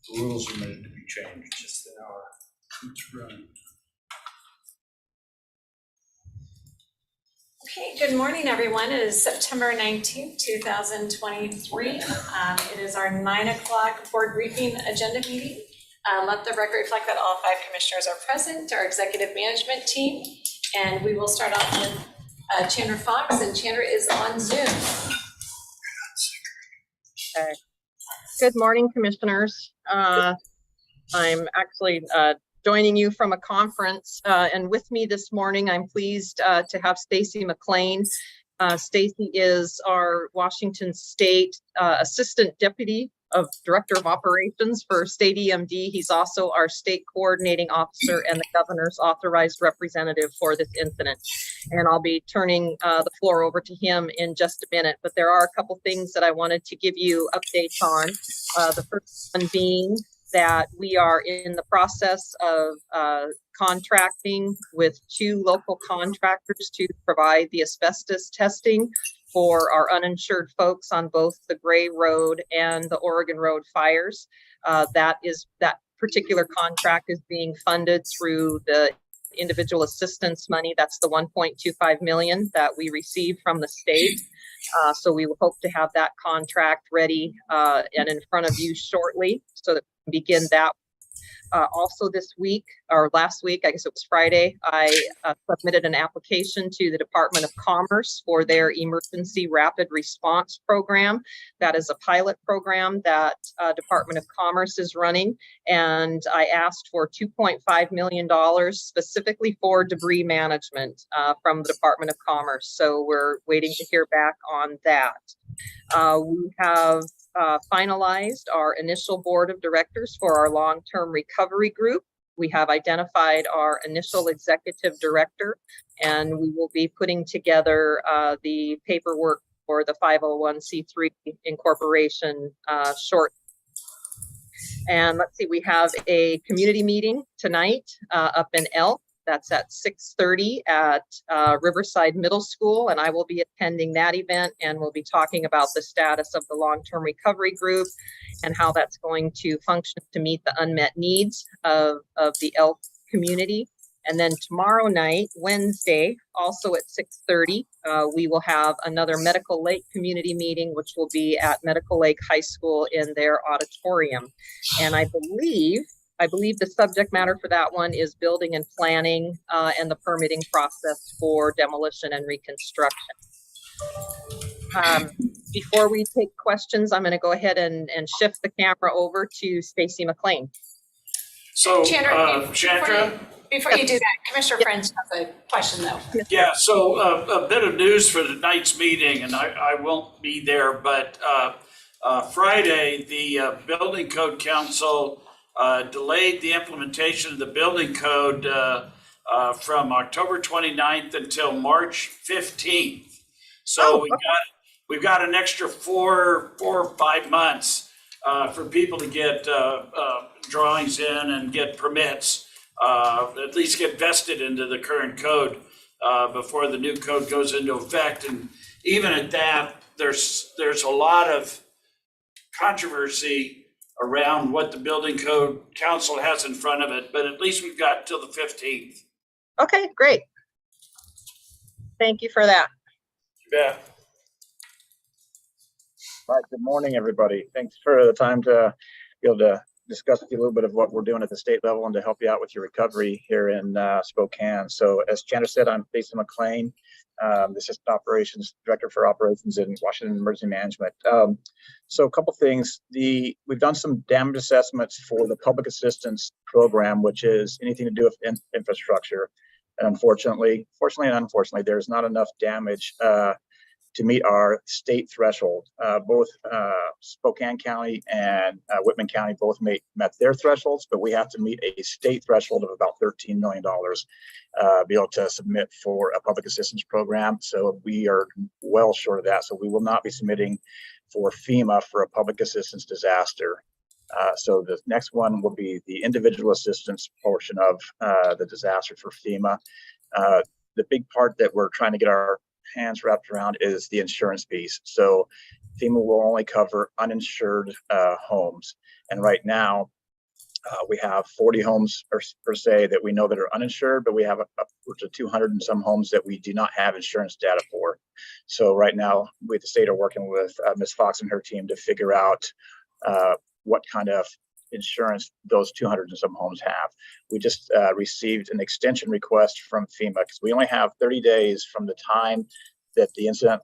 The rules are meant to be changed. Yes, they are. It's running. Okay, good morning, everyone. It is September 19th, 2023. It is our 9 o'clock board briefing agenda meeting. Let the record reflect that all 5 commissioners are present, our executive management team, and we will start off with Chandra Fox, and Chandra is on Zoom. Okay. Good morning, commissioners. I'm actually joining you from a conference, and with me this morning, I'm pleased to have Stacy McLean. Stacy is our Washington State Assistant Deputy Director of Operations for State EMD. He's also our State Coordinating Officer and the Governor's Authorized Representative for this incident. And I'll be turning the floor over to him in just a minute, but there are a couple things that I wanted to give you updates on. The first one being that we are in the process of contracting with 2 local contractors to provide the asbestos testing for our uninsured folks on both the Gray Road and the Oregon Road fires. That particular contract is being funded through the individual assistance money. That's the $1.25 million that we received from the state. So we will hope to have that contract ready and in front of you shortly so that we can begin that. Also this week, or last week, I guess it was Friday, I submitted an application to the Department of Commerce for their Emergency Rapid Response Program. That is a pilot program that Department of Commerce is running. And I asked for $2.5 million specifically for debris management from the Department of Commerce. So we're waiting to hear back on that. We have finalized our initial board of directors for our long-term recovery group. We have identified our initial executive director, and we will be putting together the paperwork for the 501c3 incorporation shortly. And let's see, we have a community meeting tonight up in Elk. That's at 6:30 at Riverside Middle School, and I will be attending that event, and we'll be talking about the status of the long-term recovery group and how that's going to function to meet the unmet needs of the Elk community. And then tomorrow night, Wednesday, also at 6:30, we will have another Medical Lake community meeting, which will be at Medical Lake High School in their auditorium. And I believe the subject matter for that one is building and planning and the permitting process for demolition and reconstruction. Before we take questions, I'm going to go ahead and shift the camera over to Stacy McLean. So, Chandra, before you do that, Commissioner French has a question, though. Yeah, so a bit of news for tonight's meeting, and I won't be there, but Friday, the Building Code Council delayed the implementation of the building code from October 29th until March 15th. So we've got an extra 4 or 5 months for people to get drawings in and get permits, at least get vested into the current code before the new code goes into effect. And even at that, there's a lot of controversy around what the Building Code Council has in front of it, but at least we've got till the 15th. Okay, great. Thank you for that. You bet. All right, good morning, everybody. Thanks for the time to be able to discuss with you a little bit of what we're doing at the state level and to help you out with your recovery here in Spokane. So as Chandra said, I'm Stacy McLean, the Assistant Operations Director for Operations in Washington Emergency Management. So a couple things. We've done some damage assessments for the public assistance program, which is anything to do with infrastructure. And fortunately and unfortunately, there's not enough damage to meet our state threshold. Both Spokane County and Whitman County both met their thresholds, but we have to meet a state threshold of about $13 million be able to submit for a public assistance program. So we are well short of that. So we will not be submitting for FEMA for a public assistance disaster. So the next one will be the individual assistance portion of the disaster for FEMA. The big part that we're trying to get our hands wrapped around is the insurance piece. So FEMA will only cover uninsured homes. And right now, We have 40 homes per se that we know that are uninsured, but we have upwards of 200 and some homes that we do not have insurance data for. So right now, we at the state are working with Ms. Fox and her team to figure out what kind of insurance those 200 and some homes have. We just received an extension request from FEMA because we only have 30 days from the time that the incident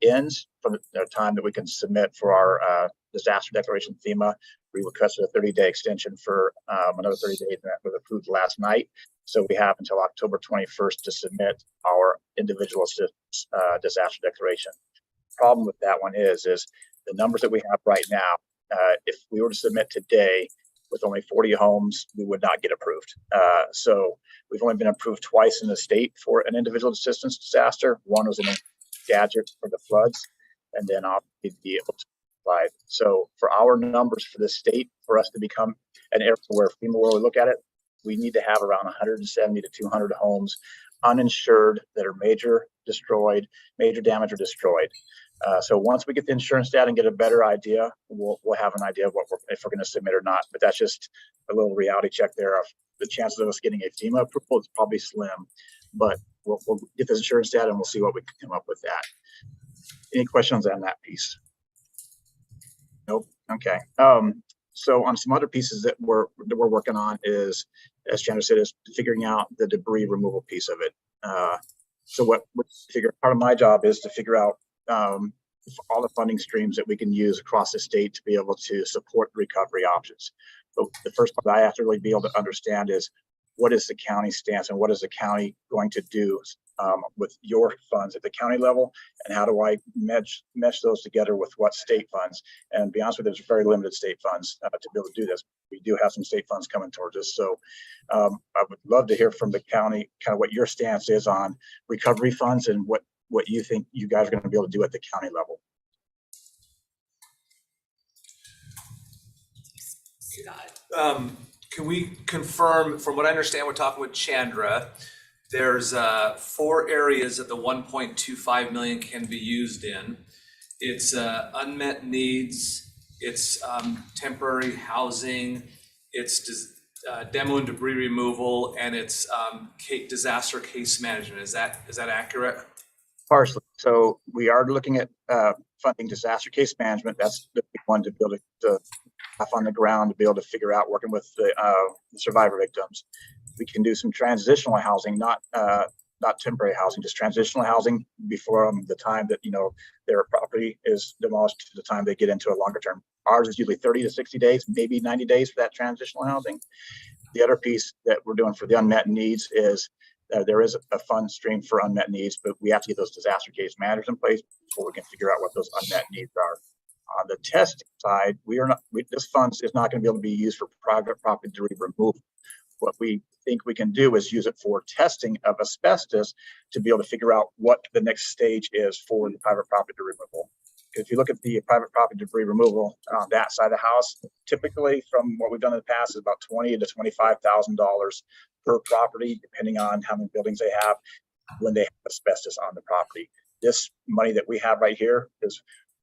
ends, from the time that we can submit for our disaster declaration. FEMA, we requested a 30-day extension for another 30 days, and that was approved last night. So we have until October 21st to submit our individual disaster declaration. Problem with that one is the numbers that we have right now. If we were to submit today with only 40 homes, we would not get approved. So we've only been approved twice in the state for an individual assistance disaster. One was in Gadget for the floods, and then I'll be able to provide. So for our numbers for the state, for us to become an area where FEMA will look at it, we need to have around 170 to 200 homes uninsured that are major damage or destroyed. So once we get the insurance data and get a better idea, we'll have an idea of if we're going to submit or not. But that's just a little reality check there. Of the chances of us getting a FEMA approval is probably slim, but we'll get the insurance data and we'll see what we can come up with that. Any questions on that piece? Nope. Okay. So on some other pieces that we're working on is, as Chandra said, is figuring out the debris removal piece of it. So part of my job is to figure out all the funding streams that we can use across the state to be able to support recovery options. But the first part I have to really be able to understand is, what is the county stance and what is the county going to do with your funds at the county level, and how do I mesh those together with what state funds? And to be honest with you, there's very limited state funds to be able to do this. We do have some state funds coming towards us. So I would love to hear from the county kind of what your stance is on recovery funds and what you think you guys are going to be able to do at the county level. Can we confirm, from what I understand, we're talking with Chandra, there's 4 areas that the 1.25 million can be used in. It's unmet needs, it's temporary housing, it's demo and debris removal, and it's disaster case management. Is that accurate? Partially. So we are looking at funding disaster case management. That's the big one, to be able to have on the ground, to be able to figure out working with the survivor victims. We can do some transitional housing, not temporary housing, just transitional housing before the time that their property is demolished to the time they get into a longer term. Ours is usually 30 to 60 days, maybe 90 days for that transitional housing. The other piece that we're doing for the unmet needs is there is a fund stream for unmet needs, but we have to get those disaster case managers in place before we can figure out what those unmet needs are. On the testing side, this fund is not going to be able to be used for private property debris removal. What we think we can do is use it for testing of asbestos to be able to figure out what the next stage is for the private property debris removal. If you look at the private property debris removal on that side of the house, typically from what we've done in the past is about $20,000 to $25,000 per property, depending on how many buildings they have when they have asbestos on the property. This money that we have right here is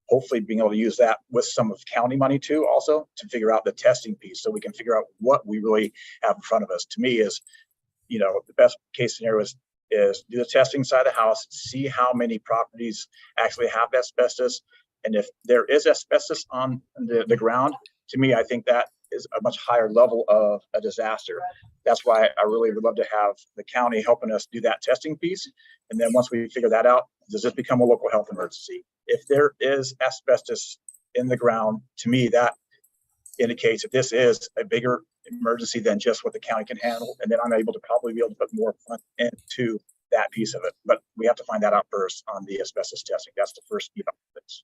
hopefully being able to use that with some of county money too, also to figure out the testing piece, so we can figure out what we really have in front of us. To me, is the best case scenario is do the testing side of the house, see how many properties actually have asbestos, and if there is asbestos on the ground, to me, I think that is a much higher level of a disaster. That's why I really would love to have the county helping us do that testing piece. And then once we figure that out, does this become a local health emergency? If there is asbestos in the ground, to me, that indicates that this is a bigger emergency than just what the county can handle. And then I'm able to probably be able to put more fund into that piece of it. But we have to find that out first on the asbestos testing. That's the first step of this.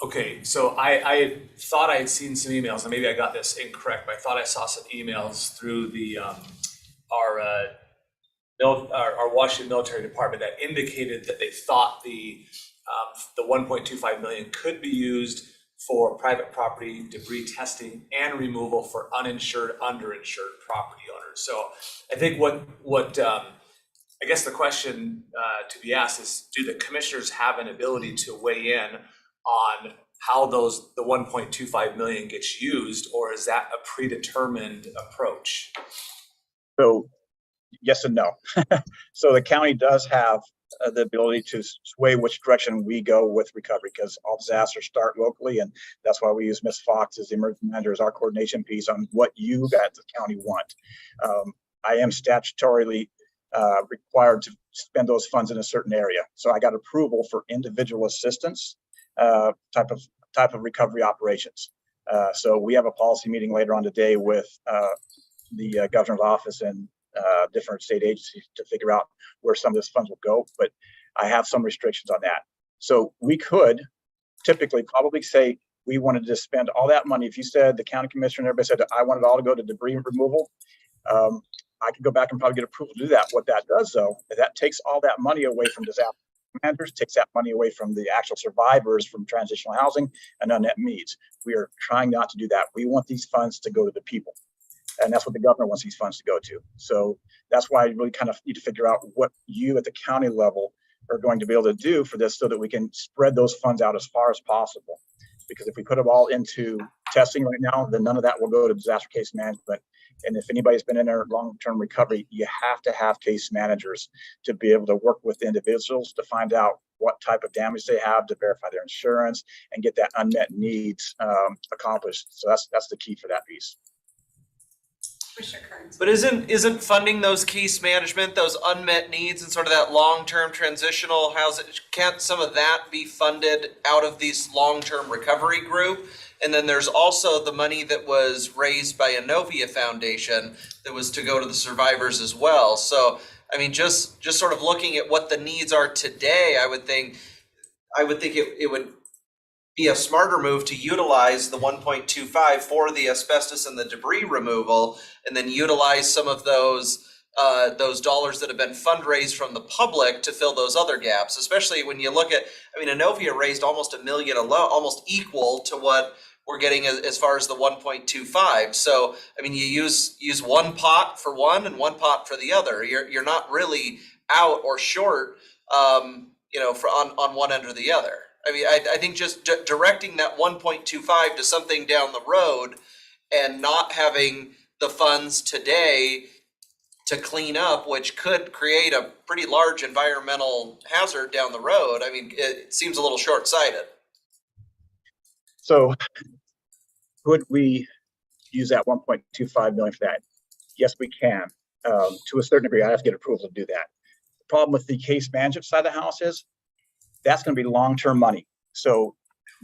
Okay, so I thought I had seen some emails, and maybe I got this incorrect, but I thought I saw some emails through the our Washington Military Department that indicated that they thought the 1.25 million could be used for private property debris testing and removal for uninsured, underinsured property owners. So I think what I guess the question to be asked is, do the commissioners have an ability to weigh in on how the 1.25 million gets used, or is that a predetermined approach? So yes and no. So the county does have the ability to sway which direction we go with recovery, because all disasters start locally, and that's why we use Ms. Fox as the emergency manager as our coordination piece on what you guys, the county, want. I am statutorily required to spend those funds in a certain area. So I got approval for individual assistance type of recovery operations. So we have a policy meeting later on today with the governor's office and different state agencies to figure out where some of this funds will go, but I have some restrictions on that. So we could typically probably say we wanted to spend all that money. If you said, the county commissioner, everybody said, I want it all to go to debris removal, I could go back and probably get approval to do that. What that does, though, is that takes all that money away from disaster managers, takes that money away from the actual survivors from transitional housing and unmet needs. We are trying not to do that. We want these funds to go to the people. And that's what the governor wants these funds to go to. So that's why you really kind of need to figure out what you at the county level are going to be able to do for this so that we can spread those funds out as far as possible. Because if we put them all into testing right now, then none of that will go to disaster case management. And if anybody's been in their long-term recovery, you have to have case managers to be able to work with individuals to find out what type of damage they have, to verify their insurance and get that unmet needs accomplished. So that's the key for that piece. Commissioner Kearns. But isn't funding those case management, those unmet needs and sort of that long-term transitional housing, can't some of that be funded out of this long-term recovery group? And then there's also the money that was raised by Inovia Foundation that was to go to the survivors as well. So, I mean, just sort of looking at what the needs are today, I would think it would be a smarter move to utilize the 1.25 for the asbestos and the debris removal, and then utilize some of those dollars that have been fundraised from the public to fill those other gaps. Especially when you look at, I mean, Inovia raised almost $1 million alone, almost equal to what we're getting as far as the 1.25. So, I mean, you use one pot for one and one pot for the other. You're not really out or short, for on one end or the other. I mean, I think just directing that 1.25 to something down the road and not having the funds today to clean up, which could create a pretty large environmental hazard down the road. I mean, it seems a little short-sighted. So could we use that 1.25 million for that? Yes, we can. To a certain degree, I have to get approval to do that. The problem with the case management side of the house is that's going to be long-term money. So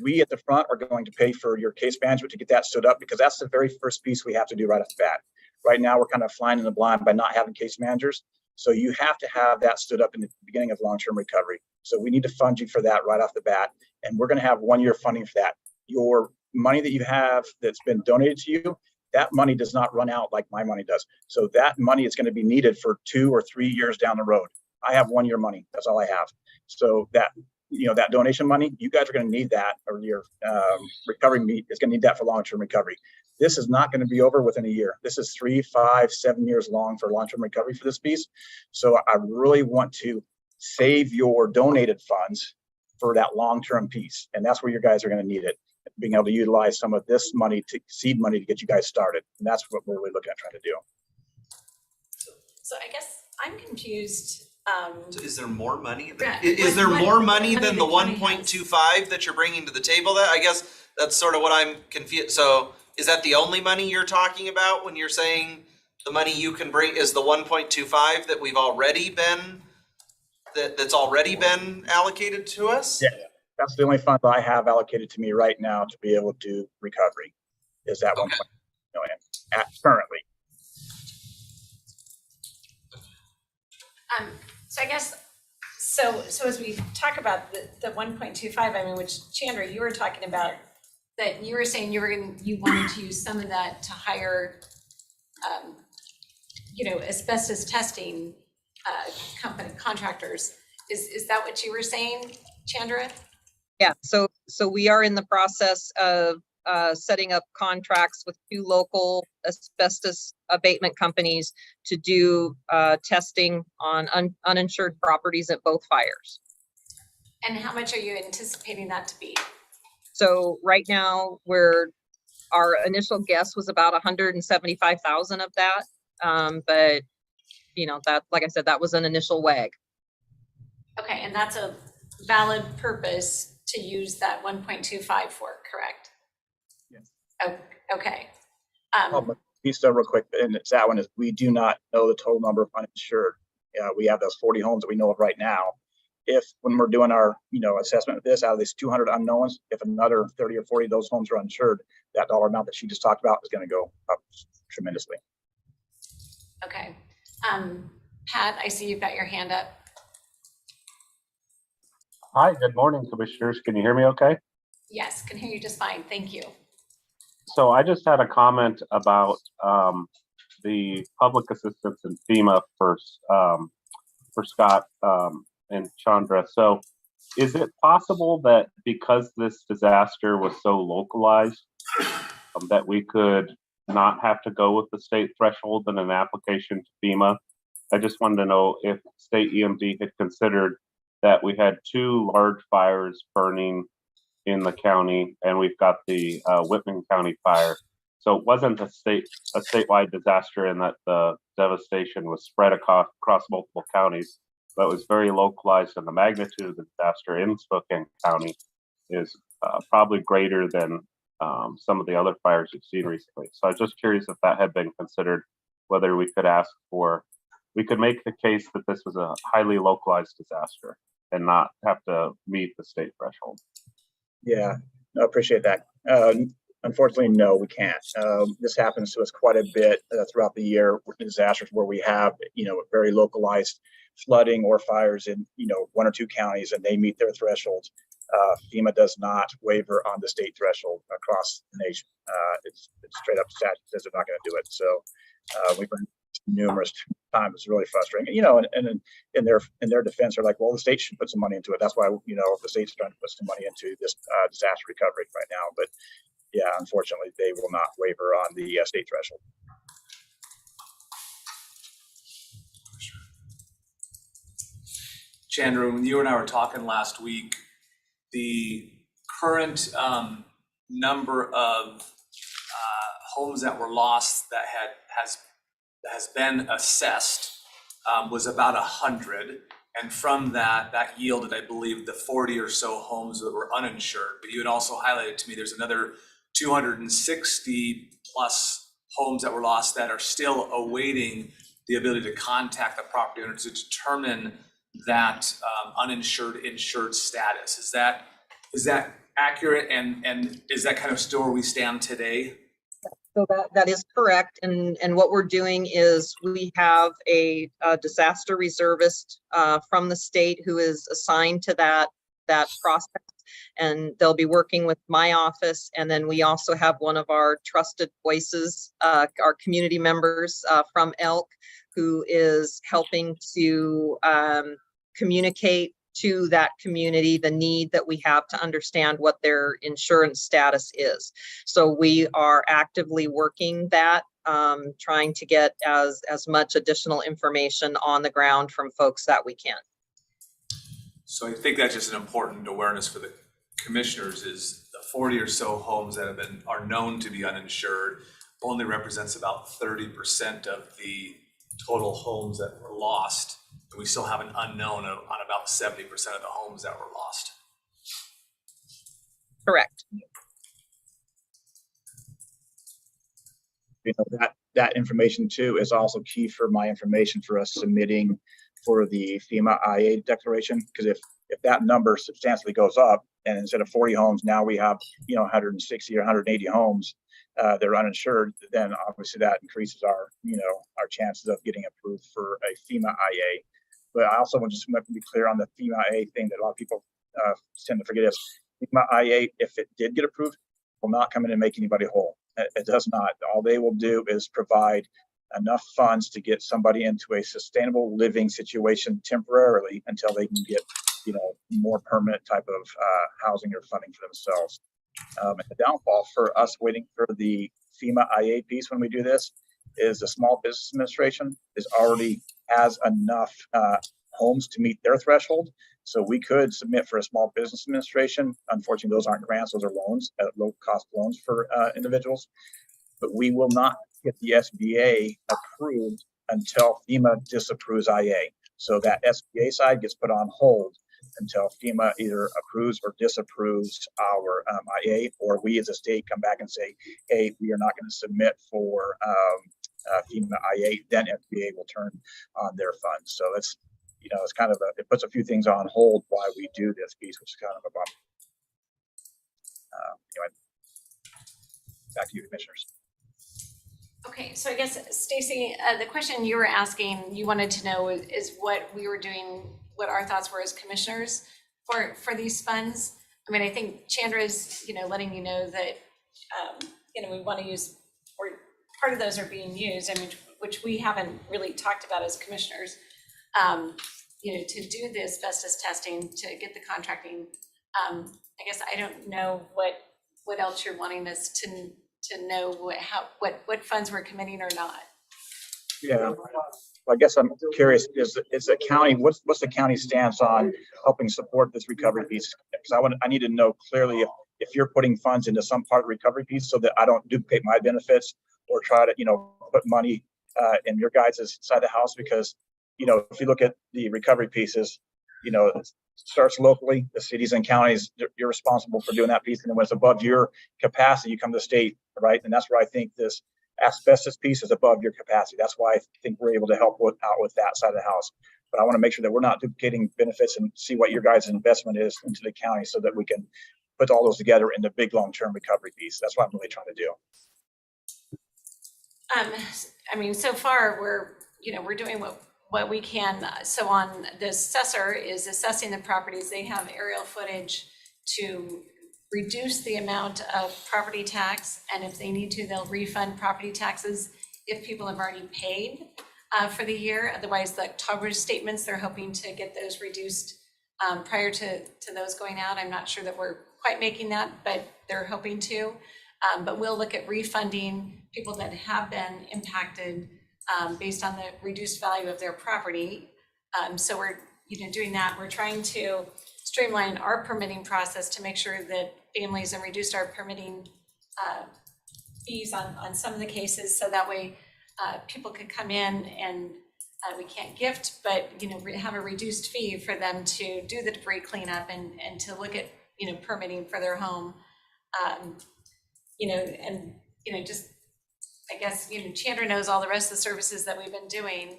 we at the front are going to pay for your case management to get that stood up, because that's the very first piece we have to do right off the bat. Right now, we're kind of flying in the blind by not having case managers. So you have to have that stood up in the beginning of long-term recovery. So we need to fund you for that right off the bat. And we're going to have 1 year funding for that. Your money that you have that's been donated to you, that money does not run out like my money does. So that money is going to be needed for 2 or 3 years down the road. I have 1 year money. That's all I have. So that, that donation money, you guys are going to need that, or your recovery meet is going to need that for long-term recovery. This is not going to be over within a year. This is 3, 5, 7 years long for long-term recovery for this piece. So I really want to save your donated funds for that long-term piece. And that's where you guys are going to need it, being able to utilize some of this money, to seed money, to get you guys started. And that's what we're really looking at trying to do. So I guess I'm confused. So is there more money? Yeah, Is there what more money money than the the county has? 1.25 that you're bringing to the table? That, I guess that's sort of what I'm confused. So is that the only money you're talking about when you're saying the money you can bring is the 1.25 that we've already been, that's already been allocated to us? Yeah, that's the only fund I have allocated to me right now to be able to do recovery, is that 1 million currently. So I guess, so as we talk about the 1.25, I mean, which Chandra, you were talking about, that you were saying you wanted to use some of that to hire, asbestos testing contractors. Is that what you were saying, Chandra? Yeah, so we are in the process of setting up contracts with 2 local asbestos abatement companies to do testing on uninsured properties at both fires. And how much are you anticipating that to be? So right now, our initial guess was about 175,000 of that. But that, like I said, that was an initial WAG. Okay, and that's a valid purpose to use that 1.25 for, correct? Yes. Oh, okay. Piece real quick, and it's that one is we do not know the total number of uninsured. We have those 40 homes that we know of right now. If when we're doing our assessment of this, out of these 200 unknowns, if another 30 or 40 of those homes are uninsured, that dollar amount that she just talked about is going to go up tremendously. Okay. Pat, I see you've got your hand up. Hi, good morning, commissioners. Can you hear me okay? Yes, can hear you just fine. Thank you. So I just had a comment about the public assistance in FEMA for Scott and Chandra. So is it possible that because this disaster was so localized that we could not have to go with the state threshold in an application to FEMA? I just wanted to know if state EMD had considered that we had 2 large fires burning in the county, and we've got the Whitman County fire. So it wasn't a statewide disaster in that the devastation was spread across multiple counties, but it was very localized, and the magnitude of the disaster in Spokane County is probably greater than some of the other fires we've seen recently. So I was just curious if that had been considered, whether we could make the case that this was a highly localized disaster and not have to meet the state threshold. Yeah, I appreciate that. Unfortunately, no, we can't. This happens to us quite a bit throughout the year with disasters where we have, very localized flooding or fires in, 1 or 2 counties, and they meet their thresholds. FEMA does not waiver on the state threshold across the nation. It's straight up statute says they're not going to do it. So we've been numerous times. It's really frustrating, and in their defense, they're like, well, the state should put some money into it. That's why, the state's trying to put some money into this disaster recovery right now. But yeah, unfortunately, they will not waiver on the state threshold. Chandra, when you and I were talking last week, the current number of homes that were lost that has been assessed was about 100, and from that yielded, I believe, the 40 or so homes that were uninsured. But you had also highlighted to me there's another 260 plus homes that were lost that are still awaiting the ability to contact the property owner to determine that uninsured insured status. Is that accurate, and is that kind of still where we stand today? So that is correct. And what we're doing is we have a disaster reservist from the state who is assigned to that process, and they'll be working with my office. And then we also have one of our trusted voices, our community members from Elk, who is helping to communicate to that community the need that we have to understand what their insurance status is. So we are actively working that, trying to get as much additional information on the ground from folks that we can. So I think that's just an important awareness for the commissioners, is the 40 or so homes that are known to be uninsured only represents about 30% of the total homes that were lost. And we still have an unknown on about 70% of the homes that were lost. Correct. That information too is also key for my information for us submitting for the FEMA IA declaration. Because if that number substantially goes up, and instead of 40 homes, now we have 160 or 180 homes that are uninsured, then obviously that increases our chances of getting approved for a FEMA IA. But I also want to just be clear on the FEMA IA thing that a lot of people tend to forget is FEMA IA, if it did get approved, will not come in and make anybody whole. It does not. All they will do is provide enough funds to get somebody into a sustainable living situation temporarily until they can get, more permanent type of housing or funding for themselves. And the downfall for us waiting for the FEMA IA piece when we do this is the Small Business Administration already has enough homes to meet their threshold. So we could submit for a small business administration. Unfortunately, those aren't grants, those are loans, low cost loans for individuals. But we will not get the SBA approved until FEMA disapproves IA. So that SBA side gets put on hold until FEMA either approves or disapproves our IA, or we as a state come back and say, hey, we are not going to submit for FEMA IA, then SBA will turn on their funds. So it's, it's kind of it puts a few things on hold while we do this piece, which is kind of a bummer. Anyway, back to you, commissioners. Okay, so I guess, Stacy, the question you were asking, you wanted to know is what we were doing, what our thoughts were as commissioners for these funds. I mean, I think Chandra's, letting you know that, we want to use, or part of those are being used, I mean, which we haven't really talked about as commissioners, to do the asbestos testing, to get the contracting. I guess I don't know what else you're wanting us to know what funds we're committing or not. Yeah, well, I guess I'm curious, is the county, what's the county stance on helping support this recovery piece? Because I need to know clearly if you're putting funds into some part of the recovery piece so that I don't duplicate my benefits or try to, put money in your guys' side of the house. Because, if you look at the recovery pieces, it starts locally, the cities and counties, you're responsible for doing that piece. And then when it's above your capacity, you come to the state, right? And that's where I think this asbestos piece is above your capacity. That's why I think we're able to help out with that side of the house. But I want to make sure that we're not duplicating benefits and see what your guys' investment is into the county so that we can put all those together in the big long-term recovery piece. That's what I'm really trying to do. I mean, so far we're doing what we can. So on the assessor is assessing the properties. They have aerial footage to reduce the amount of property tax. And if they need to, they'll refund property taxes if people have already paid for the year. Otherwise, the October statements, they're hoping to get those reduced prior to those going out. I'm not sure that we're quite making that, but they're hoping to. But we'll look at refunding people that have been impacted based on the reduced value of their property. So we're doing that. We're trying to streamline our permitting process to make sure that families have reduced our permitting fees on some of the cases, so that way people could come in and we can't gift, but have a reduced fee for them to do the debris cleanup and to look at permitting for their home. Just I guess Chandra knows all the rest of the services that we've been doing,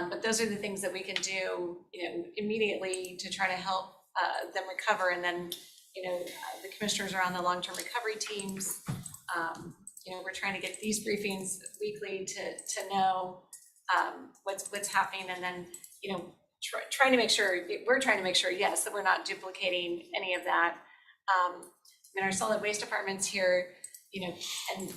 but those are the things that we can do immediately to try to help them recover. And then the commissioners are on the long-term recovery teams. We're trying to get these briefings weekly to know what's happening, and then trying to make sure yes, that we're not duplicating any of that. Our solid waste department's here, and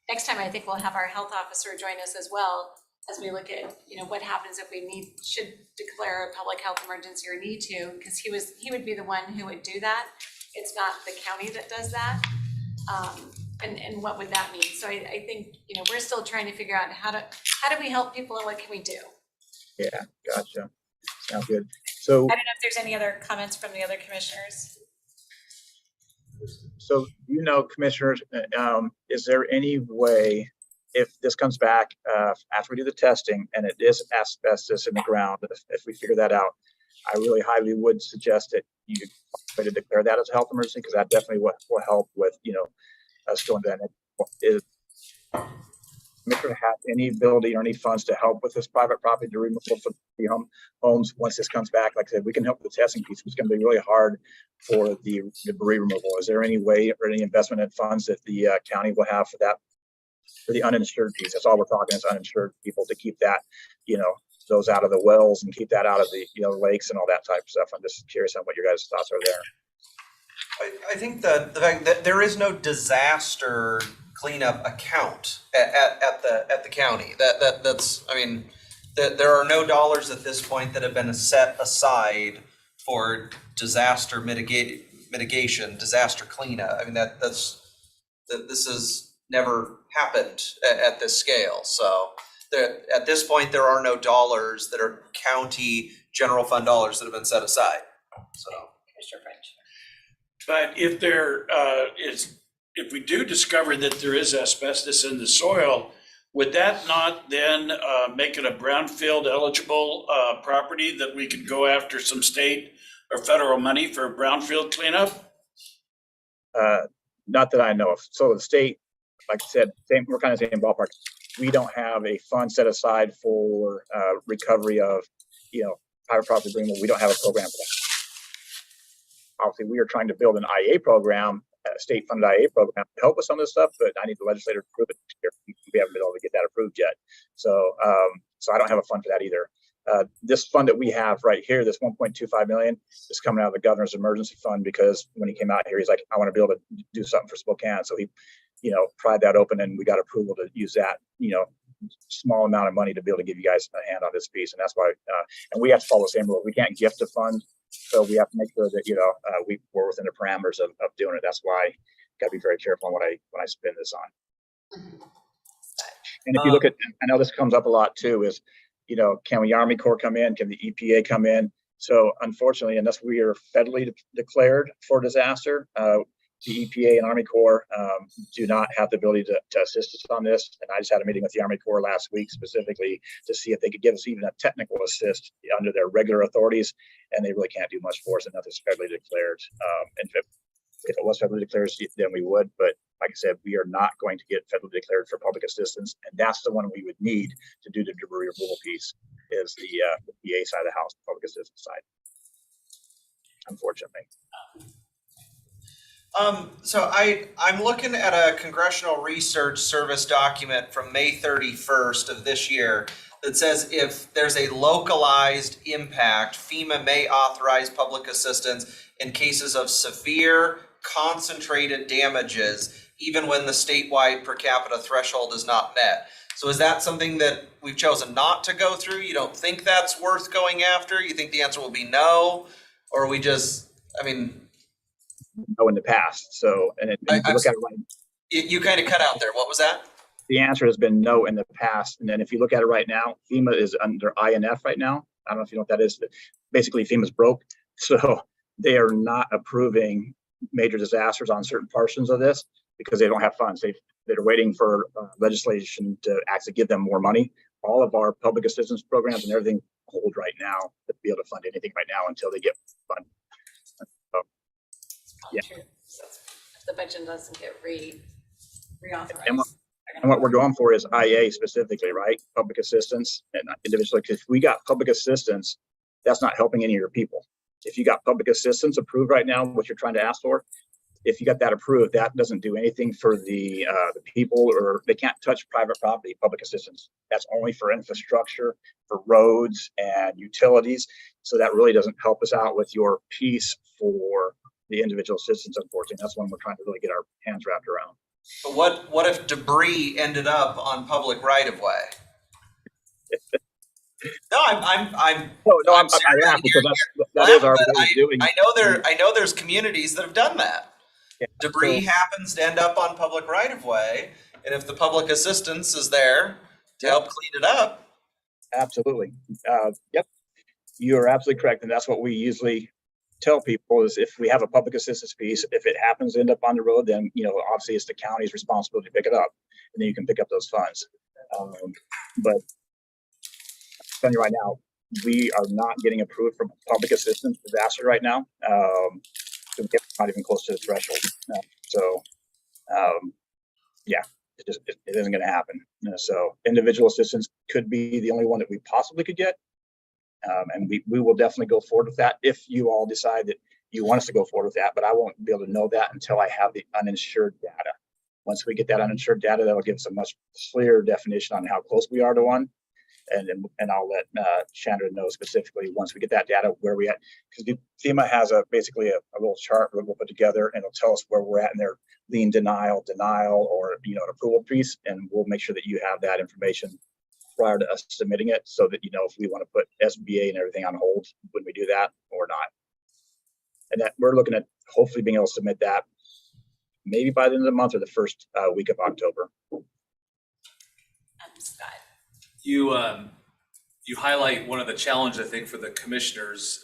next time I think we'll have our health officer join us as well, as we look at what happens if we should declare a public health emergency or need to, because he would be the one who would do that. It's not the county that does that. And what would that mean? So I think we're still trying to figure out how do we help people and what can we do? Yeah, gotcha. Sounds good. So I don't know if there's any other comments from the other commissioners. So, commissioners, is there any way, if this comes back after we do the testing and it is asbestos in the ground, if we figure that out, I really highly would suggest that you try to declare that as a health emergency, because that definitely will help with, us going to that. Is Commissioner have any ability or any funds to help with this private property to removal for the homes once this comes back? Like I said, we can help with the testing piece. It's going to be really hard for the debris removal. Is there any way or any investment in funds that the county will have for that, for the uninsured piece? That's all we're talking is uninsured people, to keep that, those out of the wells and keep that out of the lakes and all that type of stuff. I'm just curious on what your guys' thoughts are there. I think the fact that there is no disaster cleanup account at the county. That's I mean, there are no dollars at this point that have been set aside for disaster mitigation, disaster cleanup. I mean, this has never happened at this scale. So At this point, there are no dollars that are county general fund dollars that have been set aside. So Commissioner French. But if if we do discover that there is asbestos in the soil, would that not then make it a brownfield eligible property that we could go after some state or federal money for brownfield cleanup? Not that I know of. So the state, like I said, we're kind of same ballpark. We don't have a fund set aside for recovery of, private property agreement. We don't have a program for that. Obviously, we are trying to build an IA program, a state-funded IA program to help with some of this stuff, but I need the legislator to approve it. We haven't been able to get that approved yet. So I don't have a fund for that either. This fund that we have right here, this 1.25 million, is coming out of the governor's emergency fund because when he came out here, he's like, I want to be able to do something for Spokane. So he, pried that open and we got approval to use that, small amount of money to be able to give you guys a hand on this piece. And that's why, and we have to follow the same rule. We can't gift a fund. So we have to make sure that, we're within the parameters of doing it. That's why got to be very careful on when I spin this on. And if you look at, I know this comes up a lot too, is, can the Army Corps come in? Can the EPA come in? So unfortunately, unless we are federally declared for disaster, the EPA and Army Corps do not have the ability to assist us on this. And I just had a meeting with the Army Corps last week specifically to see if they could give us even a technical assist under their regular authorities. And they really can't do much for us, and nothing's federally declared. And if it was federally declared, then we would. But like I said, we are not going to get federally declared for public assistance. And that's the one we would need to do the debris removal piece, is the PA side of the house, public assistance side, unfortunately. So I'm looking at a Congressional Research Service document from May 31st of this year that says if there's a localized impact, FEMA may authorize public assistance in cases of severe concentrated damages, even when the statewide per capita threshold is not met. So is that something that we've chosen not to go through? You don't think that's worth going after? You think the answer will be no? Or are we just, In the past. So, and if you look at it right, you kind of cut out there. What was that? the answer has been no in the past. And then if you look at it right now, FEMA is under INF right now. I don't know if you know what that is. But basically, FEMA's broke. So they are not approving major disasters on certain portions of this because they don't have funds. They're waiting for legislation to actually give them more money. All of our public assistance programs and everything hold right now to be able to fund anything right now until they get funded. Yeah. If the budget doesn't get reauthorized. And what we're going for is IA specifically, right? Public assistance and individually. Because if we got public assistance, that's not helping any of your people. If you got public assistance approved right now, what you're trying to ask for, if you got that approved, that doesn't do anything for the people, or they can't touch private property. Public assistance, that's only for infrastructure, for roads and utilities. So that really doesn't help us out with your piece for the individual assistance. Unfortunately, that's one we're trying to really get our hands wrapped around. But what if debris ended up on public right of way? No, I'm I am serious because here. that is our way But of doing. I know there's communities that have done that. Yeah, Debris so- happens to end up on public right of way, and if the public assistance is there to help clean it up. Absolutely. Yep. You are absolutely correct. And that's what we usually tell people is if we have a public assistance piece, if it happens to end up on the road, then, obviously it's the county's responsibility to pick it up, and then you can pick up those funds. But I'm telling you right now, we are not getting approved for public assistance disaster right now. We're not even close to the threshold. Yeah, it isn't going to happen. So individual assistance could be the only one that we possibly could get. And we will definitely go forward with that if you all decide that you want us to go forward with that, but I won't be able to know that until I have the uninsured data. Once we get that uninsured data, that'll give us a much clearer definition on how close we are to one. And I'll let Chandra know specifically once we get that data where we at, because FEMA has basically a little chart that we'll put together, and it'll tell us where we're at in their lien denial, or an approval piece, and we'll make sure that you have that information prior to us submitting it, so that if we want to put SBA and everything on hold when we do that or not. And that we're looking at hopefully being able to submit that maybe by the end of the month or the first week of October. Scott. You highlight one of the challenges, I think, for the commissioners.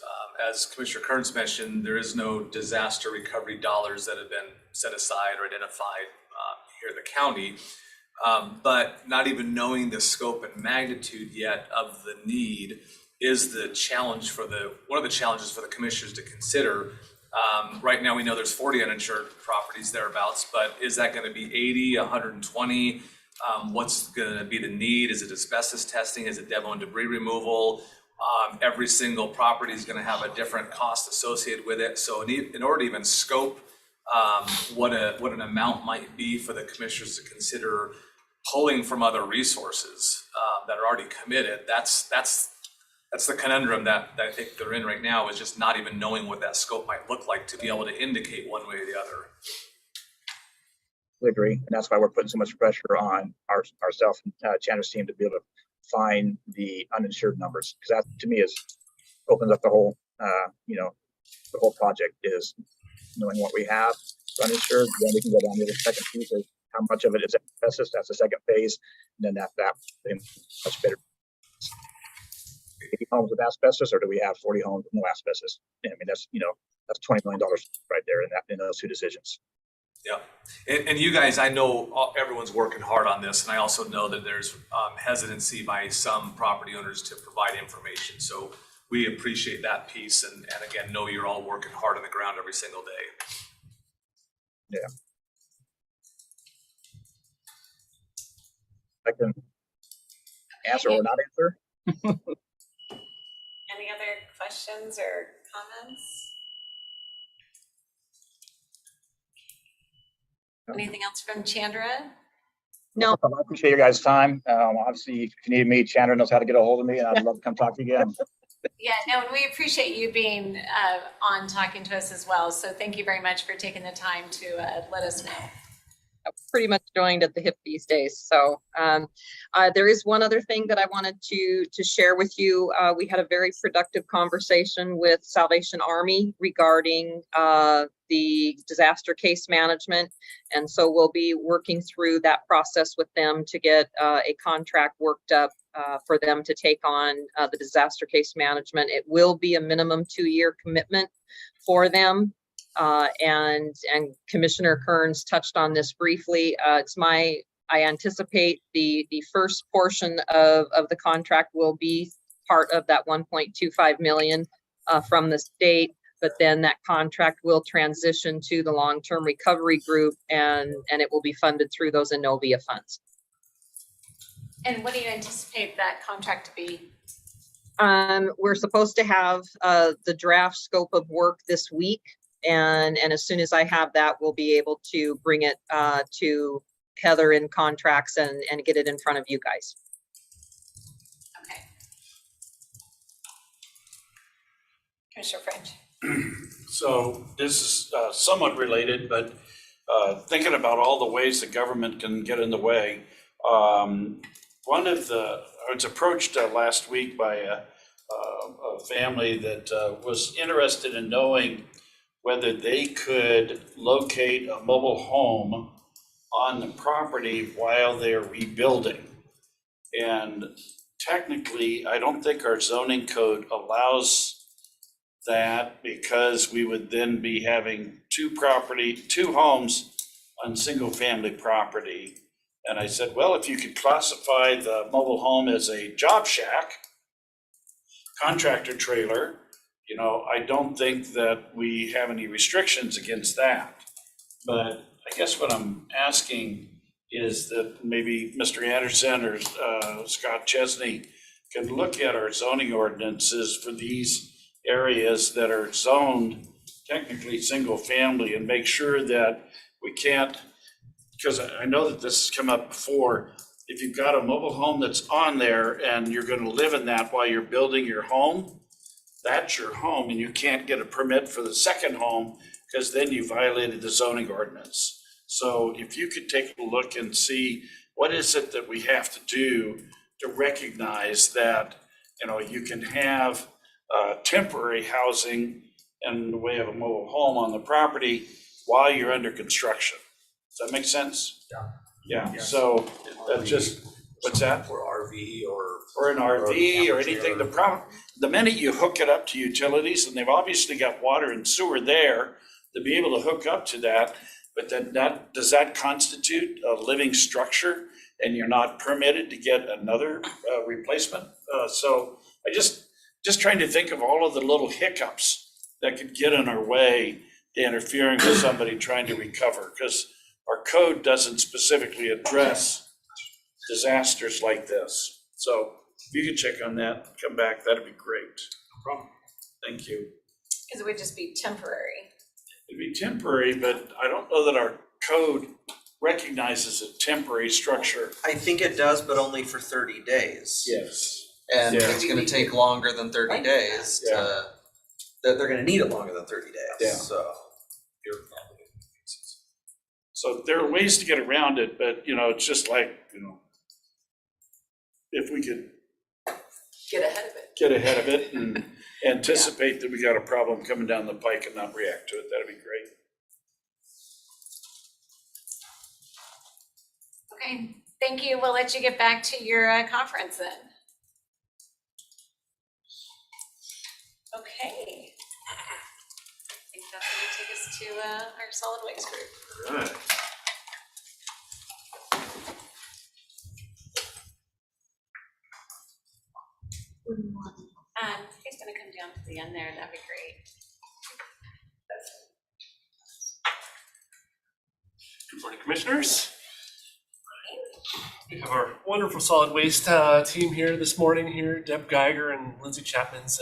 As Commissioner Kearns mentioned, there is no disaster recovery dollars that have been set aside or identified here in the county. But not even knowing the scope and magnitude yet of the need is the challenge one of the challenges for the commissioners to consider. Right now, we know there's 40 uninsured properties thereabouts, but is that going to be 80, 120? What's going to be the need? Is it asbestos testing? Is it demo and debris removal? Every single property is going to have a different cost associated with it. So in order to even scope what an amount might be for the commissioners to consider pulling from other resources that are already committed, that's the conundrum that I think they're in right now, is just not even knowing what that scope might look like to be able to indicate one way or the other. I agree, and that's why we're putting so much pressure on ourselves and Chandler's team to be able to find the uninsured numbers, because that to me opens up the whole the whole project, is knowing what we have uninsured. Then we can go down to the second piece of how much of it is asbestos. That's the second phase, and then that much better. 80 homes with asbestos, or do we have 40 homes with no asbestos? I mean, that's $20 million right there in those two decisions. Yeah, and you guys, I know everyone's working hard on this, and I also know that there's hesitancy by some property owners to provide information. So we appreciate that piece, and again, know you're all working hard on the ground every single day. Yeah. I can answer or not answer. Any other questions or comments? Anything else from Chandra? No, I appreciate your guys' time. Obviously, if you need me, Chandra knows how to get a hold of me, and I'd love to come talk to you again. Yeah, no, and we appreciate you being on talking to us as well. So thank you very much for taking the time to let us know. pretty much joined at the hip these days. So there is one other thing that I wanted to share with you. We had a very productive conversation with Salvation Army regarding the disaster case management. And so we'll be working through that process with them to get a contract worked up for them to take on the disaster case management. It will be a minimum 2-year commitment for them. And Commissioner Kearns touched on this briefly. I anticipate the first portion of the contract will be part of that 1.25 million from the state, but then that contract will transition to the long-term recovery group, and it will be funded through those Innovia funds. And what do you anticipate that contract to be? We're supposed to have the draft scope of work this week. And as soon as I have that, we'll be able to bring it to Heather in contracts and get it in front of you guys. Okay. Commissioner French. So this is somewhat related, but thinking about all the ways the government can get in the way. I was approached last week by a family that was interested in knowing whether they could locate a mobile home on the property while they're rebuilding. And technically, I don't think our zoning code allows that, because we would then be having two homes on single family property. And I said, well, if you could classify the mobile home as a job shack, contractor trailer, I don't think that we have any restrictions against that. But I guess what I'm asking is that maybe Mr. Anderson or Scott Chesney can look at our zoning ordinances for these areas that are zoned technically single family, and make sure that we can't, because I know that this has come up before, if you've got a mobile home that's on there and you're going to live in that while you're building your home, that's your home, and you can't get a permit for the second home, because then you violated the zoning ordinance. So if you could take a look and see what is it that we have to do to recognize that, you can have temporary housing in the way of a mobile home on the property while you're under construction. Does that make sense? Yeah. Yeah, so that's just, what's that? For RV or or an RV or anything. The problem, the minute you hook it up to utilities, and they've obviously got water and sewer there to be able to hook up to that, but then does that constitute a living structure and you're not permitted to get another replacement? So I just trying to think of all of the little hiccups that could get in our way to interfering with somebody trying to recover, because our code doesn't specifically address disasters like this. So if you could check on that, come back, that'd be great. No problem. Thank you. Because it would just be temporary. It'd be temporary, but I don't know that our code recognizes a temporary structure. I think it does, but only for 30 days. Yes. And Yeah. it's gonna take longer than 30 days to, they're gonna need it longer than 30 days, Yeah. so. So there are ways to get around it, but it's just like, if we could Get ahead of it. get ahead of it and anticipate that we got a problem coming down the pike and not react to it, that'd be great. Okay, thank you. We'll let you get back to your conference then. Okay. I think that's going to take us to our solid waste group. Right. He's going to come down to the end there. That'd be great. Good morning, commissioners. We have our wonderful solid waste team here this morning here. Deb Geiger and Lindsay Chapman's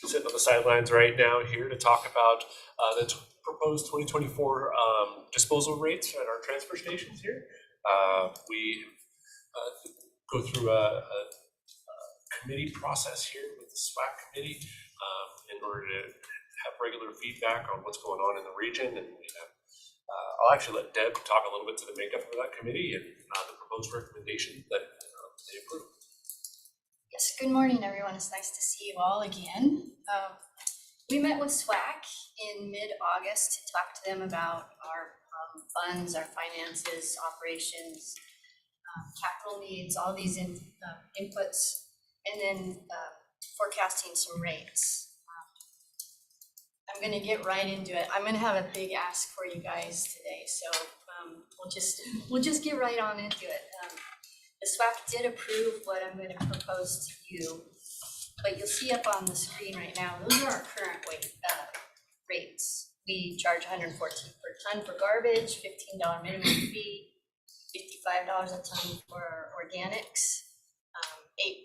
sitting on the sidelines right now here to talk about the proposed 2024 disposal rates at our transfer stations here. We go through a committee process here with the SWAC committee in order to have regular feedback on what's going on in the region, and we have I'll actually let Deb talk a little bit to the makeup of that committee and the proposed recommendation that they approve. Yes, good morning, everyone. It's nice to see you all again. We met with SWAC in mid-August to talk to them about our funds, our finances, operations, capital needs, all these inputs, and then forecasting some rates. I'm gonna get right into it. I'm gonna have a big ask for you guys today, so we'll just get right on into it. The SWAC did approve what I'm gonna propose to you, but you'll see up on the screen right now, those are our current rates. We charge $114 per ton for garbage, $15 minimum fee, $55 a ton for organics,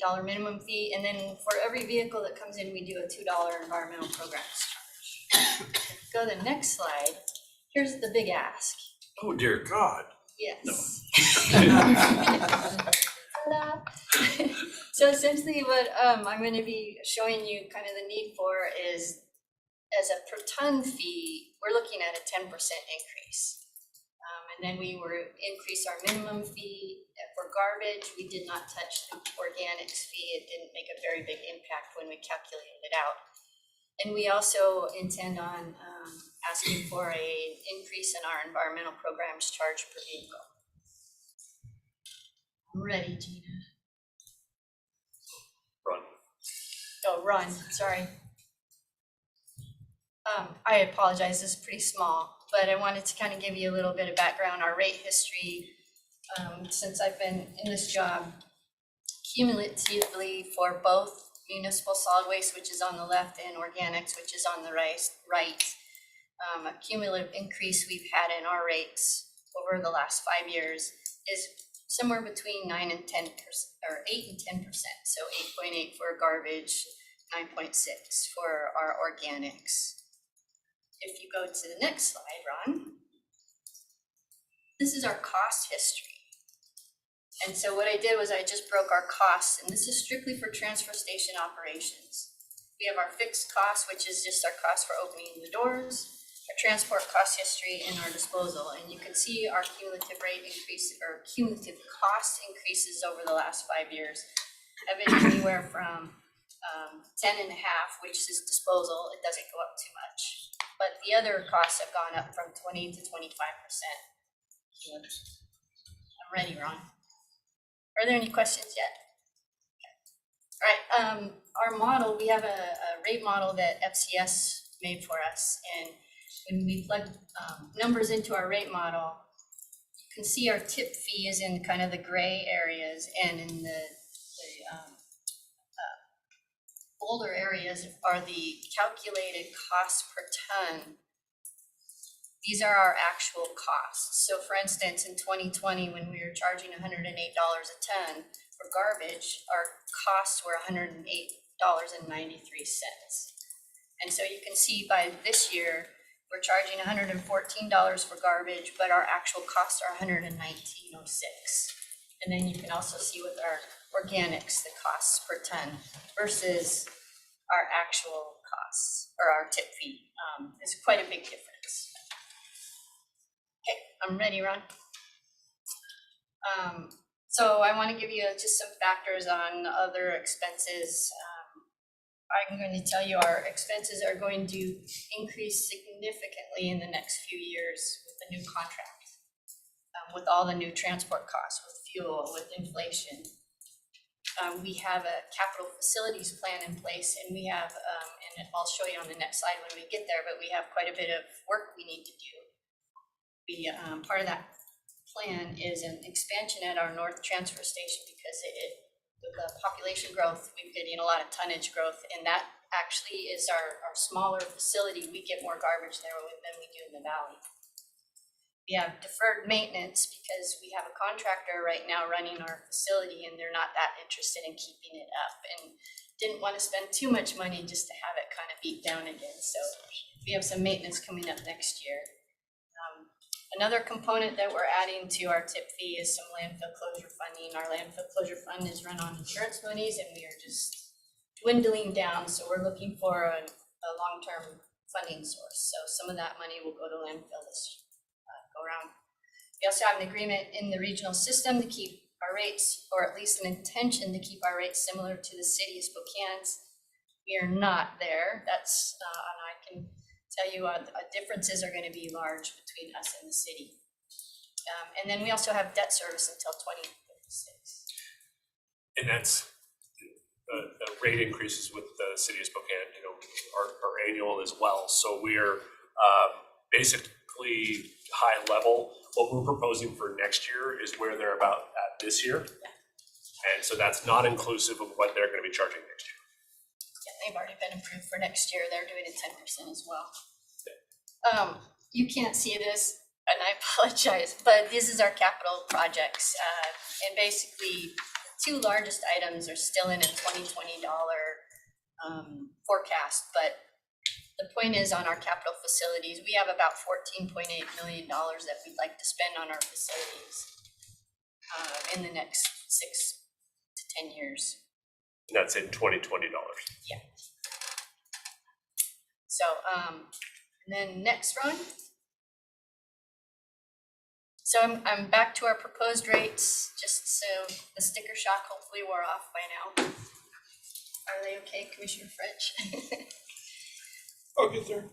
$8 minimum fee, and then for every vehicle that comes in, we do a $2 environmental programs charge. Go to the next slide. Here's the big ask. Oh, dear God. Yes. Ta-da. So essentially what I'm going to be showing you kind of the need for is, as a per ton fee, we're looking at a 10% increase. And then we were increase our minimum fee for garbage. We did not touch the organics fee. It didn't make a very big impact when we calculated it out. And we also intend on asking for an increase in our environmental programs charge per vehicle. I'm ready, Gina. Run. Oh, run, sorry. I apologize, this is pretty small, but I wanted to kind of give you a little bit of background, our rate history since I've been in this job. Cumulatively for both municipal solid waste, which is on the left, and organics, which is on the right. A cumulative increase we've had in our rates over the last 5 years is somewhere between 9 and 10%, or 8 and 10%. So 8.8 for garbage, 9.6 for our organics. If you go to the next slide, Ron, this is our cost history. And so what I did was I just broke our costs, and this is strictly for transfer station operations. We have our fixed cost, which is just our cost for opening the doors, our transport cost history, and our disposal. And you can see our cumulative rate increase, or cumulative cost increases over the last 5 years have been anywhere from 10.5, which is disposal. It doesn't go up too much, but the other costs have gone up from 20 to 25%. I'm ready, Ron. Are there any questions yet? All right, our model, we have a rate model that FCS made for us, and when we plug numbers into our rate model, you can see our tip fee is in kind of the gray areas, and in the bolder areas are the calculated cost per ton. These are our actual costs. So for instance, in 2020, when we were charging $108 a ton for garbage, our costs were $108.93. And so you can see by this year, we're charging $114 for garbage, but our actual costs are $119.06. And then you can also see with our organics, the costs per ton versus our actual costs, or our tip fee. There's quite a big difference. Okay, I'm ready, Ron. So I want to give you just some factors on other expenses. I'm going to tell you our expenses are going to increase significantly in the next few years with the new contract, with all the new transport costs, with fuel, with inflation. We have a capital facilities plan in place, and we have, and I'll show you on the next slide when we get there, but we have quite a bit of work we need to do. Part of that plan is an expansion at our north transfer station because with the population growth, we're getting a lot of tonnage growth, and that actually is our smaller facility. We get more garbage there than we do in the valley. We have deferred maintenance because we have a contractor right now running our facility, and they're not that interested in keeping it up, and didn't want to spend too much money just to have it kind of beat down again. So we have some maintenance coming up next year. Another component that we're adding to our tip fee is some landfill closure funding. Our landfill closure fund is run on insurance monies, and we are just dwindling down. So we're looking for a long-term funding source. So some of that money will go to landfill this go around. We also have an agreement in the regional system to keep our rates, or at least an intention to keep our rates similar to the city of Spokane's. We are not there. That's, and I can tell you differences are going to be large between us and the city. And then we also have debt service until 2056. And that's the rate increases with the city of Spokane, are annual as well. So we're basically high level. What we're proposing for next year is where they're about at this year. And so that's not inclusive of what they're going to be charging next year. Yeah, they've already been approved for next year. They're doing it 10% as well. You can't see this, and I apologize, but this is our capital projects. And basically, the two largest items are still in a $2020 forecast, but the point is on our capital facilities, we have about $14.8 million that we'd like to spend on our facilities in the next 6 to 10 years. And that's in $2020. Yeah. So, and then next run. So I'm back to our proposed rates, just so the sticker shock hopefully wore off by now. Are they okay, Commissioner French? I'll get there.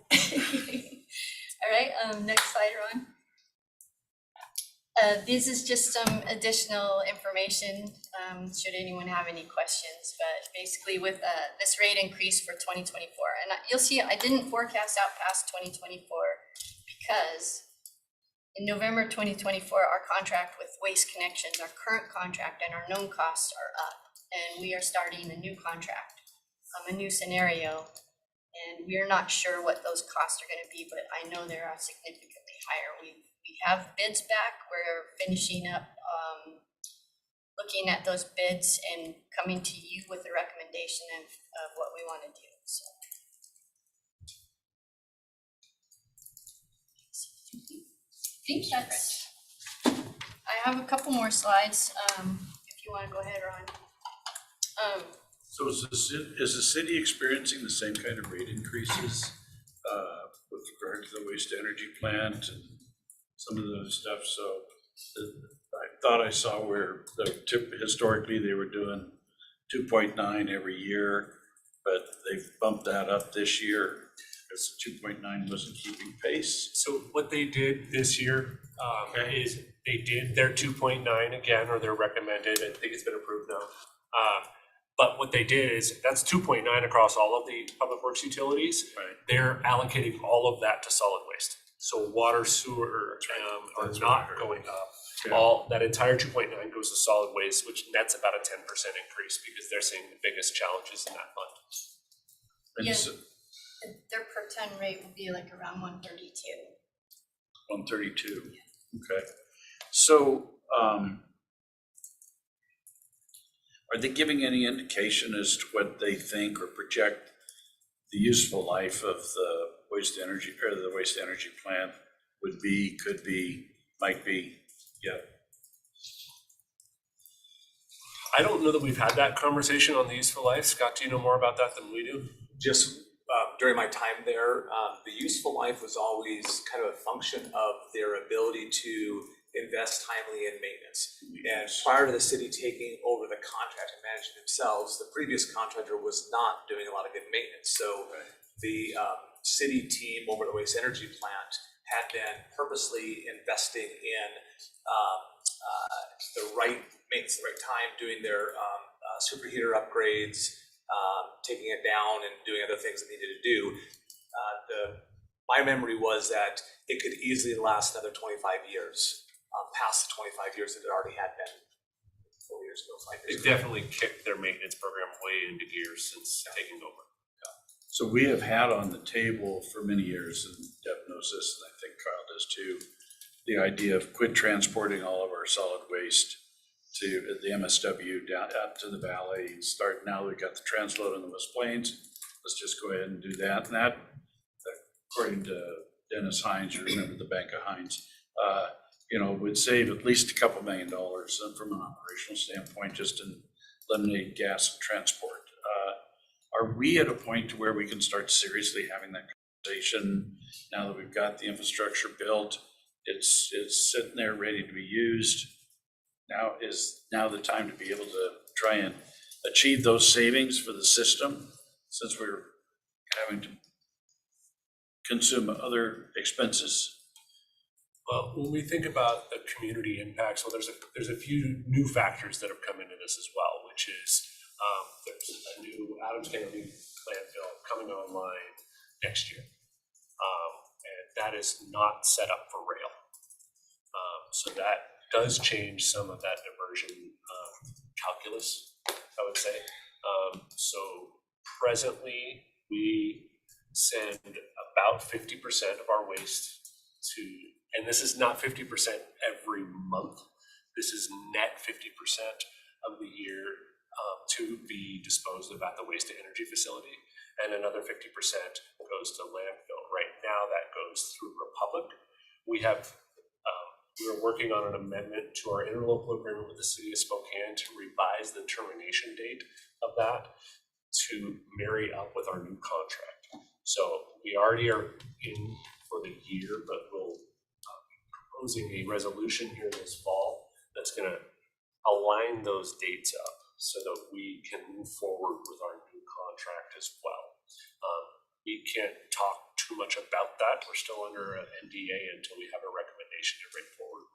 All right, next slide, Ron. This is just some additional information, should anyone have any questions, but basically with this rate increase for 2024, and you'll see I didn't forecast out past 2024 because in November 2024, our contract with Waste Connections, our current contract and our known costs are up, and we are starting a new contract, a new scenario, and we're not sure what those costs are going to be, but I know they are significantly higher. We have bids back. We're finishing up looking at those bids and coming to you with a recommendation of what we want to do. So. I think that's, I have a couple more slides, if you want to go ahead, Ron. So is the city experiencing the same kind of rate increases with regard to the waste energy plant and some of the stuff? So I thought I saw where historically they were doing 2.9 every year, but they've bumped that up this year because 2.9 wasn't keeping pace. So what they did this year is they did their 2.9 again, or their recommended. I think it's been approved now. But what they did is, that's 2.9 across all of the public works utilities. Right. They're allocating all of that to solid waste. So water, sewer, are That's what I not heard. going up. Yeah. All, that entire 2.9 goes to solid waste, which nets about a 10% increase because they're seeing the biggest challenges in that fund. And Yeah. so- Their per ton rate will be like around 132. 132, okay. So, are they giving any indication as to what they think or project the useful life of the waste energy, or the waste energy plant would be, could be, might be? Yeah, I don't know that we've had that conversation on the useful life. Scott, do you know more about that than we do? Just during my time there, the useful life was always kind of a function of their ability to invest timely in maintenance. And prior to the city taking over the contract and managing themselves, the previous contractor was not doing a lot of good maintenance. So the city team over the waste energy plant had been purposely investing in the right maintenance, the right time, doing their superheater upgrades, taking it down and doing other things it needed to do. My memory was that it could easily last another 25 years, past the 25 years that it already had been 4 years ago, 5 years They've ago. definitely kicked their maintenance program way into gear since taking over. so we have had on the table for many years, and Deb knows this, and I think Kyle does too, the idea of quit transporting all of our solid waste to the MSW down out to the valley, and start, now we've got the transload in the West Plains, let's just go ahead and do that. And that, according to Dennis Hines, you remember the Bank of Hines, would save at least a couple $1 million from an operational standpoint, just in eliminating gas and transport. Are we at a point to where we can start seriously having that conversation now that we've got the infrastructure built? It's sitting there ready to be used. Now is the time to be able to try and achieve those savings for the system, since we're having to consume other expenses? Well, when we think about the community impacts, well, there's a few new factors that have come into this as well, which is there's a new Adams County landfill coming online next year. And that is not set up for rail. So that does change some of that diversion calculus, I would say. So presently, we send about 50% of our waste to, and this is not 50% every month, this is net 50% of the year to be disposed of at the waste to energy facility, and another 50% goes to landfill. Right now, that goes through Republic. We are working on an amendment to our interlocal agreement with the city of Spokane to revise the termination date of that to marry up with our new contract. So we already are in for the year, but we'll be proposing a resolution here this fall that's going to align those dates up so that we can move forward with our new contract as well. We can't talk too much about that. We're still under an NDA until we have a recommendation to bring forward.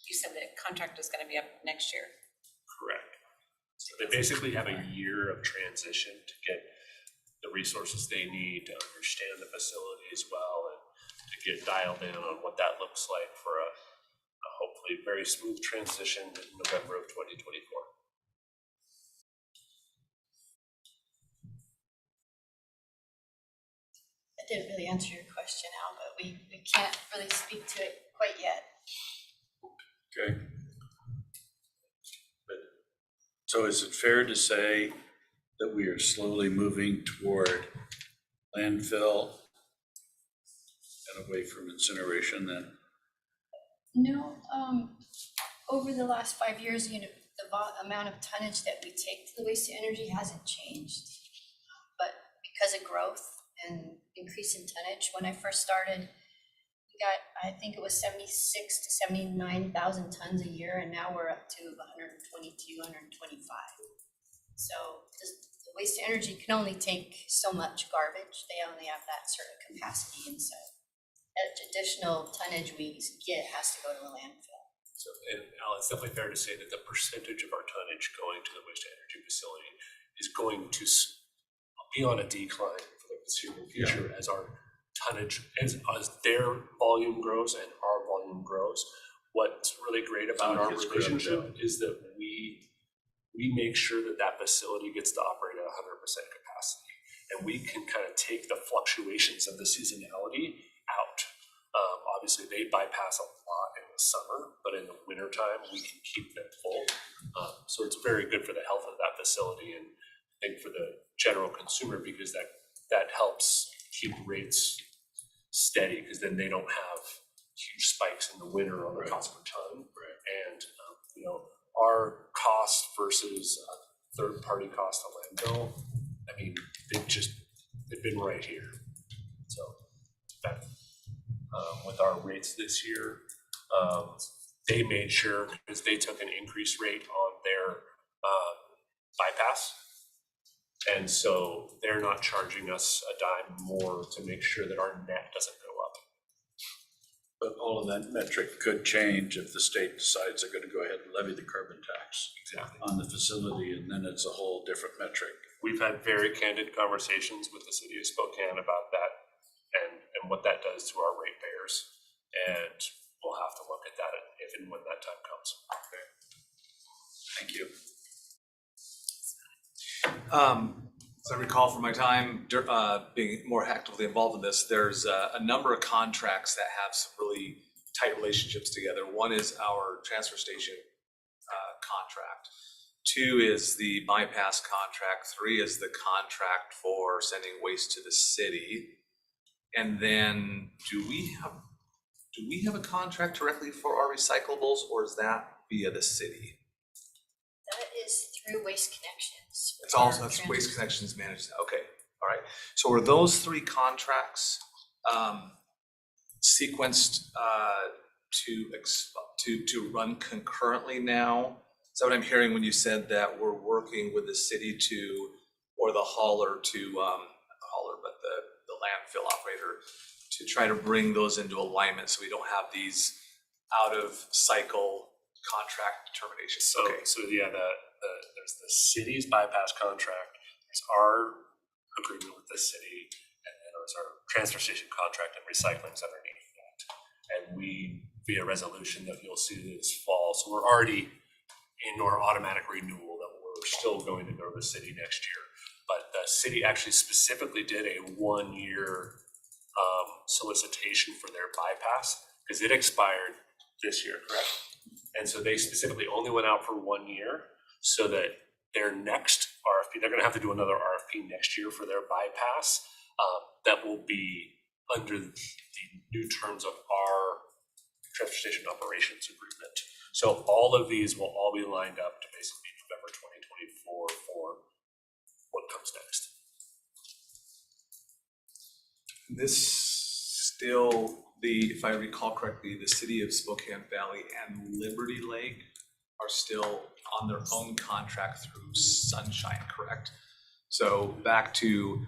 You said the contract is gonna be up next year. Correct. So they basically have a year of transition to get the resources they need to understand the facility as well, and to get dialed in on what that looks like for a hopefully very smooth transition in November of 2024. That didn't really answer your question, Al, but we can't really speak to it quite yet. Okay. But, so is it fair to say that we are slowly moving toward landfill and away from incineration then? No, over the last 5 years, the amount of tonnage that we take to the waste to energy hasn't changed. But because of growth and increase in tonnage, when I first started, we got, I think it was 76 to 79,000 tons a year, and now we're up to 122, 125. So the waste to energy can only take so much garbage. They only have that certain capacity, and so additional tonnage we get has to go to a landfill. So, and Al, it's definitely fair to say that the percentage of our tonnage going to the waste to energy facility is going to be on a decline for the foreseeable future as our tonnage, as their volume grows and our volume grows. What's really great about our relationship is that we make sure that that facility gets to operate at 100% capacity, and we can kind of take the fluctuations of the seasonality out. Obviously, they bypass a lot in the summer, but in the wintertime, we can keep them full. So it's very good for the health of that facility and I think for the general consumer, because that helps keep rates steady, because then they don't have huge spikes in the winter on the cost per ton. And our cost versus a third-party cost of landfill, I mean, they've been right here. So that with our rates this year, they made sure, because they took an increased rate on their bypass, and so they're not charging us a dime more to make sure that our net doesn't go up. But all of that metric could change if the state decides they're going to go ahead and levy the carbon tax Exactly. on the facility, and then it's a whole different metric. We've had very candid conversations with the city of Spokane about that and what that does to our ratepayers, and we'll have to look at that if and when that time comes. Thank you. As I recall from my time being more actively involved in this, there's a number of contracts that have some really tight relationships together. One is our transfer station contract. 2 is the bypass contract. 3 is the contract for sending waste to the city. And then do we have a contract directly for our recyclables, or is that via the city? That is through Waste Connections. It's also, that's Waste Connections managed. Okay, all right. So are those 3 contracts sequenced to run concurrently now? Is that what I'm hearing when you said that we're working with the city or the hauler not the hauler, but the landfill operator to try to bring those into alignment so we don't have these out of cycle contract determinations? So yeah, there's the city's bypass contract, there's our agreement with the city, and then there's our transfer station contract and recycling's underneath that. And we, via resolution that you'll see this fall, so we're already in our automatic renewal that we're still going to go to the city next year. But the city actually specifically did a 1-year solicitation for their bypass, because it expired this year, correct? And so they specifically only went out for 1 year, so that their next RFP, they're going to have to do another RFP next year for their bypass. That will be under the new terms of our transportation operations agreement. So all of these will all be lined up to basically November 2024 for what comes next. This still, if I recall correctly, the city of Spokane Valley and Liberty Lake are still on their own contract through Sunshine, correct? So back to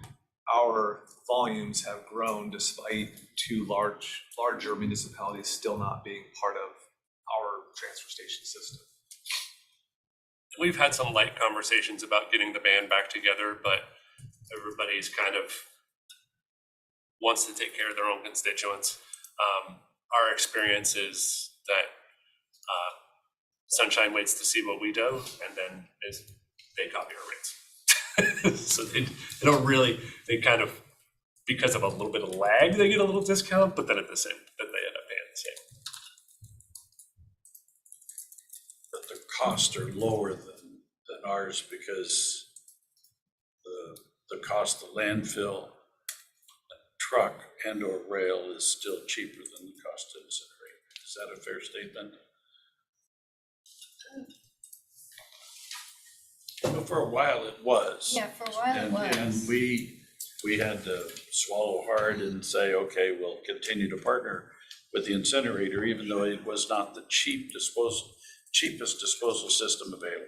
our volumes have grown despite 2 larger municipalities still not being part of our transfer station system. We've had some light conversations about getting the band back together, but everybody's kind of wants to take care of their own constituents. Our experience is that Sunshine waits to see what we do, and then they copy our rates. So they don't really, they kind of, because of a little bit of lag, they get a little discount, but then at the same, then they end up paying the same. But the costs are lower than ours because the cost of landfill, truck and or rail is still cheaper than the cost to incinerate. Is that a fair statement? Well, for a while it was. Yeah, for a while it was. And we had to swallow hard and say, okay, we'll continue to partner with the incinerator, even though it was not the cheapest disposal system available.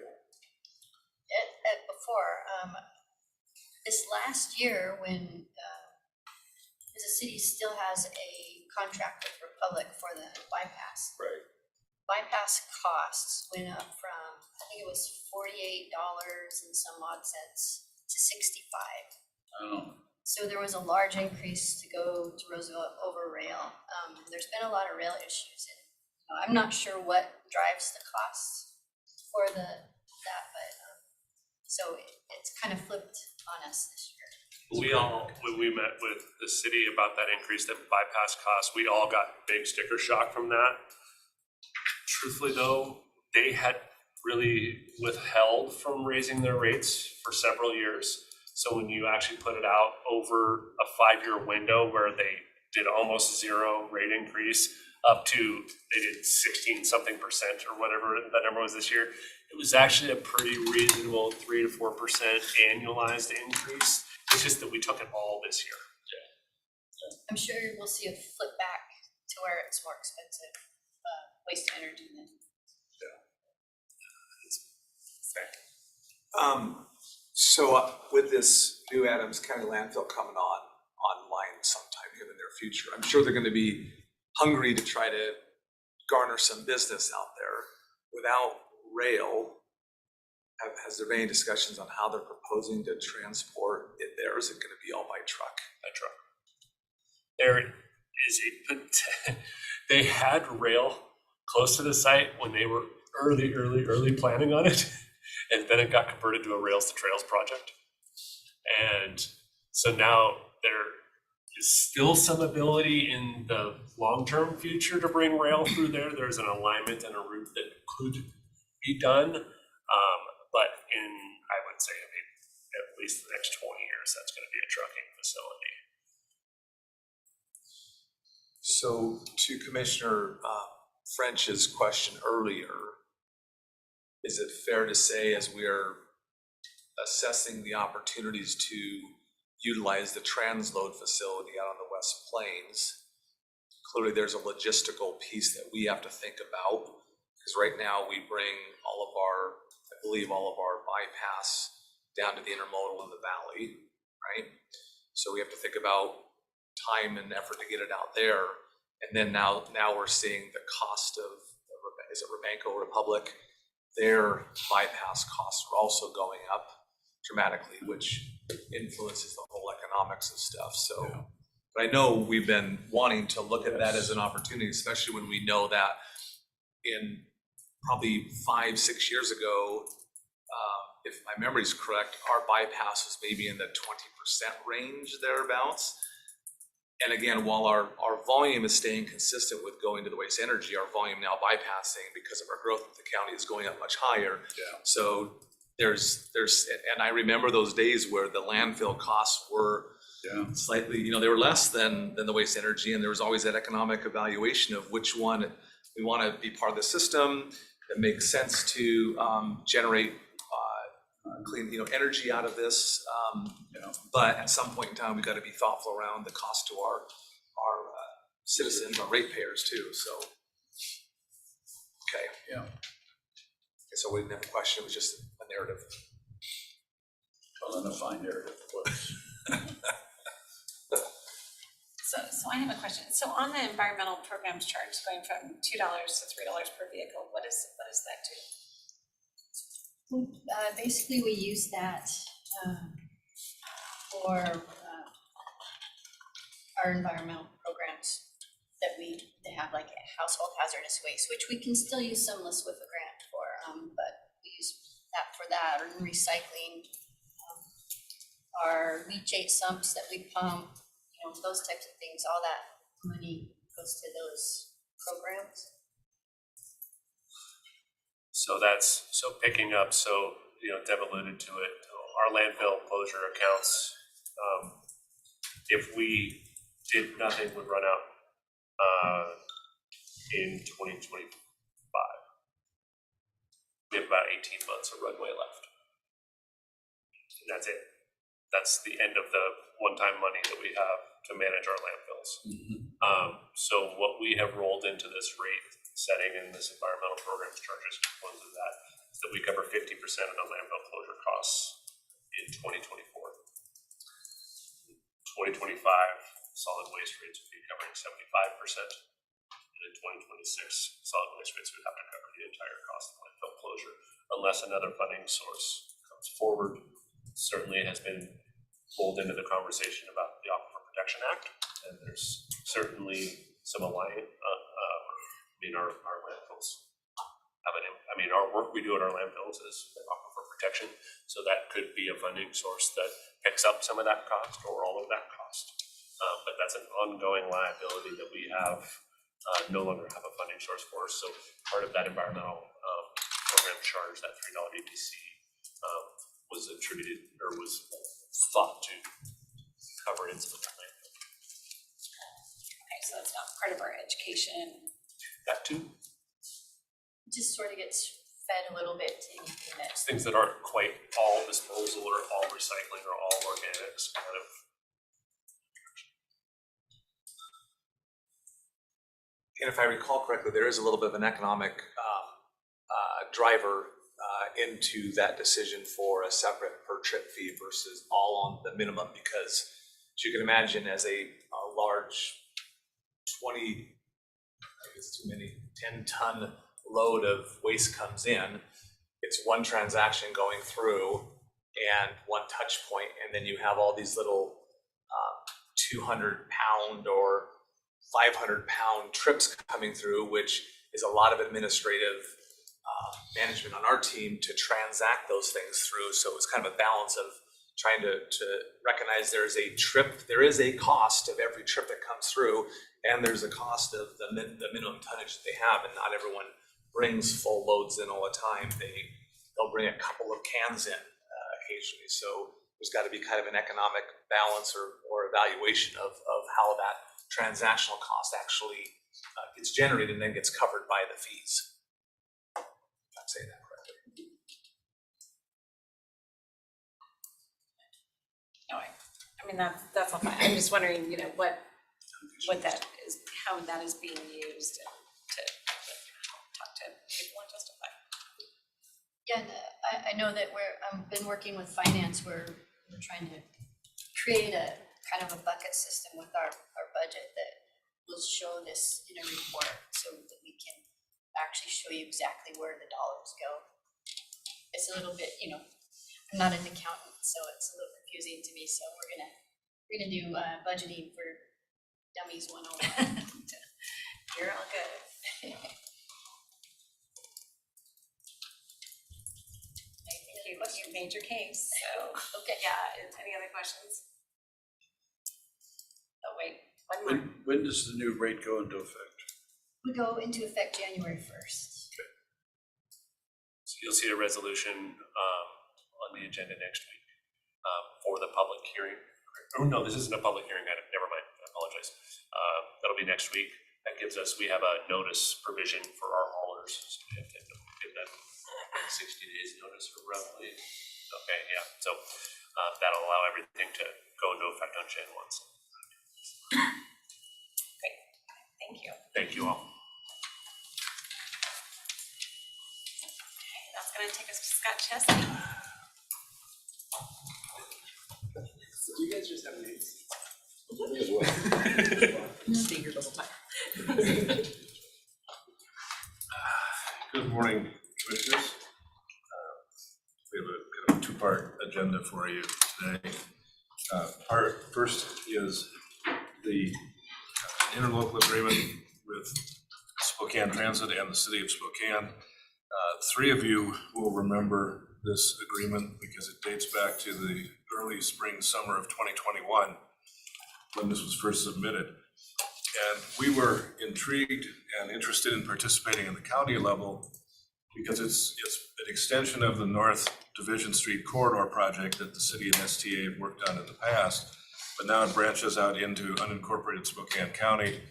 Before, this last year when the city still has a contract with Republic for the bypass. Right. Bypass costs went up from, I think it was $48 and some odd cents to 65. Oh, So there was a large increase to go to Roosevelt over rail. There's been a lot of rail issues, and I'm not sure what drives the cost for that, but so it's kind of flipped on us this year. When we met with the city about that increase, that bypass cost, we all got big sticker shock from that. Truthfully though, they had really withheld from raising their rates for several years. So when you actually put it out over a 5-year window where they did almost zero rate increase up to, they did 16 something percent or whatever that number was this year, it was actually a pretty reasonable 3 to 4% annualized increase. It's just that we took it all this year. I'm sure we'll see a flip back to where it's more expensive, waste energy than. So with this new Adams County landfill coming online sometime in the near future, I'm sure they're going to be hungry to try to garner some business out there. Without rail, has there been any discussions on how they're proposing to transport it there? Is it going to be all by truck? By truck. There is they had rail close to the site when they were early planning on it. And then it got converted to a Rails to Trails project. And so now there is still some ability in the long-term future to bring rail through there. There's an alignment and a route that could be done. But I would say, at least the next 20 years, that's going to be a trucking facility. So to Commissioner French's question earlier, is it fair to say, as we are assessing the opportunities to utilize the transload facility out on the West Plains, clearly there's a logistical piece that we have to think about, because right now we bring all of our, I believe all of our bypass down to the intermodal in the valley, right? So we have to think about time and effort to get it out there. And then now we're seeing the cost of, is it Rebanco Republic? Their bypass costs are also going up dramatically, which influences the whole economics of stuff. So, but I know we've been wanting to look at that as an opportunity, especially when we know that in probably 5-6 years ago, if my memory is correct, our bypass was maybe in the 20% range thereabouts. And again, while our volume is staying consistent with going to the waste energy, our volume now bypassing because of our growth in the county is going up much higher. Yeah. So there's, and I remember those days where the landfill costs were slightly, they were less than the waste energy, and there was always that economic evaluation of which one we want to be part of the system that makes sense to generate clean, energy out of this. But at some point in time, we got to be thoughtful around the cost to our citizens, our ratepayers too. So, okay. Yeah. So we didn't have a question. It was just a narrative. Well, then a fine narrative was. So I have a question. So on the environmental programs charge going from $2 to $3 per vehicle, what does that do? Basically, we use that for our environmental programs that they have, like household hazardous waste, which we can still use some LISWIFA grant for, but we use that for that, or in recycling, our leachate sumps that we pump, those types of things. All that money goes to those programs. So picking up, Deb alluded to it, our landfill closure accounts, if we did nothing, would run out in 2025. We have about 18 months of runway left. And that's it. That's the end of the one-time money that we have to manage our landfills. So what we have rolled into this rate setting in this environmental programs charges component of that is that we cover 50% of the landfill closure costs in 2024. 2025, solid waste rates would be covering 75%. And in 2026, solid waste rates would have to cover the entire cost of landfill closure unless another funding source comes forward. Certainly it has been pulled into the conversation about the Aquifer Protection Act, and there's certainly some alignment. Our landfills have our work we do at our landfills is aquifer protection, so that could be a funding source that picks up some of that cost or all of that cost. But that's an ongoing liability that we have no longer have a funding source for. So part of that environmental program charge, that $3 DPC, was attributed or was thought to cover in some of that landfill. Okay, so that's not part of our education. That too. Just sort of gets fed a little bit to anything that, It's things that aren't quite all disposal or all recycling or all organics, kind of. And if I recall correctly, there is a little bit of an economic driver into that decision for a separate per trip fee versus all on the minimum, because as you can imagine, as a large 10-ton load of waste comes in, it's one transaction going through and one touch point, and then you have all these little 200-pound or 500-pound trips coming through, which is a lot of administrative management on our team to transact those things through. So it's kind of a balance of trying to recognize there is a cost of every trip that comes through, and there's a cost of the minimum tonnage that they have, and not everyone brings full loads in all the time. They'll bring a couple of cans in occasionally. So there's got to be kind of an economic balance or evaluation of how that transactional cost actually gets generated and then gets covered by the fees. If I'm saying that correctly. No, I mean, that's all fine. I'm just wondering, what that is, how that is being used to talk to people and justify. yeah, and I know that I've been working with finance, we're trying to create a kind of a bucket system with our budget that will show this in a report so that we can actually show you exactly where the dollars go. It's a little bit, I'm not an accountant, so it's a little confusing to me, so we're gonna do budgeting for dummies 101. You're all good. I think you made your case, so, Okay. yeah, any other questions? Oh, wait, one more. When does the new rate go into effect? We go into effect January 1st. So you'll see a resolution on the agenda next week for the public hearing. Oh, no, this isn't a public hearing item. Never mind. I apologize. That'll be next week. That gives us, we have a notice provision for our haulers. So we have to give them 60 days notice for roughly. Okay, yeah. So that'll allow everything to go into effect on Jan 1. So. Great. Thank you. Thank you all. Okay, that's gonna take us to Scott Chesney. Do you guys just have names? Stay here the whole time. Good morning, Commissioners. We have a kind of two-part agenda for you today. Part first is the interlocal agreement with Spokane Transit and the City of Spokane. Three of you will remember this agreement because it dates back to the early spring, summer of 2021 when this was first submitted. And we were intrigued and interested in participating in the county level because it's an extension of the North Division Street corridor project that the city and STA have worked on in the past, but now it branches out into unincorporated Spokane County,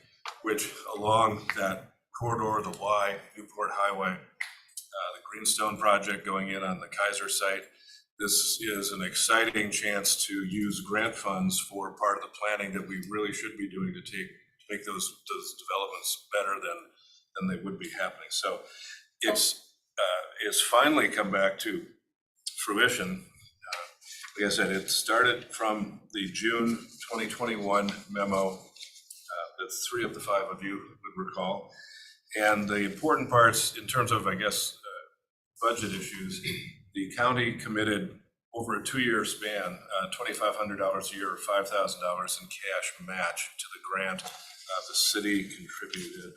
which along that corridor, the Y, Newport Highway, the Greenstone project going in on the Kaiser site, this is an exciting chance to use grant funds for part of the planning that we really should be doing to make those developments better than they would be happening. So it's finally come back to fruition. like I said, it started from the June 2021 memo that 3 of the 5 of you would recall. And the important parts in terms of, I guess, budget issues, the county committed over a 2-year span, $2,500 a year or $5,000 in cash match to the grant. The city contributed, I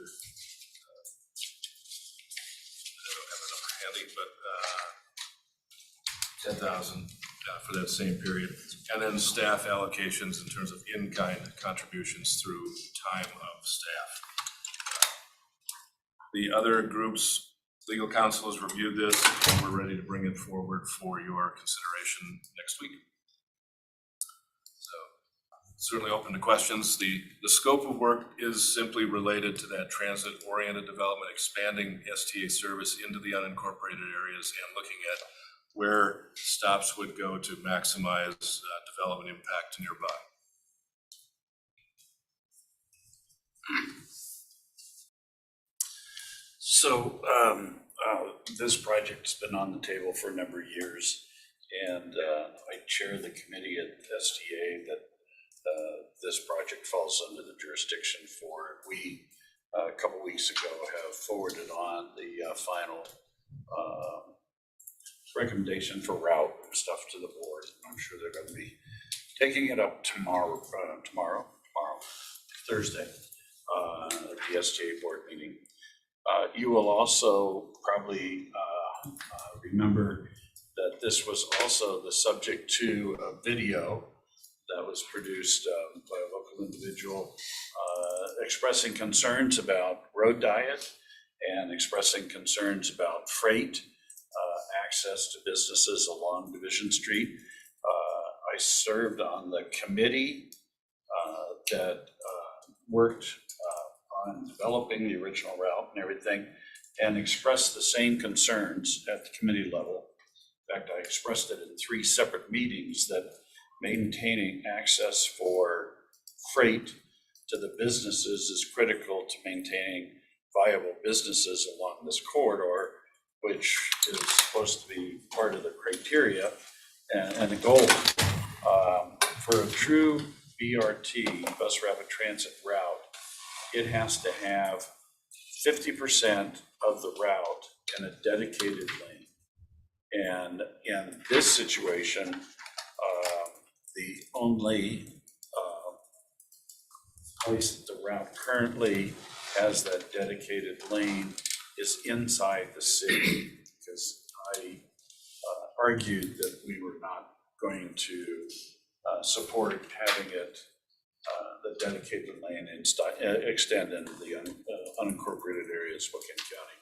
don't have the number handy, but 10,000 for that same period. And then staff allocations in terms of in-kind contributions through time of staff. The other groups, legal counsel has reviewed this, and we're ready to bring it forward for your consideration next week. So certainly open to questions. The scope of work is simply related to that transit-oriented development, expanding STA service into the unincorporated areas and looking at where stops would go to maximize development impact nearby. So this project's been on the table for a number of years, and I chair the committee at STA that this project falls under the jurisdiction for. We, a couple weeks ago, have forwarded on the final recommendation for route and stuff to the board. I'm sure they're going to be taking it up tomorrow, Thursday, at the STA board meeting. You will also probably remember that this was also the subject to a video that was produced by a local individual expressing concerns about road diet and expressing concerns about freight access to businesses along Division Street. I served on the committee that worked on developing the original route and everything, and expressed the same concerns at the committee level. In fact, I expressed it in 3 separate meetings that maintaining access for freight to the businesses is critical to maintaining viable businesses along this corridor, which is supposed to be part of the criteria and the goal. For a true BRT, bus rapid transit route, it has to have 50% of the route in a dedicated lane. And in this situation, the only place that the route currently has that dedicated lane is inside the city, because I argued that we were not going to support having it, the dedicated lane extend into the unincorporated area of Spokane County.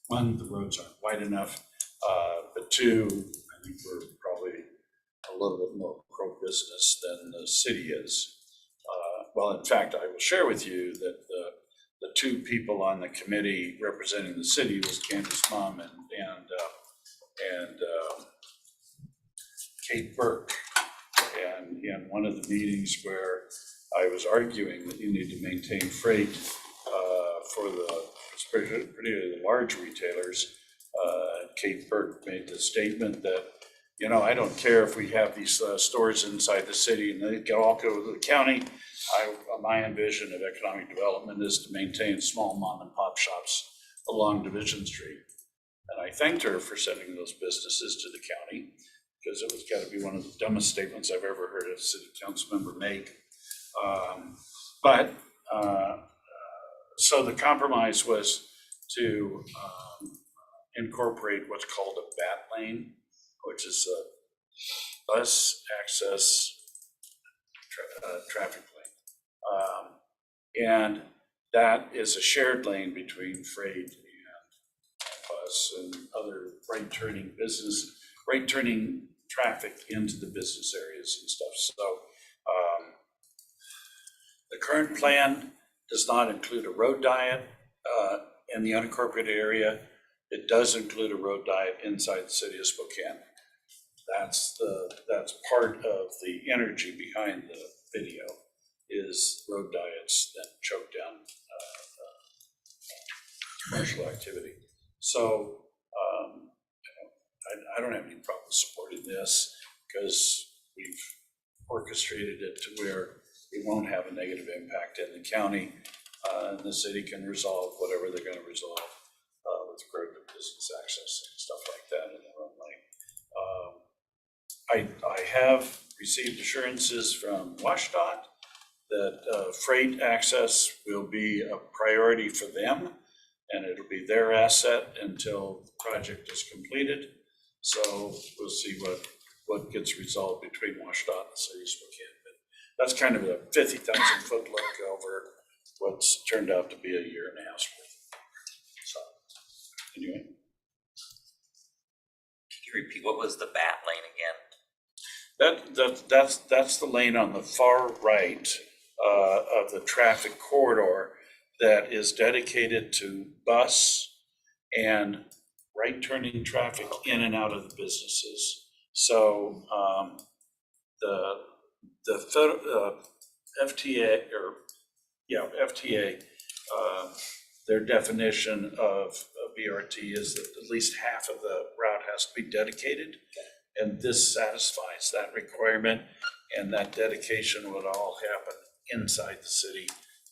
1, the roads aren't wide enough, but 2, I think we're probably a little bit more pro-business than the city is. Well, in fact, I will share with you that the 2 people on the committee representing the city was Candace Mum and Kate Burke. And in one of the meetings where I was arguing that you need to maintain freight for particularly the large retailers, Kate Burke made the statement that, you know, I don't care if we have these stores inside the city and they can all go to the county. My envision of economic development is to maintain small mom and pop shops along Division Street. And I thanked her for sending those businesses to the county, because it was got to be one of the dumbest statements I've ever heard a city council member make. So the compromise was to incorporate what's called a BAT lane, which is a bus access traffic lane. And that is a shared lane between freight and bus and other right turning traffic into the business areas and stuff. So the current plan does not include a road diet in the unincorporated area. It does include a road diet inside the city of Spokane. That's part of the energy behind the video, is road diets that choke down commercial activity. So I don't have any problem supporting this, because we've orchestrated it to where it won't have a negative impact, and the county and the city can resolve whatever they're gonna resolve with regard to business access and stuff like that in their own lane. I have received assurances from WashDOT that freight access will be a priority for them, and it'll be their asset until the project is completed. So we'll see what gets resolved between WashDOT and the city of Spokane. But that's kind of a 50,000 foot look over what's turned out to be a year and a half's worth. So anyway. Can you repeat, what was the bat lane again? That's the lane on the far right of the traffic corridor that is dedicated to bus and right turning traffic in and out of the businesses. So the FTA, their definition of BRT is that at least half of the route has to be dedicated. And this satisfies that requirement, and that dedication would all happen inside the city,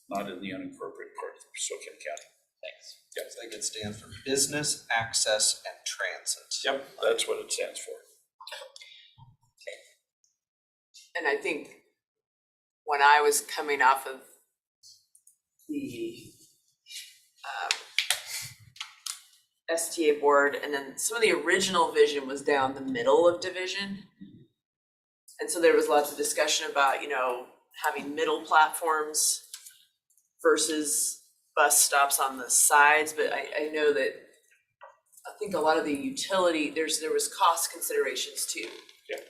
not in the unincorporated part of Spokane County. Thanks. Yep. I think it stands for business, access, and transit. Yep, that's what it stands for. And I think when I was coming off of the STA board, and then some of the original vision was down the middle of Division. And so there was lots of discussion about, you know, having middle platforms versus bus stops on the sides. But I know that I think a lot of the utility, there was cost considerations too. Yeah.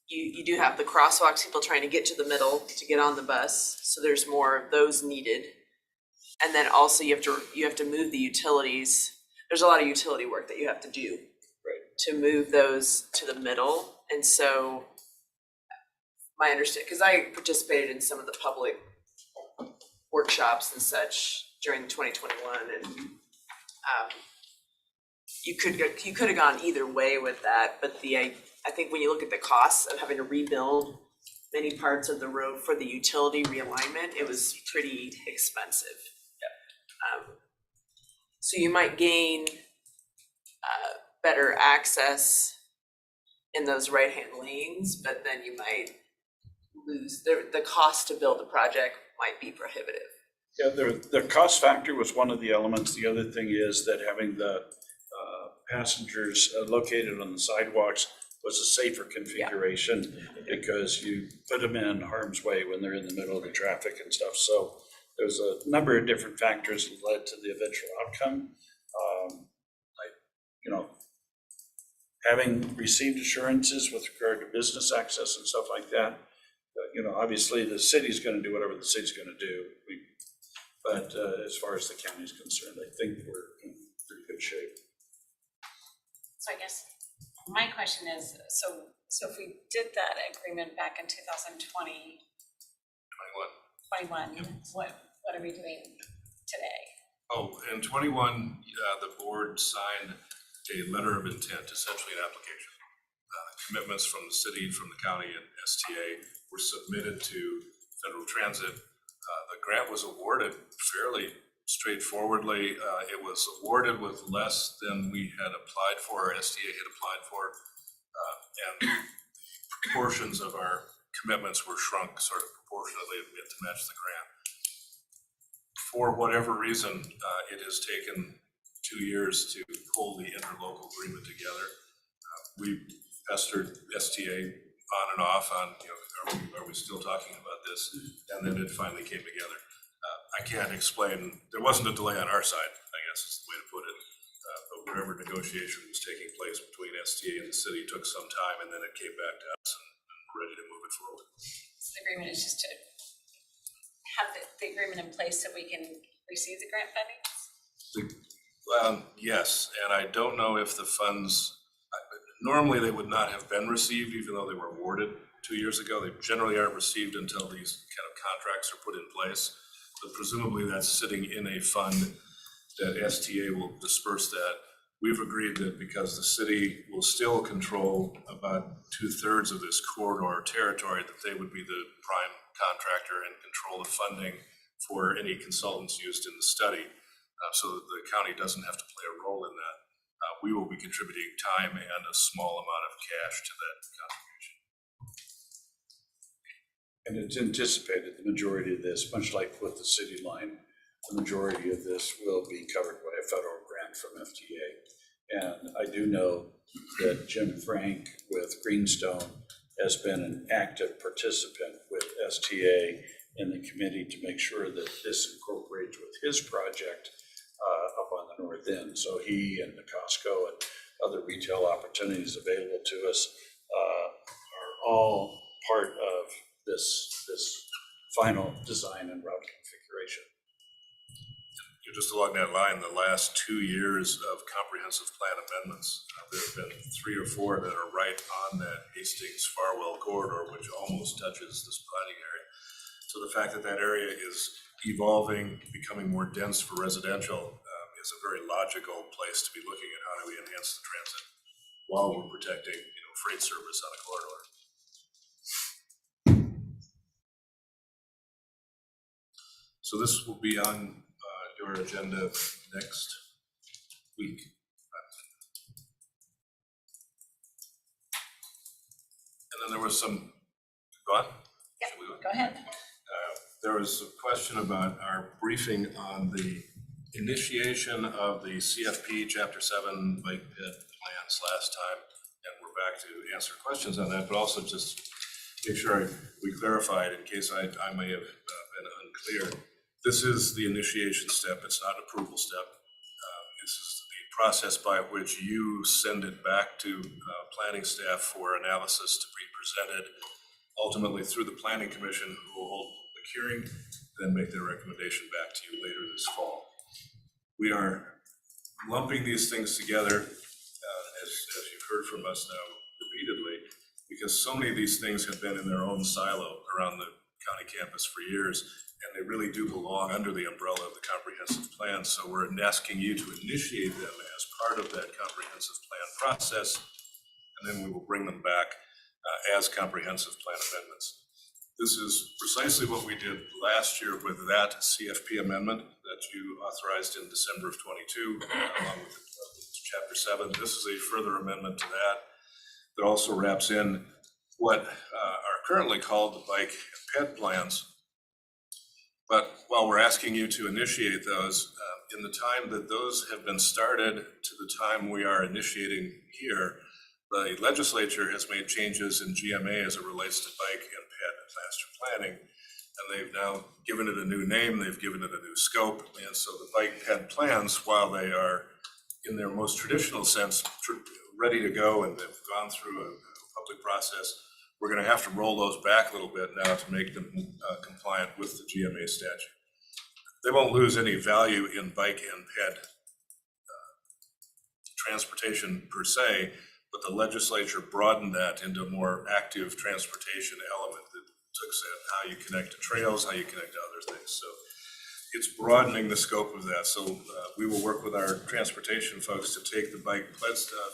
You do have the crosswalks, people trying to get to the middle to get on the bus. So there's more of those needed. And then also you have to move the utilities. There's a lot of utility work that you have to do to move those to the middle. And so my understanding, because I participated in some of the public workshops and such during 2021, and you could have gone either way with that. But I think when you look at the costs of having to rebuild many parts of the road for the utility realignment, it was pretty expensive. So you might gain better access in those right-hand lanes, but then you might lose, the cost to build the project might be prohibitive. Yeah, the cost factor was one of the elements. The other thing is that having the passengers located on the sidewalks was a safer configuration, because you put them in harm's way when they're in the middle of the traffic and stuff. So there's a number of different factors that led to the eventual outcome. Having received assurances with regard to business access and stuff like that, obviously the city's going to do whatever the city's going to do. But as far as the county is concerned, I think we're in pretty good shape. So I guess my question is, so if we did that agreement back in 2020, 21, what are we doing today? Oh, in 21, the board signed a letter of intent, essentially an application. Commitments from the city, from the county, and STA were submitted to Federal Transit. The grant was awarded fairly straightforwardly. It was awarded with less than we had applied for, or STA had applied for, and portions of our commitments were shrunk sort of proportionately to match the grant. For whatever reason, it has taken 2 years to pull the interlocal agreement together. We pestered STA on and off on, are we still talking about this? And then it finally came together. I can't explain, there wasn't a delay on our side, I guess is the way to put it. But whatever negotiation was taking place between STA and the city took some time, and then it came back to us and we're ready to move it forward. So the agreement is just to have the agreement in place so we can receive the grant funding? Yes, and I don't know if the funds, normally they would not have been received even though they were awarded 2 years ago. They generally aren't received until these kind of contracts are put in place. But presumably that's sitting in a fund that STA will disperse that we've agreed that because the city will still control about 2/3 of this corridor territory, that they would be the prime contractor and control the funding for any consultants used in the study, so that the county doesn't have to play a role in that. We will be contributing time and a small amount of cash to that contribution. And it's anticipated the majority of this, much like with the city line, the majority of this will be covered by a federal grant from FTA. And I do know that Jim Frank with Greenstone has been an active participant with STA in the committee to make sure that this incorporates with his project up on the north end. So he and the Costco and other retail opportunities available to us are all part of this final design and route configuration. Just along that line, the last 2 years of comprehensive plan amendments, there have been 3 or 4 that are right on that Hastings-Farwell corridor, which almost touches this planning area. So the fact that that area is evolving, becoming more dense for residential, is a very logical place to be looking at how do we enhance the transit while we're protecting, freight service on a corridor. So this will be on your agenda next week. And then there was some, go on? Yeah, go ahead. There was a question about our briefing on the initiation of the CFP Chapter 7 bike pit plans last time, and we're back to answer questions on that, but also just make sure we clarified in case I may have been unclear. This is the initiation step. It's not an approval step. This is the process by which you send it back to planning staff for analysis to be presented, ultimately through the Planning Commission, who will hold the hearing, then make their recommendation back to you later this fall. We are lumping these things together, as you've heard from us now repeatedly, because so many of these things have been in their own silo around the county campus for years, and they really do belong under the umbrella of the comprehensive plan. So we're asking you to initiate them as part of that comprehensive plan process, and then we will bring them back as comprehensive plan amendments. This is precisely what we did last year with that CFP amendment that you authorized in December of 22, along with Chapter 7. This is a further amendment to that that also wraps in what are currently called the bike and ped plans. But while we're asking you to initiate those, in the time that those have been started to the time we are initiating here, the legislature has made changes in GMA as it relates to bike and ped master planning, and they've now given it a new name, they've given it a new scope, and so the bike ped plans, while they are in their most traditional sense ready to go and they've gone through a public process, we're going to have to roll those back a little bit now to make them compliant with the GMA statute. They won't lose any value in bike and ped transportation per se, but the legislature broadened that into a more active transportation element that looks at how you connect to trails, how you connect to other things. So it's broadening the scope of that. So we will work with our transportation folks to take the bike ped stuff,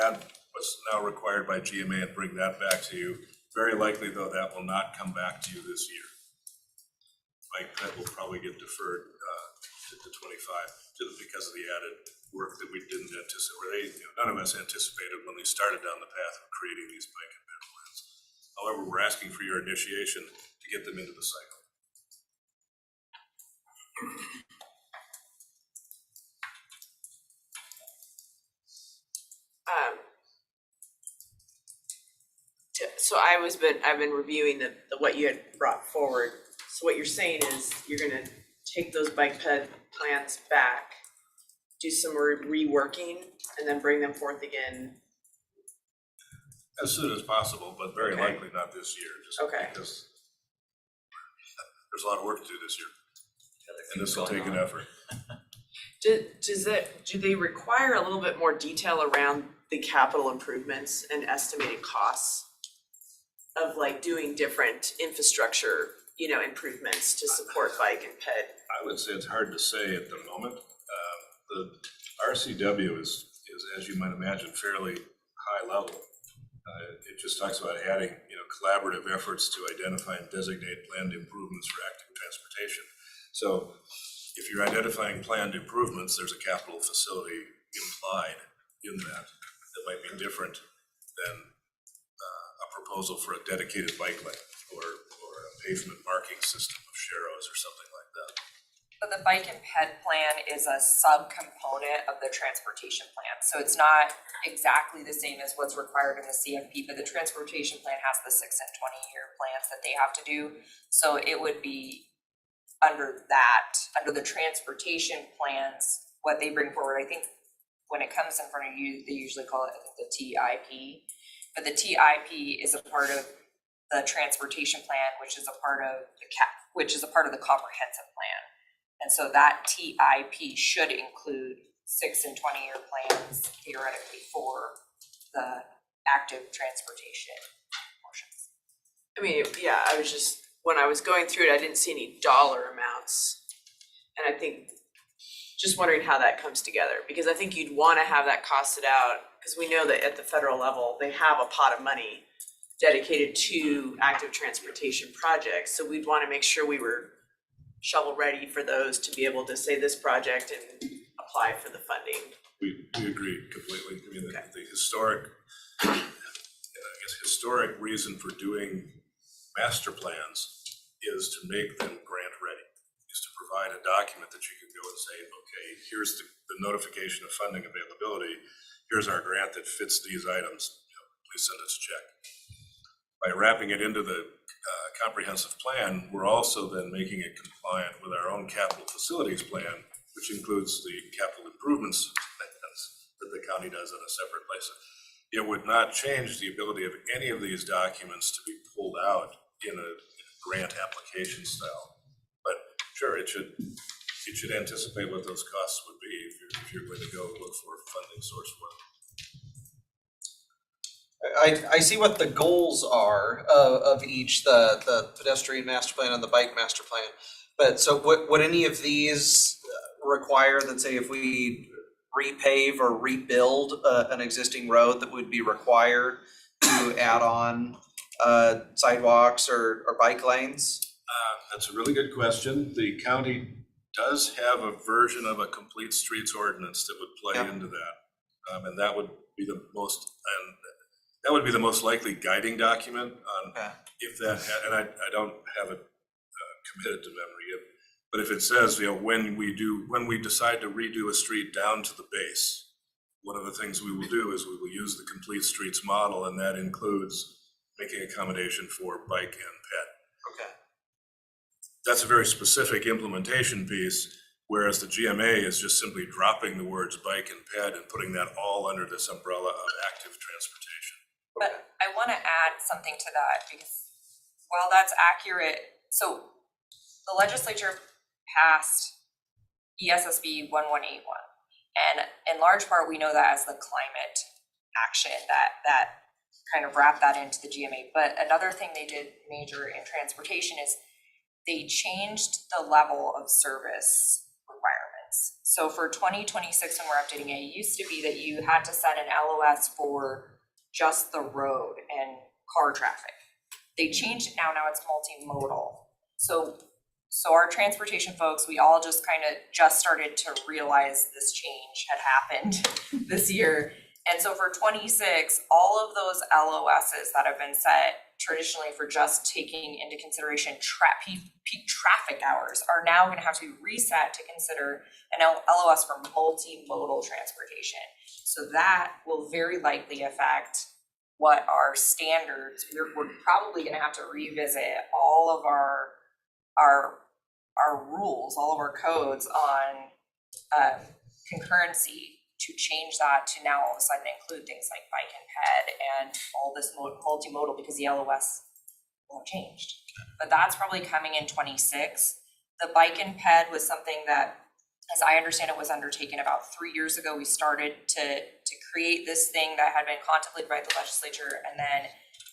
add what's now required by GMA and bring that back to you. Very likely though, that will not come back to you this year. Bike ped will probably get deferred to 25 because of the added work that we didn't anticipate, none of us anticipated when we started down the path of creating these bike and ped plans. However, we're asking for your initiation to get them into the cycle. So I've been reviewing the what you had brought forward. So what you're saying is you're gonna take those bike ped plans back, do some reworking, and then bring them forth again. As soon as possible, but very Okay. likely not this year, just Okay. because there's a lot of work to do this year. And this will take an effort. Do they require a little bit more detail around the capital improvements and estimated costs of like doing different infrastructure, improvements to support bike and ped? I would say it's hard to say at the moment. RCW is, as you might imagine, fairly high level. It just talks about adding, collaborative efforts to identify and designate planned improvements for active transportation. So if you're identifying planned improvements, there's a capital facility implied in that might be different than a proposal for a dedicated bike lane or a pavement marking system of sharrows or something like that. But the bike and ped plan is a subcomponent of the transportation plan. So it's not exactly the same as what's required in the CFP, but the transportation plan has the 6 and 20-year plans that they have to do. So it would be under the transportation plans, what they bring forward. I think when it comes in front of you, they usually call it the TIP. But the TIP is a part of the transportation plan, which is a part of the comprehensive plan. And so that TIP should include 6 and 20-year plans theoretically for the active transportation portions. I mean, yeah, when I was going through it, I didn't see any dollar amounts. And I think, just wondering how that comes together, because I think you'd want to have that costed out, because we know that at the federal level, they have a pot of money dedicated to active transportation projects. So we'd want to make sure we were shovel ready for those to be able to say this project and apply for the funding. We agree completely. I mean, the historic, historic reason for doing master plans is to make them grant ready, is to provide a document that you can go and say, okay, here's the notification of funding availability. Here's our grant that fits these items. Please send us a check. By wrapping it into the comprehensive plan, we're also then making it compliant with our own capital facilities plan, which includes the capital improvements that the county does in a separate place. It would not change the ability of any of these documents to be pulled out in a grant application style. But sure, it should anticipate what those costs would be if you're going to go look for a funding source for them. I see what the goals are of each, the pedestrian master plan and the bike master plan. But so would any of these require that, say, if we repave or rebuild an existing road, that would be required to add on sidewalks or bike lanes? That's a really good question. The county does have a version of a complete streets ordinance that would play into that. And that would be the most likely guiding document on if that had, and I don't have it committed to memory yet, but if it says, when we decide to redo a street down to the base, one of the things we will do is we will use the complete streets model, and that includes making accommodation for bike and ped. Okay. That's a very specific implementation piece, whereas the GMA is just simply dropping the words bike and ped and putting that all under this umbrella of active transportation. But I want to add something to that, because while that's accurate, so the legislature passed ESSB 1181, and in large part we know that as the climate action that kind of wrapped that into the GMA. But another thing they did major in transportation is they changed the level of service requirements. So for 2026, when we're updating it, it used to be that you had to set an LOS for just the road and car traffic. They changed it now it's multimodal. So our transportation folks, we all just kind of just started to realize this change had happened this year. And so for 26, all of those LOSs that have been set traditionally for just taking into consideration peak traffic hours are now going to have to be reset to consider an LOS for multimodal transportation. So that will very likely affect what our standards, we're probably going to have to revisit all of our rules, all of our codes on concurrency to change that to now all of a sudden include things like bike and ped and all this multimodal, because the LOS won't changed. But that's probably coming in 26. The bike and ped was something that, as I understand it, was undertaken about 3 years ago. We started to create this thing that had been contemplated by the legislature, and then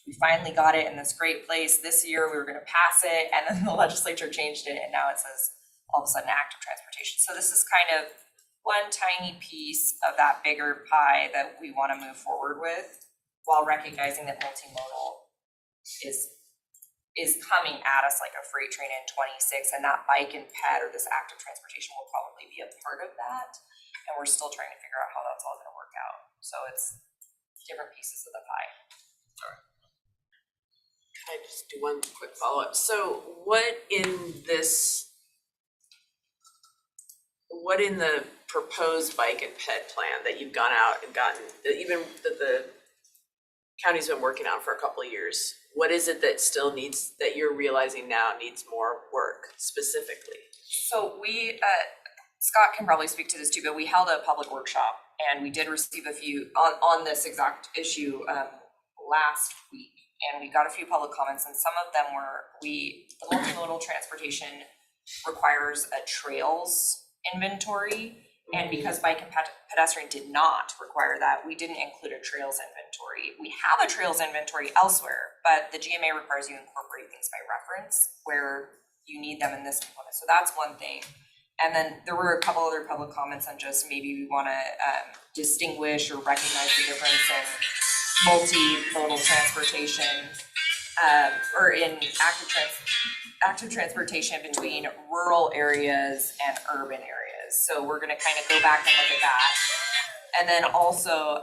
we finally got it in this great place. This year we were going to pass it, and then the legislature changed it, and now it says all of a sudden active transportation. So this is kind of one tiny piece of that bigger pie that we want to move forward with, while recognizing that multimodal is coming at us like a freight train in 26, and that bike and ped or this active transportation will probably be a part of that. And we're still trying to figure out how that's all gonna work out. So it's different pieces of the pie. Can I just do one quick follow-up? So what in the proposed bike and ped plan that you've gone out and gotten, even that the county's been working on for a couple of years, what is it that still needs, that you're realizing now needs more work specifically? So we, Scott can probably speak to this too, but we held a public workshop and we did receive a few on this exact issue last week. And we got a few public comments, and some of them were, the multimodal transportation requires a trails inventory. And because bike and pedestrian did not require that, we didn't include a trails inventory. We have a trails inventory elsewhere, but the GMA requires you incorporate things by reference where you need them in this component. So that's one thing. And then there were a couple other public comments on just maybe we want to distinguish or recognize the difference in multimodal transportation or in active transportation between rural areas and urban areas. So we're gonna kind of go back and look at that. And then also,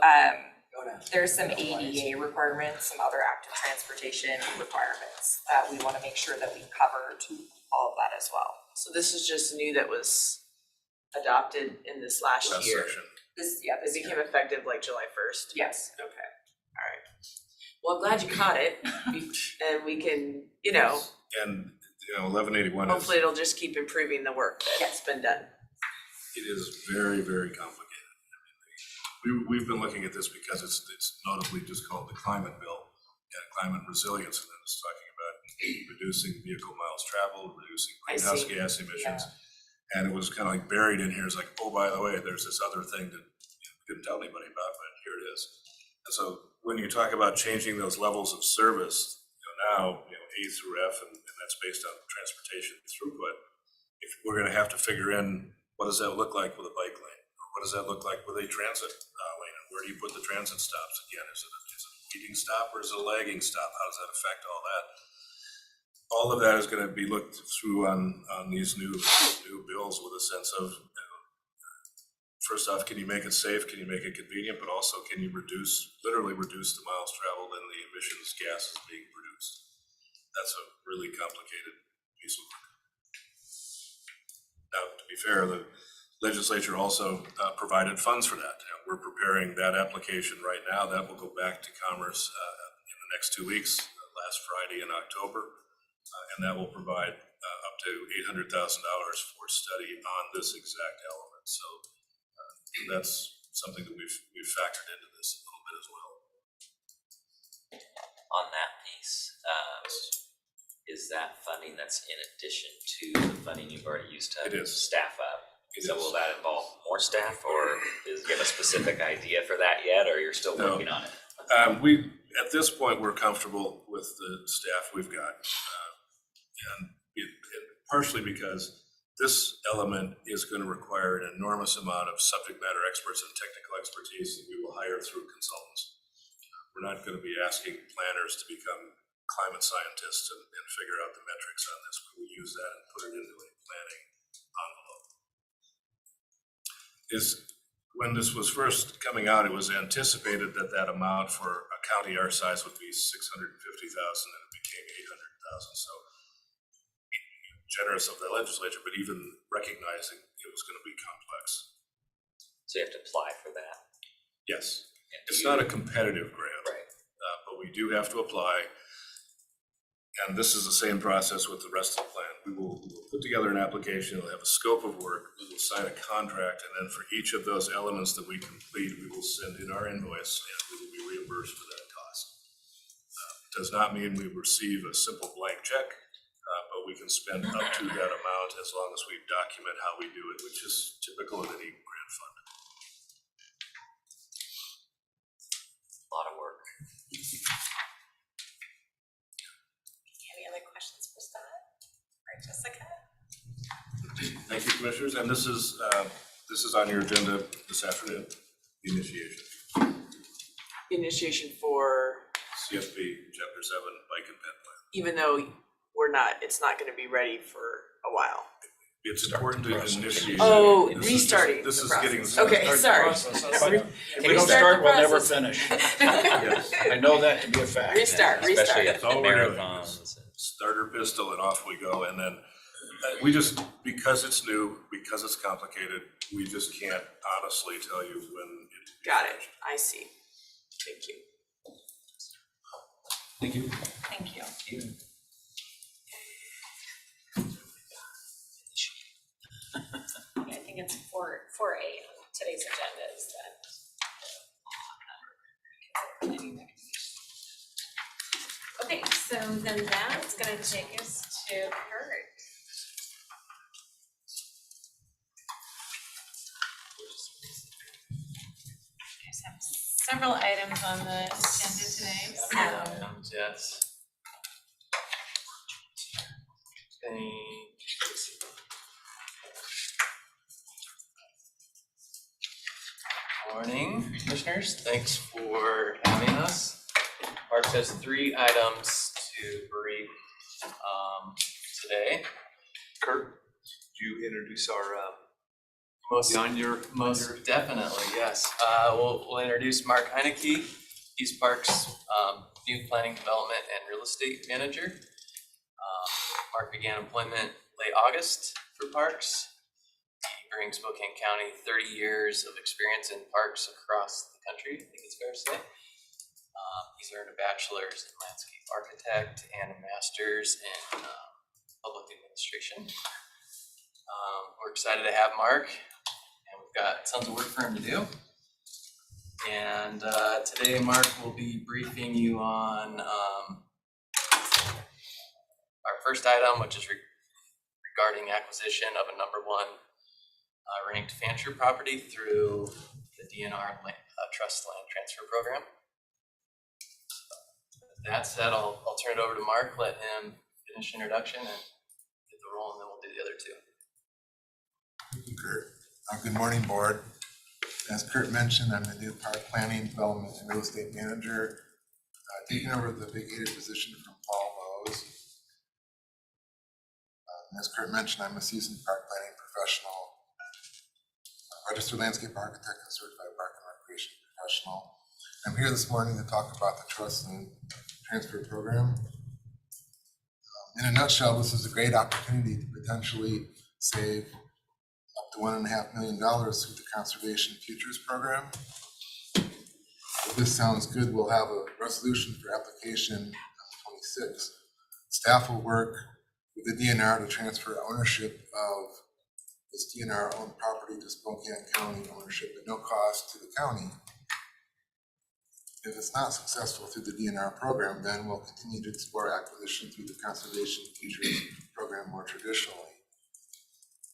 there's some ADA requirements, some other active transportation requirements that we wanna make sure that we cover to all of that as well. So this is just new that was adopted in this last year. Session. It became effective like July 1st? Yes. Okay, all right. Well, I'm glad you caught it, and we can, And, 1181 is, hopefully it'll just keep improving the work that's been done. it is very, very complicated. I mean, we've been looking at this because it's notably just called the climate bill, and climate resilience, and then it's talking about reducing vehicle miles traveled, reducing greenhouse gas emissions. And it was kind of like buried in here, it's like, oh, by the way, there's this other thing that we didn't tell anybody about, but here it is. And so when you talk about changing those levels of service, now, A through F, and that's based on transportation throughput, if we're gonna have to figure in, what does that look like with a bike lane? Or what does that look like with a transit lane? And where do you put the transit stops? Again, is it a leading stop or is it a lagging stop? How does that affect all that? All of that is gonna be looked through on these new bills with a sense of, first off, can you make it safe? Can you make it convenient? But also, can you literally reduce the miles traveled and the emissions gases being produced? That's a really complicated piece of work. Now, to be fair, the legislature also provided funds for that. We're preparing that application right now. That will go back to Commerce in the next 2 weeks, last Friday in October. And that will provide up to $800,000 for study on this exact element. So that's something that we've factored into this a little bit as well. On that piece, is that funding that's in addition to the funding you've already used to It is. staff up? It So is. will that involve more staff, or do you have a specific idea for that yet, or you're still No. working on it? At this point, we're comfortable with the staff we've got. And partially because this element is going to require an enormous amount of subject matter experts and technical expertise that we will hire through consultants. We're not going to be asking planners to become climate scientists and figure out the metrics on this. We will use that and put it into a planning envelope. When this was first coming out, it was anticipated that that amount for a county our size would be $650,000, and it became $800,000. So generous of the legislature, but even recognizing it was going to be complex. So you have to apply for that? Yes, it's not a competitive grant, Right. but we do have to apply. And this is the same process with the rest of the plan. We will put together an application, it'll have a scope of work, we will sign a contract, and then for each of those elements that we complete, we will send in our invoice and we will be reimbursed for that cost. It does not mean we receive a simple blank check, but we can spend up to that amount as long as we document how we do it, which is typical of any grant fund. A lot of work. Any other questions for Scott or Jessica? Thank you, commissioners. And this this is on your agenda this afternoon, the initiation, Initiation for, CFP Chapter 7 Bike and Ped Plan. even though it's not gonna be ready for a while. It's important to initiate. Oh, This is just- restarting This the is process. getting. Okay, sorry. If we don't Restart start, the we'll never process. finish. Yes. I know that to be a fact. Restart. Especially That's all we're doing. marathons. Starter pistol and off we go, and then we just, because it's new, because it's complicated, we just can't honestly tell you when it. Got it, I see. Thank you. Thank you. Thank you. I think it's 4A on today's agenda is that. Okay, so then that's gonna take us to Kurt. I just have several items on the agenda today, so. Yes. Morning, commissioners. Thanks for having us. Parks has 3 items to brief today. Kurt, do you introduce our, Most on your? definitely, yes. We'll introduce Mark Heineke, East Parks new planning development and real estate manager. Mark began employment late August for Parks. He brings Spokane County 30 years of experience in parks across the country, I think it's fair to say. He's earned a bachelor's in landscape architect and a master's in public administration. We're excited to have Mark, and we've got tons of work for him to do. And today, Mark will be briefing you on our first item, which is regarding acquisition of a number 1 ranked Fancher property through the DNR Trust Land Transfer Program. With that said, I'll turn it over to Mark, let him finish introduction and get the roll, and then we'll do the other 2. Thank you, Kurt. Good morning, board. As Kurt mentioned, I'm the new park planning, development, and real estate manager, taking over the vacated position from Paul Mose. As Kurt mentioned, I'm a seasoned park planning professional, registered landscape architect, and certified park and recreation professional. I'm here this morning to talk about the Trust Land Transfer Program. In a nutshell, this is a great opportunity to potentially save up to $1.5 million through the Conservation Futures Program. If this sounds good, we'll have a resolution for application on 26. Staff will work with the DNR to transfer ownership of this DNR-owned property to Spokane County ownership at no cost to the county. If it's not successful through the DNR program, then we'll continue to explore acquisition through the Conservation Futures Program more traditionally.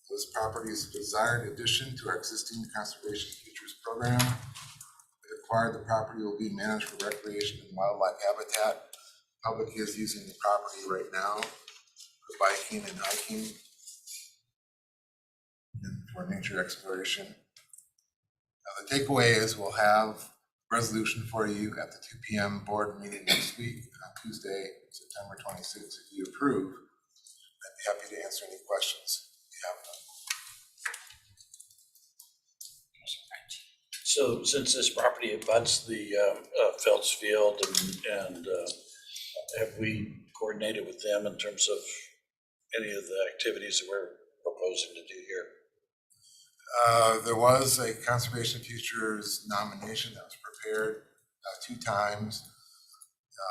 This property is a desired addition to our existing Conservation Futures Program. If acquired, the property will be managed for recreation and wildlife habitat. Public is using the property right now for biking and hiking and for nature exploration. Now, the takeaway is we'll have a resolution for you at the 2 p.m. board meeting next week on Tuesday, September 26th. If you approve, I'd be happy to answer any questions you have. So since this property abuts the Phelps Field and have we coordinated with them in terms of any of the activities that we're proposing to do here? There was a Conservation Futures nomination that was prepared 2 times.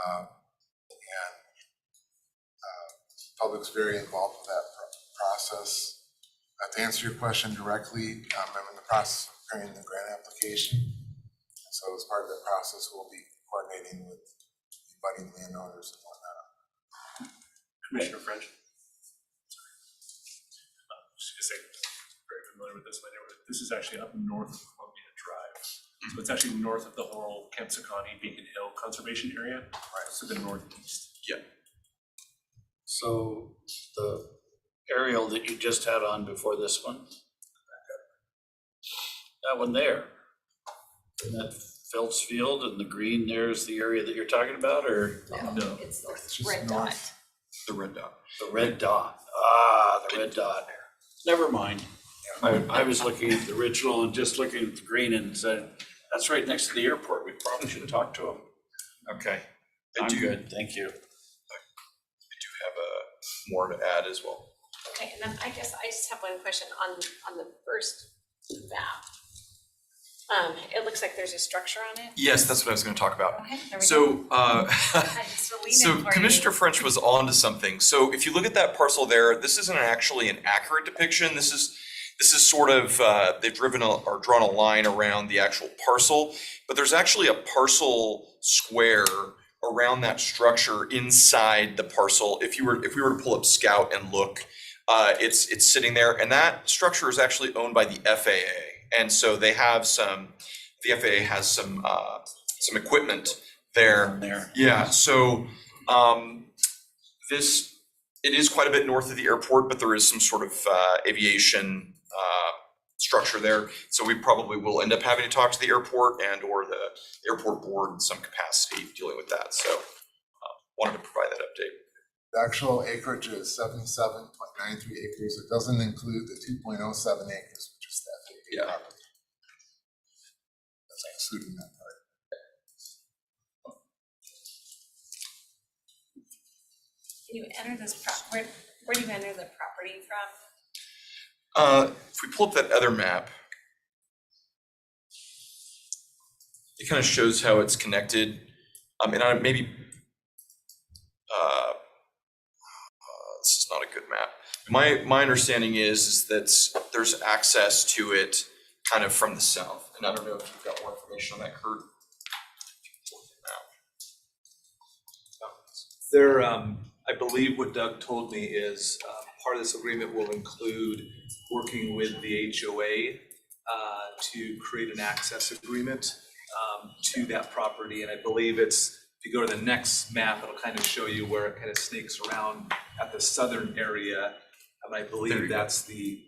And public's very involved with that process. To answer your question directly, I'm in the process of preparing the grant application. And so as part of that process, we'll be coordinating with budding landowners and whatnot. Commissioner French. Just gonna say, very familiar with this, my neighborhood. This is actually up north of Columbia Drive. So it's actually north of the whole Camp Sakani, Beacon Hill Conservation Area, right, so the northeast. Yeah. So the aerial that you just had on before this one, that one there. Isn't that Phelps Field, and the green there's the area that you're talking about, or? No, It's It's the just red north. dot. The red dot. the red dot. Ah, the red dot. Never mind. I was looking at the original and just looking at the green and said, that's right next to the airport. We probably should talk to them. Okay, I'm good, thank you. I do have more to add as well. Okay, and then I guess I just have one question on the first map. It looks like there's a structure on it. Yes, that's what I was gonna talk about. Okay, there we go. So, Just to lean in so for you. Commissioner French was on to something. So if you look at that parcel there, this isn't actually an accurate depiction. This is sort of, they've driven or drawn a line around the actual parcel, but there's actually a parcel square around that structure inside the parcel. If we were to pull up Scout and look, it's sitting there, and that structure is actually owned by the FAA. And so they have the FAA has some equipment there. Yeah, so it is quite a bit north of the airport, but there is some sort of aviation structure there. So we probably will end up having to talk to the airport and or the airport board in some capacity dealing with that. So wanted to provide that update. The actual acreage is 77.93 acres. It doesn't include the 2.07 acres, which is the FAA property. That's excluding that part. Can you enter this where do you enter the property from? If we pull up that other map, it kind of shows how it's connected. And maybe this is not a good map. My understanding is that there's access to it kind of from the south. And I don't know if you've got more information on that, Kurt. There, I believe what Doug told me is part of this agreement will include working with the HOA to create an access agreement to that property. And I believe if you go to the next map, it'll kind of show you where it kind of snakes around at the southern area. And I believe that's it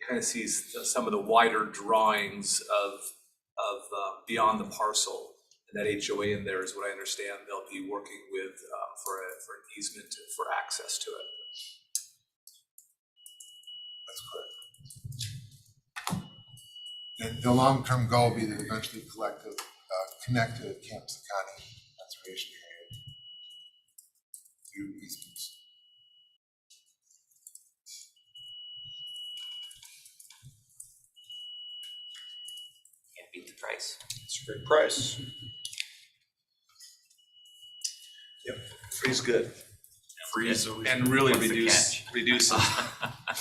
kind of sees some of the wider drawings of beyond the parcel. And that HOA in there is what I understand they'll be working with for an easement for access to it. That's correct. And the long-term goal will be to eventually connect to Campbell County Conservation Area through easements. Can't beat the price. It's a great price. Yep, free's good. Freeze And really what's the reduces,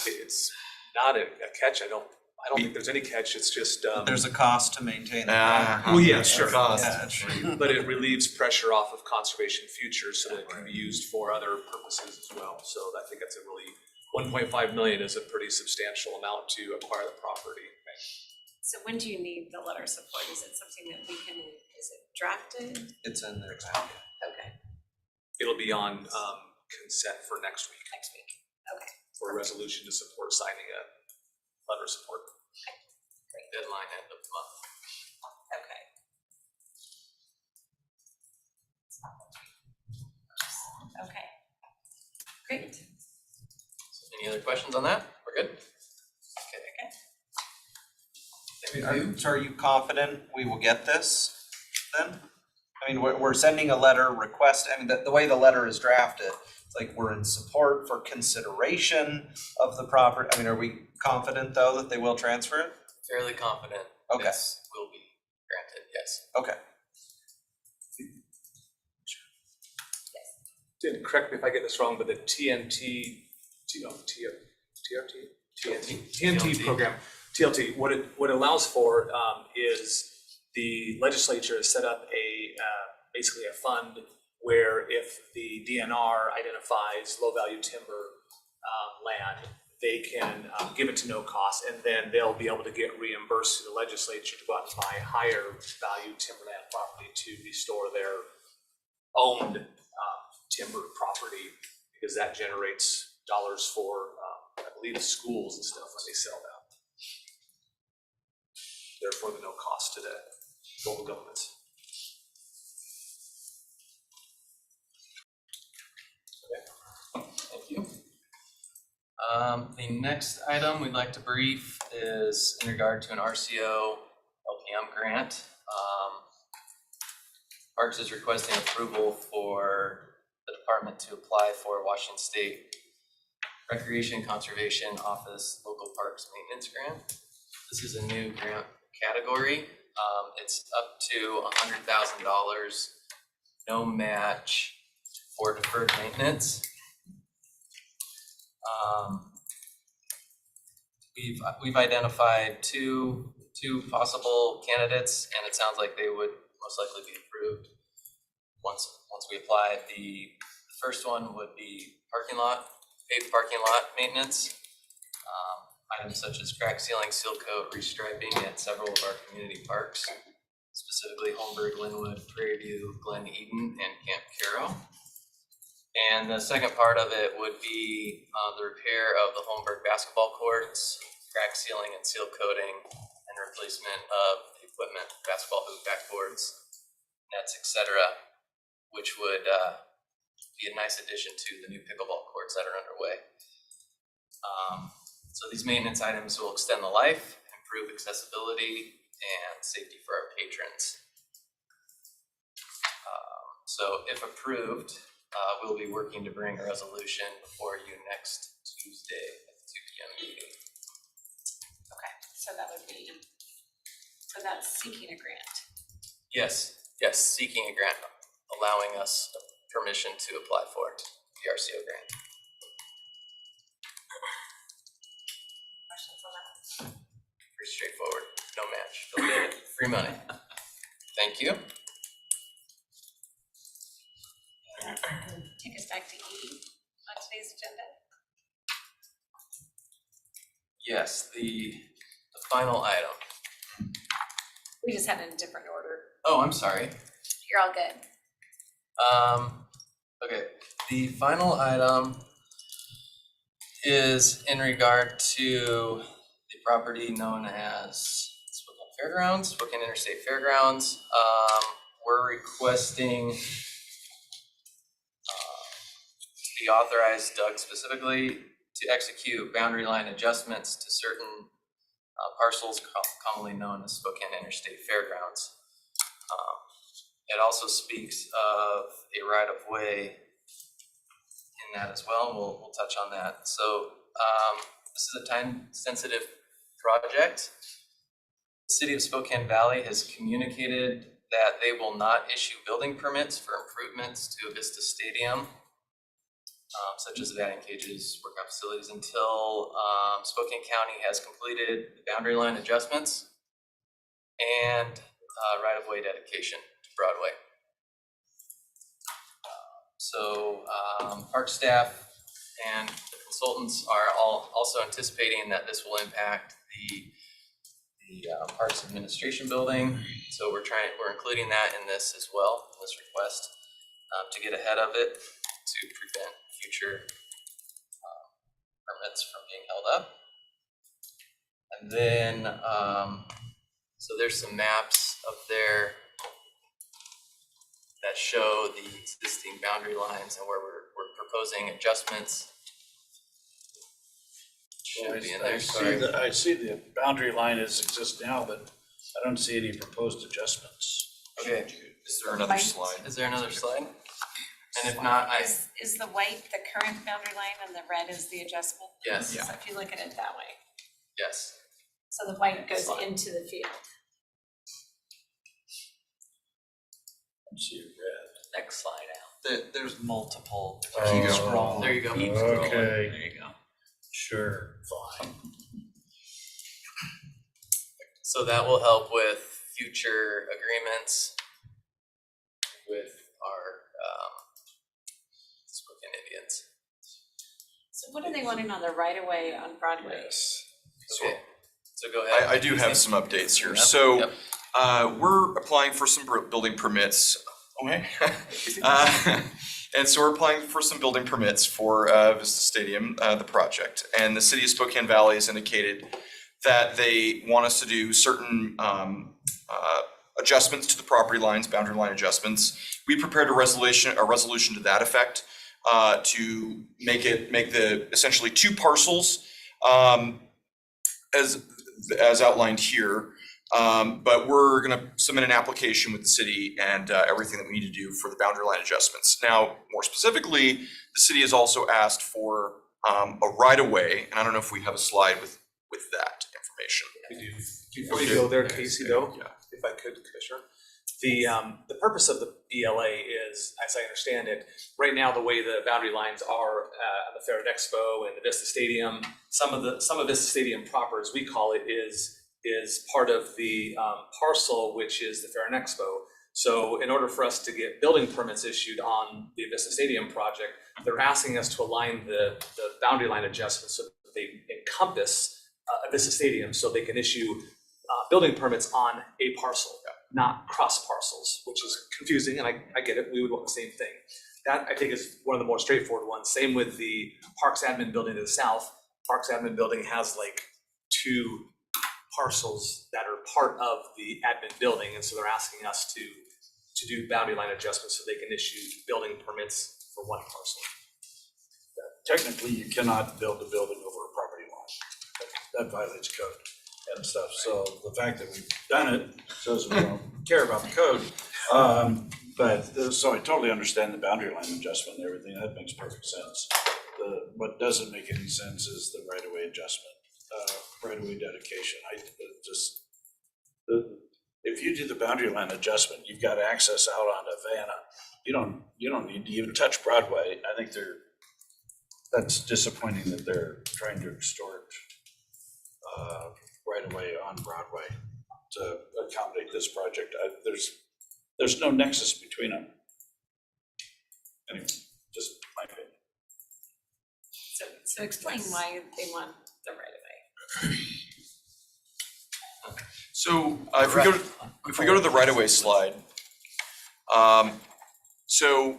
it's not a catch, I don't think there's any catch, it's just. There's a cost to maintain it. Well, yeah, sure. Cost. But it relieves pressure off of conservation futures so that it can be used for other purposes as well. So I think that's a really, 1.5 million is a pretty substantial amount to acquire the property. So when do you need the letter of support? Is it something that is it drafted? It's in there. Okay, It'll be on consent for next week. okay. For a resolution to support signing a letter of support. Deadline end of the month. Okay. Okay. Great. Any other questions on that? We're good? Are you confident we will get this then? I mean, we're sending a letter request, I mean, the way the letter is drafted, it's like we're in support for consideration of the property. I mean, are we confident though that they will transfer it? Fairly confident. Okay. This will be granted, yes. Okay. And correct me if I get this wrong, but the TNT program, TLT, what it allows for is the legislature has set up basically a fund where if the DNR identifies low value timber land, they can give it to no cost, and then they'll be able to get reimbursed to the legislature to go out and buy higher value timberland property to restore their owned timber property, because that generates dollars for, I believe, schools and stuff when they sell that. therefore the no cost to the local governments. Thank you. The next item we'd like to brief is in regard to an RCO LPM grant. Parks is requesting approval for the department to apply for Washington State Recreation Conservation Office Local Parks Maintenance Grant. This is a new grant category. It's up to $100,000, no match for deferred maintenance. We've identified two possible candidates, and it sounds like they would most likely be approved once we apply. The first one would be paved parking lot maintenance. Items such as crack sealing, seal coat, restriping at several of our community parks, specifically Holmberg, Linwood, Prairie View, Glen Eden, and Camp Caro. And the second part of it would be the repair of the Holmberg basketball courts, crack sealing and seal coating, and replacement of the equipment, basketball hoop backboards, nets, etc., which would be a nice addition to the new pickleball courts that are underway. So these maintenance items will extend the life, improve accessibility, and safety for our patrons. So if approved, we'll be working to bring a resolution before you next Tuesday at the 2 p.m. meeting. Okay, so that's seeking a grant. Yes, seeking a grant, allowing us permission to apply for it, the RCO grant. Questions on that? Pretty straightforward, no match, they'll get it, free money. Thank you. Take us back to E on today's agenda. Yes, the final item. We just had it in a different order. Oh, I'm sorry. You're all good. Okay, the final item is in regard to the property known as Spokane Fairgrounds, Spokane Interstate Fairgrounds. We're requesting be authorized, Doug specifically, to execute boundary line adjustments to certain parcels commonly known as Spokane Interstate Fairgrounds. It also speaks of a right-of-way in that as well, and we'll touch on that. So this is a time-sensitive project. The City of Spokane Valley has communicated that they will not issue building permits for improvements to Avista Stadium, such as batting cages, workout facilities, until Spokane County has completed the boundary line adjustments and right-of-way dedication to Broadway. So park staff and the consultants are all also anticipating that this will impact the Parks Administration building. So we're including that in this as well, in this request, to get ahead of it, to prevent future permits from being held up. And then, so there's some maps up there that show the existing boundary lines and where we're proposing adjustments. Should be in there, sorry. I see the boundary line as exists now, but I don't see any proposed adjustments. Okay. Is there another slide? Is there another slide? And if not, Is the white the current boundary line and the red is the adjustment? Yes. So if you look at it that way. Yes. So the white goes into the field. See red. Next slide out. There's multiple. Keep scrolling. There you go. Keep scrolling. Okay. There you go. Sure, fine. So that will help with future agreements with our Spokane Indians. So what are they wanting on the right of way on Broadway? Yes. Okay, so go ahead. I do have some updates here. Yep, So yep. we're applying for some building permits. Okay. And so we're applying for some building permits for Vista Stadium, the project. And the City of Spokane Valley has indicated that they want us to do certain adjustments to the property lines, boundary line adjustments. We prepared a resolution to that effect to make the essentially two parcels as outlined here. But we're gonna submit an application with the city and everything that we need to do for the boundary line adjustments. Now, more specifically, the city has also asked for a right-of-way, and I don't know if we have a slide with that information. We do. Before you go there, Casey, though, if I could, Commissioner. The purpose of the BLA is, as I understand it, right now, the way the boundary lines are on the Fair and Expo and the Vista Stadium, some of Vista Stadium proper, as we call it, is part of the parcel, which is the Fair and Expo. So in order for us to get building permits issued on the Vista Stadium project, they're asking us to align the boundary line adjustments so that they encompass Vista Stadium, so they can issue building permits on a parcel, not cross parcels, which is confusing, and I get it, we would want the same thing. That, I think, is one of the more straightforward ones. Same with the Parks Admin Building to the south. Parks Admin Building has like 2 parcels that are part of the admin building, and so they're asking us to do boundary line adjustments so they can issue building permits for one parcel. Technically, you cannot build a building over a property line. That violates code and stuff. So the fact that we've done it shows we don't care about the code. So I totally understand the boundary line adjustment and everything. That makes perfect sense. What doesn't make any sense is the right-of-way adjustment, right-of-way dedication. If you do the boundary line adjustment, you've got access out onto Vanna. You don't need to even touch Broadway. I think that's disappointing that they're trying to extort right away on Broadway to accommodate this project. There's no nexus between them. Anyway, just my opinion. So explain why they want the right of way. So if we go to the right-of-way slide, so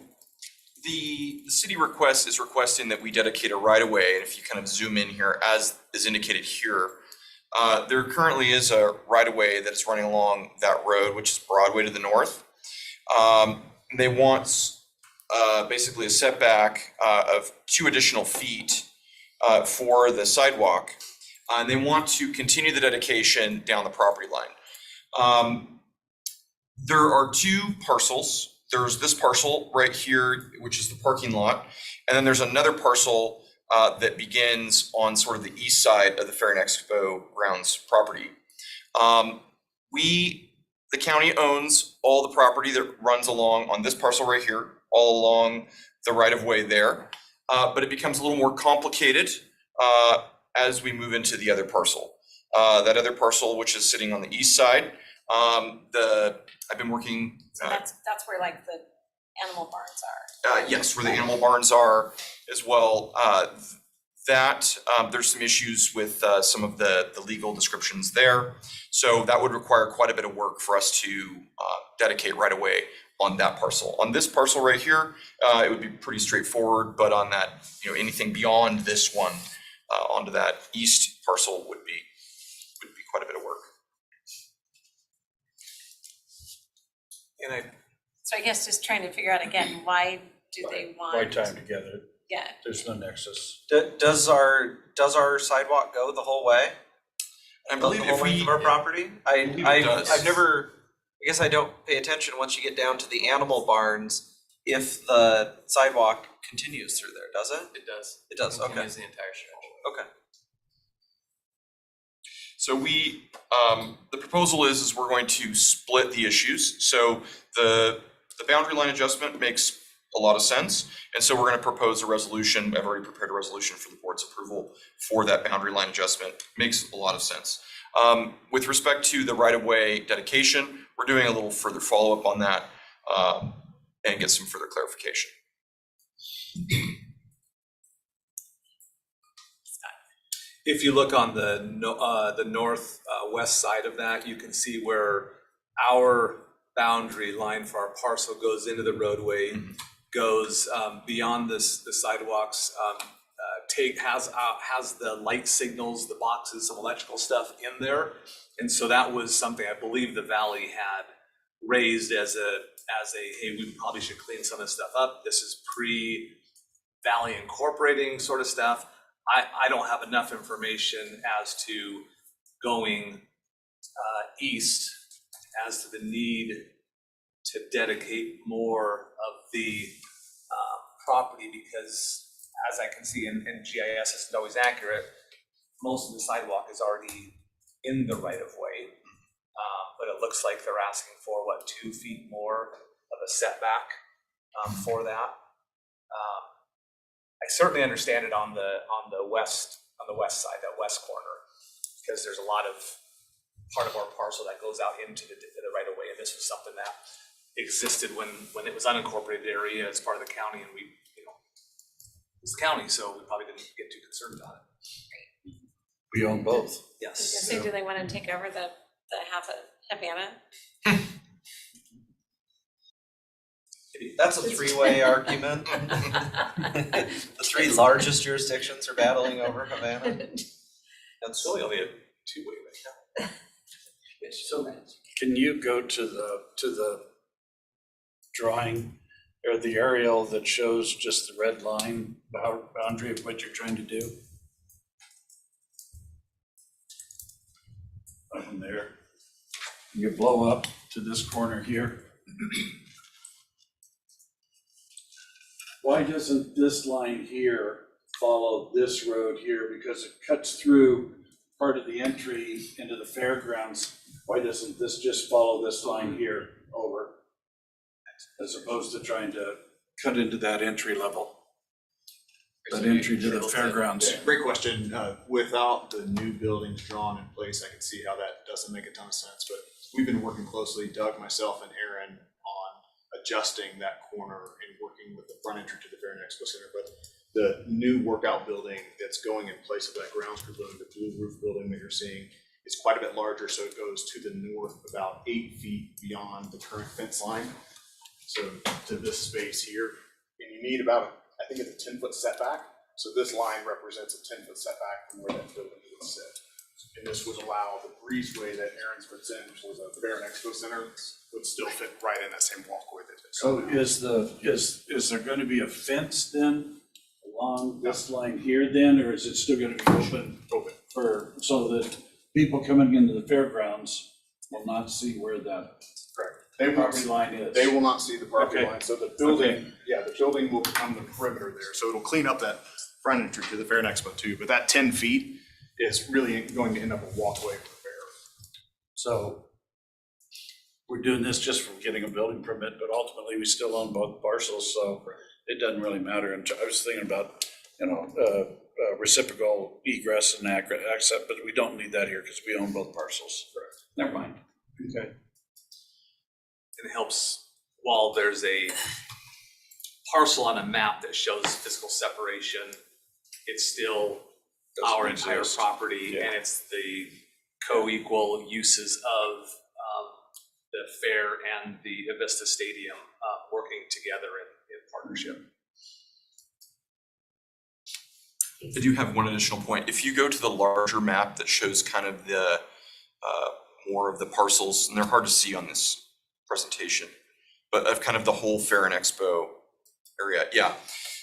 the city is requesting that we dedicate a right-of-way, and if you kind of zoom in here, as is indicated here, there currently is a right-of-way that is running along that road, which is Broadway to the north. They want basically a setback of 2 additional feet for the sidewalk. And they want to continue the dedication down the property line. There are 2 parcels. There's this parcel right here, which is the parking lot. And then there's another parcel that begins on sort of the east side of the Fair and Expo grounds property. The county owns all the property that runs along on this parcel right here, all along the right-of-way there. But it becomes a little more complicated as we move into the other parcel. That other parcel, which is sitting on the east side, I've been working. So that's where like the animal barns are. Yes, where the animal barns are as well. There's some issues with some of the legal descriptions there. So that would require quite a bit of work for us to dedicate right away on that parcel. On this parcel right here, it would be pretty straightforward, but on that, anything beyond this one, onto that east parcel would be quite a bit of work. So I guess just trying to figure out again, why do they want? Right time together. Yeah. There's no nexus. Does our sidewalk go the whole way? I believe the whole length of our property? I've never, I guess I don't pay attention once you get down to the animal barns, if the sidewalk continues through there, does it? It does. It does, okay. Continues the entire stretch. Okay. So the proposal is we're going to split the issues. So the boundary line adjustment makes a lot of sense. And so we're going to propose a resolution. I've already prepared a resolution for the board's approval for that boundary line adjustment. Makes a lot of sense. With respect to the right-of-way dedication, we're doing a little further follow-up on that and get some further clarification. If you look on the north west side of that, you can see where our boundary line for our parcel goes into the roadway, goes beyond the sidewalks, has the light signals, the boxes, some electrical stuff in there. And so that was something I believe the valley had raised as a, hey, we probably should clean some of this stuff up. This is pre-Valley incorporating sort of stuff. I don't have enough information as to going east as to the need to dedicate more of the property, because as I can see in GIS, isn't always accurate, most of the sidewalk is already in the right of way. But it looks like they're asking for 2 feet more of a setback for that. I certainly understand it on the west side, that west corner, because there's a lot of part of our parcel that goes out into the right of way, and this was something that existed when it was unincorporated area as part of the county, and it's the county, so we probably didn't get too concerned about it. We own both. Yes. So do they want to take over the half of Havana? That's a three-way argument. The three largest jurisdictions are battling over Havana. That's really only a two-way right now. So can you go to the drawing or the aerial that shows just the red line boundary of what you're trying to do? Right in there. You blow up to this corner here. Why doesn't this line here follow this road here? Because it cuts through part of the entry into the fairgrounds. Why doesn't this just follow this line here over? As opposed to trying to cut into that entry level. That entry to the fairgrounds. Yeah, great question. Without the new buildings drawn in place, I can see how that doesn't make a ton of sense, but we've been working closely, Doug, myself, and Aaron, on adjusting that corner and working with the front entry to the Fair and Expo Center. But the new workout building that's going in place of that grounds crew building, the blue roof building that you're seeing, is quite a bit larger, so it goes to the north about 8 feet beyond the current fence line. So to this space here, and you need about, I think it's a 10-foot setback. So this line represents a 10-foot setback from where that building would sit. And this would allow the breezeway that Aaron's puts in, which was a Fair and Expo Center, would still fit right in that same walkway that it's. So is there going to be a fence then along this line here then, or is it still going to be open? Open. So that people coming into the fairgrounds will not see where that property line is? They will not see the property Okay. line. So the building, Okay. the building will become the perimeter there. So it'll clean up that front entry to the Fair and Expo too. But that 10 feet is really going to end up a walkway for the fair. So we're doing this just from getting a building permit, but ultimately we still own both parcels, so it doesn't really matter. And I was thinking about, reciprocal egress and access, but we don't need that here because we own both parcels. Correct. Never mind. Okay. It helps while there's a parcel on a map that shows physical separation, it's still our entire property, and it's the co-equal uses of the fair and the Avista Stadium working together in partnership. I do have one additional point. If you go to the larger map that shows kind of the more of the parcels, and they're hard to see on this presentation, but of kind of the whole Fair and Expo area, yeah.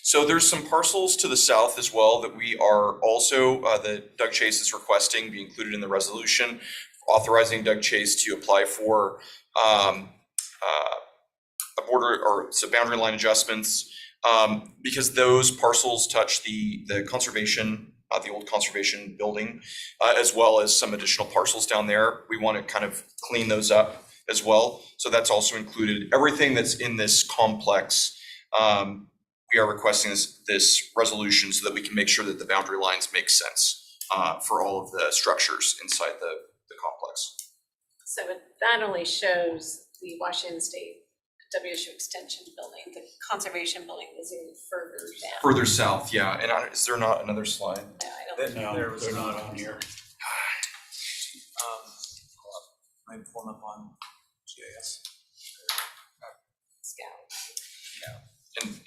So there's some parcels to the south as well that we are also, that Doug Chase is requesting be included in the resolution, authorizing Doug Chase to apply for a border or so boundary line adjustments, because those parcels touch the conservation, the old conservation building, as well as some additional parcels down there. We want to kind of clean those up as well. So that's also included. Everything that's in this complex, we are requesting this resolution so that we can make sure that the boundary lines make sense for all of the structures inside the complex. So that only shows the Washington State WSU Extension building, the conservation building is even further down. Further south, yeah. And is there not another slide? No, I don't. No, There was they're not on here. I'm pulling up on GIS. Scout.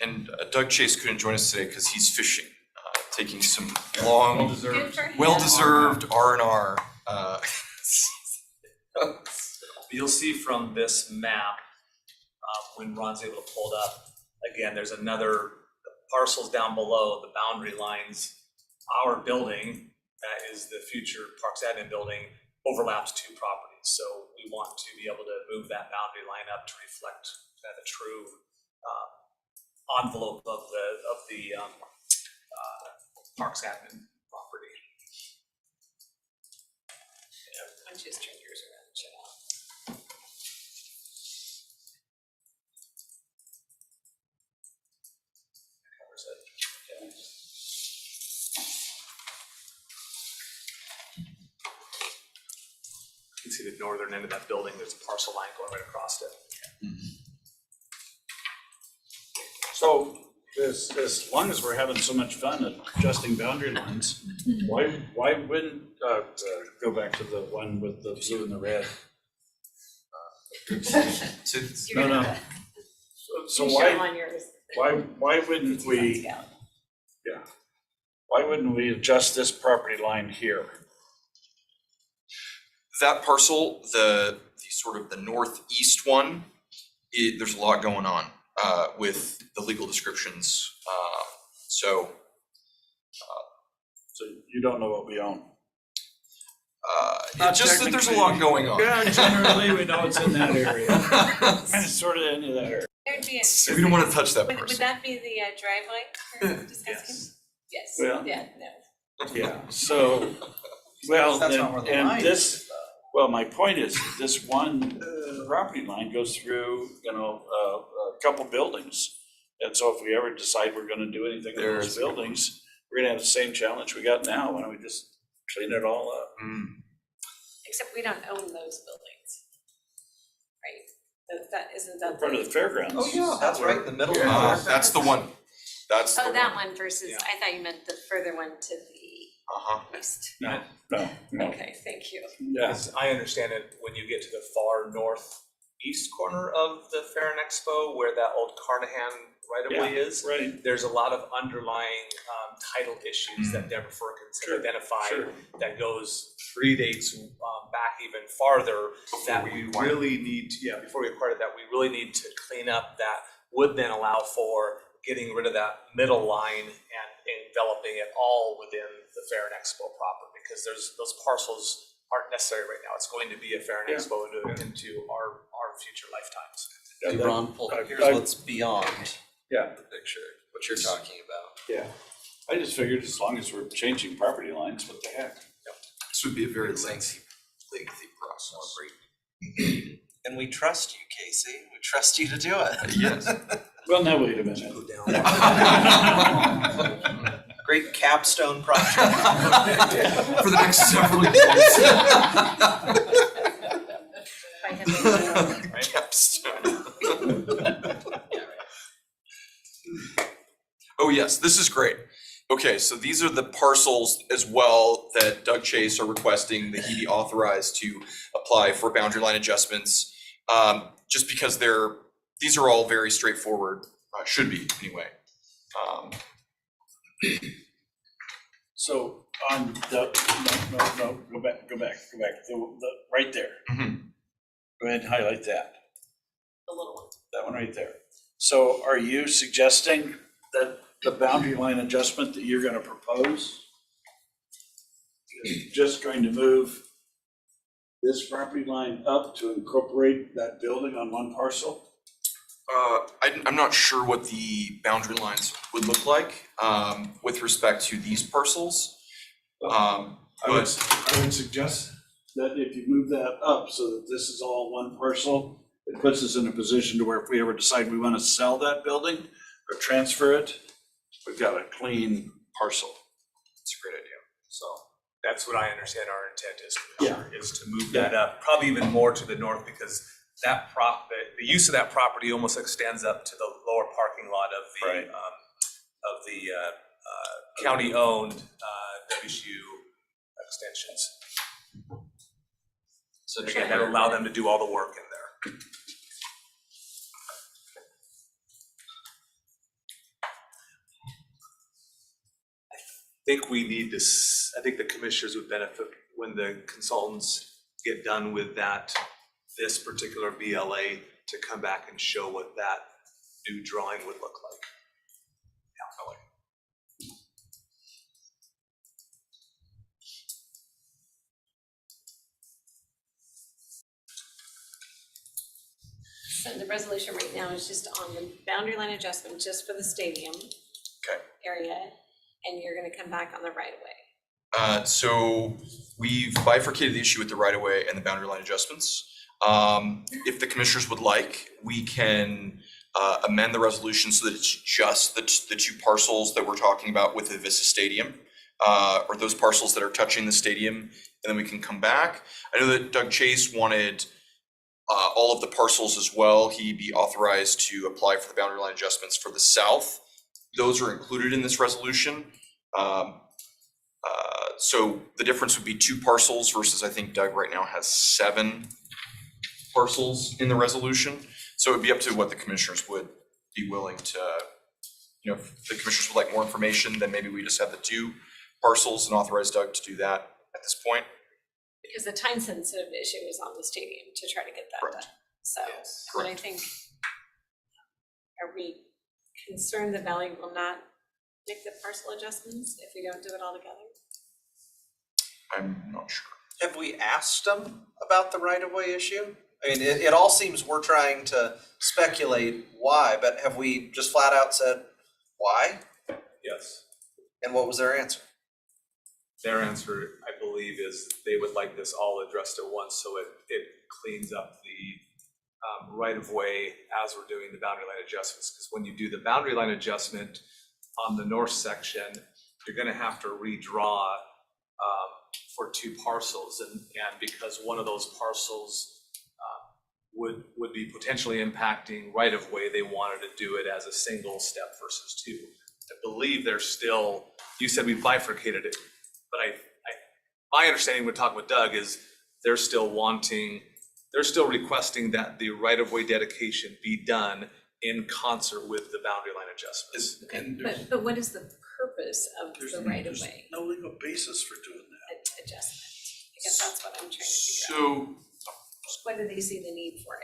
And Doug Chase couldn't join us today because he's fishing taking some long, Good for him. well-deserved R&R. You'll see from this map, when Ron's able to pull it up, again, there's another parcels down below, the boundary lines. Our building, that is the future Parks Admin building, overlaps two properties. So we want to be able to move that boundary line up to reflect the true envelope of the Parks Admin property. Why don't you just turn yours around, shut up. Covers it. You can see the northern end of that building, there's a parcel line going right across it. So as long as we're having so much fun at adjusting boundary lines, why wouldn't, go back to the one with the blue and the red? No. So You show why, them on yours. why wouldn't we, yeah, why wouldn't we adjust this property line here? That parcel, the sort of the northeast one, there's a lot going on with the legal descriptions. So you don't know what we own? Just that there's a lot going on. Yeah, generally, we know it's in that area. Kind of sort of into that area. There'd be We don't want to touch that Would person. that be the driveway we're discussing? Yes. Well- Yeah, no. Yeah, so, well, That's not where the line and this, well, my point is, this one property line goes through, a couple buildings. And so if we ever decide we're gonna do anything in those buildings, we're gonna have the same challenge we got now. Why don't we just clean it all up? Except we don't own those buildings. Right? Isn't that? Part of the fairgrounds. Oh, yeah, that's right in the middle. That's the one. That's the Oh, one. that one versus, I thought you meant the further one to the east. No. Okay, thank you. Yeah. As I understand it, when you get to the far northeast corner of the Fair and Expo, where that old Carnahan right-of-way is, Right. there's a lot of underlying title issues that Deborah Firkins had identified that predates back even farther, that we really need to, before we acquired that, we really need to clean up that would then allow for getting rid of that middle line and enveloping it all within the Fair and Expo proper, because those parcels aren't necessary right now. It's going to be a Fair and Expo into our future lifetimes. Hey, Ron, here's what's beyond the picture, what you're talking about. Yeah, I just figured as long as we're changing property lines, what the heck? This would be a very lengthy process. And we trust you, Casey. We trust you to do it. Yes. Well, now wait a minute. Great capstone project. For the next several years. Capstone. Oh, yes, this is great. Okay, so these are the parcels as well that Doug Chase are requesting that he be authorized to apply for boundary line adjustments. Just because these are all very straightforward, should be anyway. So on the, no, go back, the right there. Go ahead and highlight that. The little one. That one right there. So are you suggesting that the boundary line adjustment that you're gonna propose is just going to move this property line up to incorporate that building on one parcel? I'm not sure what the boundary lines would look like with respect to these parcels. I would suggest that if you move that up so that this is all one parcel, it puts us in a position to where if we ever decide we want to sell that building or transfer it, we've got a clean parcel. It's a great idea. So that's what I understand our intent is, Commissioner, is to move that up, probably even more to the north, because that the use of that property almost extends up to the lower parking lot of the county-owned WSU extensions. So again, that'll allow them to do all the work in there. think we need to, I think the commissioners would benefit when the consultants get done with this particular BLA to come back and show what that new drawing would look like. So the resolution right now is just on the boundary line adjustment, just for the stadium area, and you're gonna come back on the right of way. So we've bifurcated the issue with the right of way and the boundary line adjustments. If the commissioners would like, we can amend the resolution so that it's just the two parcels that we're talking about with the Vista Stadium, or those parcels that are touching the stadium, and then we can come back. I know that Doug Chase wanted all of the parcels as well. He'd be authorized to apply for the boundary line adjustments for the south. Those are included in this resolution. So the difference would be 2 parcels versus I think Doug right now has 7 parcels in the resolution. So it'd be up to what the commissioners would be willing to, if the commissioners would like more information, then maybe we just have the 2 parcels and authorize Doug to do that at this point. Because the time sensitive issue is on the stadium to try to get that done. So, but I think, are we concerned the valley will not make the parcel adjustments if we don't do it all together? I'm not sure. Have we asked them about the right-of-way issue? I mean, it all seems we're trying to speculate why, but have we just flat out said why? Yes. And what was their answer? Their answer, I believe, is they would like this all addressed at once, so it cleans up the right-of-way as we're doing the boundary line adjustments. Because when you do the boundary line adjustment on the north section, you're gonna have to redraw for 2 parcels, and because one of those parcels would be potentially impacting right-of-way, they wanted to do it as a single step versus 2. I believe there's still, you said we bifurcated it, but my understanding when talking with Doug is they're still requesting that the right-of-way dedication be done in concert with the boundary line adjustments. But what is the purpose of the right of way No legal basis for doing that. adjustment? I guess that's what I'm trying to figure out. So What do they see the need for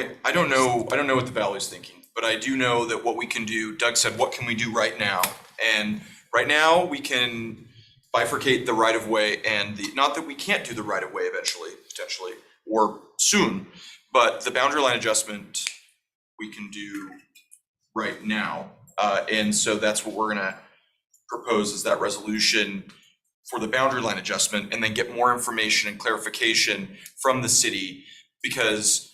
it? I don't know what the valley's thinking, but I do know that what we can do, Doug said, what can we do right now? And right now we can bifurcate the right of way and not that we can't do the right of way eventually, potentially, or soon, but the boundary line adjustment we can do right now. And so that's what we're gonna propose is that resolution for the boundary line adjustment, and then get more information and clarification from the city, because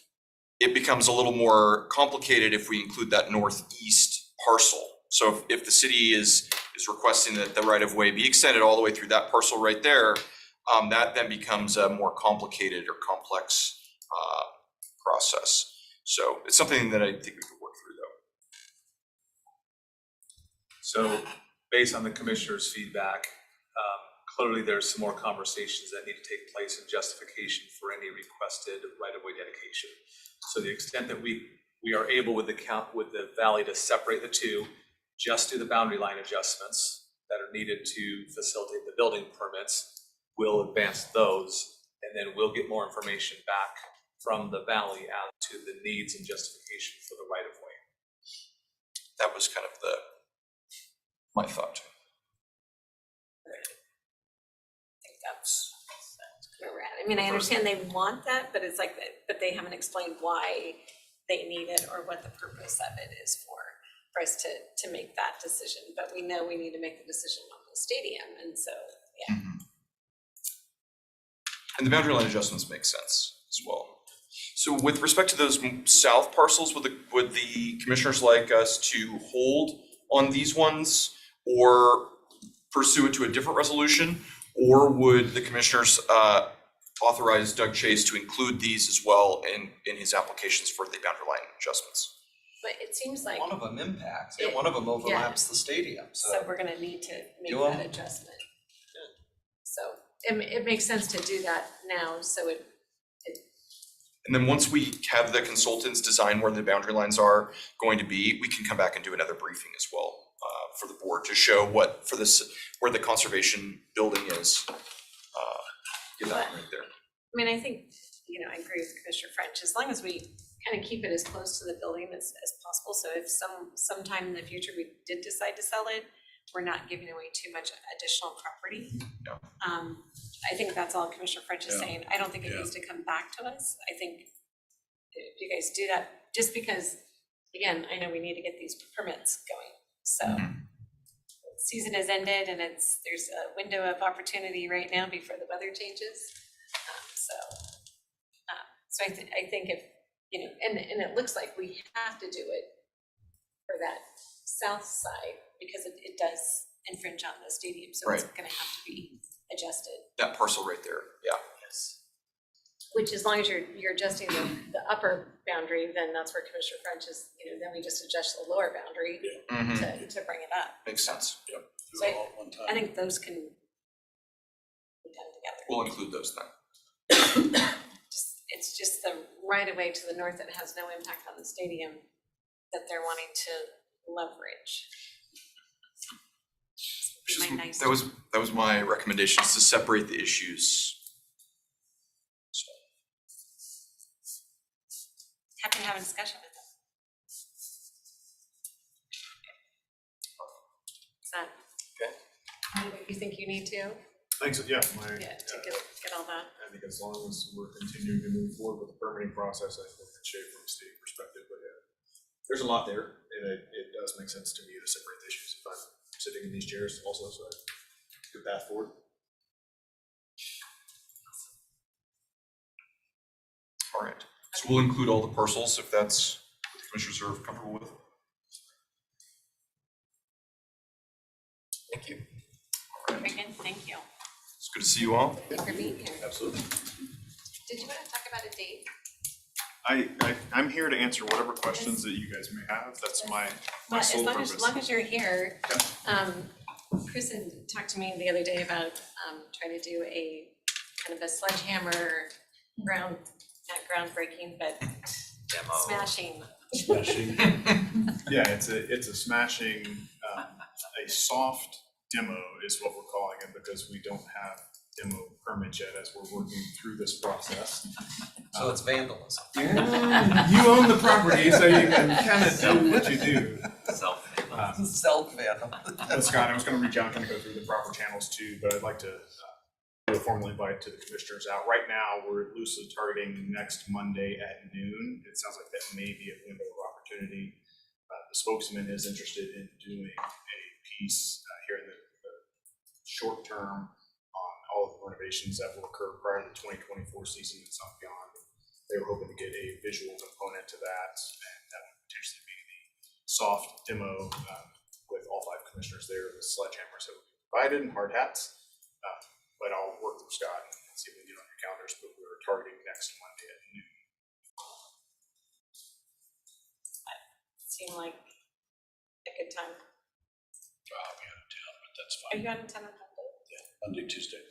it becomes a little more complicated if we include that northeast parcel. So if the city is requesting that the right of way be extended all the way through that parcel right there, that then becomes a more complicated or complex process. So it's something that I think we could work through though. So based on the commissioner's feedback, clearly there's some more conversations that need to take place in justification for any requested right-of-way dedication. So the extent that we are able with the valley to separate the 2, just do the boundary line adjustments that are needed to facilitate the building permits, we'll advance those, and then we'll get more information back from the valley as to the needs and justification for the right-of-way. That was kind of my thought. That's where we're at. I mean, I understand they want that, but it's like, but they haven't explained why they need it or what the purpose of it is for us to make that decision. But we know we need to make the decision on the stadium, and so, yeah. And the boundary line adjustments make sense as well. So with respect to those south parcels, would the commissioners like us to hold on these ones or pursue it to a different resolution? Or would the commissioners authorize Doug Chase to include these as well in his applications for the boundary line adjustments? But it seems like. One of them impacts, and one of them overlaps the stadium, So we're gonna need to make Do that them. adjustment. So it makes sense to do that now, so it. And then once we have the consultants design where the boundary lines are going to be, we can come back and do another briefing as well for the board to show what, for this, where the conservation building is. Get that one right there. I mean, I think, I agree with Commissioner French, as long as we kind of keep it as close to the building as possible, so if sometime in the future we did decide to sell it, we're not giving away too much additional property. Yeah. I think that's all Commissioner French is Yeah. saying. I don't think it Yeah. needs to come back to us. I think if you guys do that, just because, again, I know we need to get these permits going, so. Season has ended and there's a window of opportunity right now before the weather changes. So I think if, and it looks like we have to do it for that south side because it does infringe on the stadium, so it's Right. gonna have to be adjusted. That parcel right there, yeah. Yes. Which, as long as you're adjusting the upper boundary, then that's where Commissioner French is, then we just adjust the lower boundary to bring it up. Makes sense. Yep. Do So it all at one time. I think those can be done together. We'll include those then. It's just the right of way to the north that has no impact on the stadium that they're wanting to leverage. Which My is- nice- that was my recommendation, is to separate the issues. Happy to have a discussion with them. Is that? Okay. You think you need to? Thanks, yeah, Yeah, to get all that. I think as long as we're continuing to move forward with the permitting process, I think we're in good shape from a state perspective, but yeah. There's a lot there, and it does make sense to me to separate the issues if I'm sitting in these chairs also, so good path forward. All right, so we'll include all the parcels if that's what the commissioners are comfortable with. Thank you. Very good, thank you. It's good to see you all. Thank you for being here. Absolutely. Did you want to talk about a date? I'm here to answer whatever questions that you guys may have. That's my Well, sole as purpose. long as you're here, Chris had talked to me the other day about trying to do a kind of a sledgehammer not groundbreaking, but Demo. smashing. Yeah, it's a smashing, a soft demo is what we're calling it because we don't have demo permits yet as we're working through this process. So it's vandalism. You own the property, so you can kind of do what you do. Self-vandalism. But Scott, I was gonna reach out and kind of go through the proper channels too, but I'd like to formally invite to the commissioners out. Right now, we're loosely targeting next Monday at noon. It sounds like that may be a window of opportunity. The spokesman is interested in doing a piece here in the short term on all of the renovations that will occur prior to the 2024 season and some beyond. They were hoping to get a visual component to that, and that would potentially be the soft demo with all 5 commissioners there, the sledgehammers that will be provided and hard hats. But I'll work with Scott and see if we can get on your calendars, but we're targeting next Monday at noon. Seemed like a good time. I'll be out of town, but that's Are fine. you out of town on Monday? Yeah, Monday, Tuesday.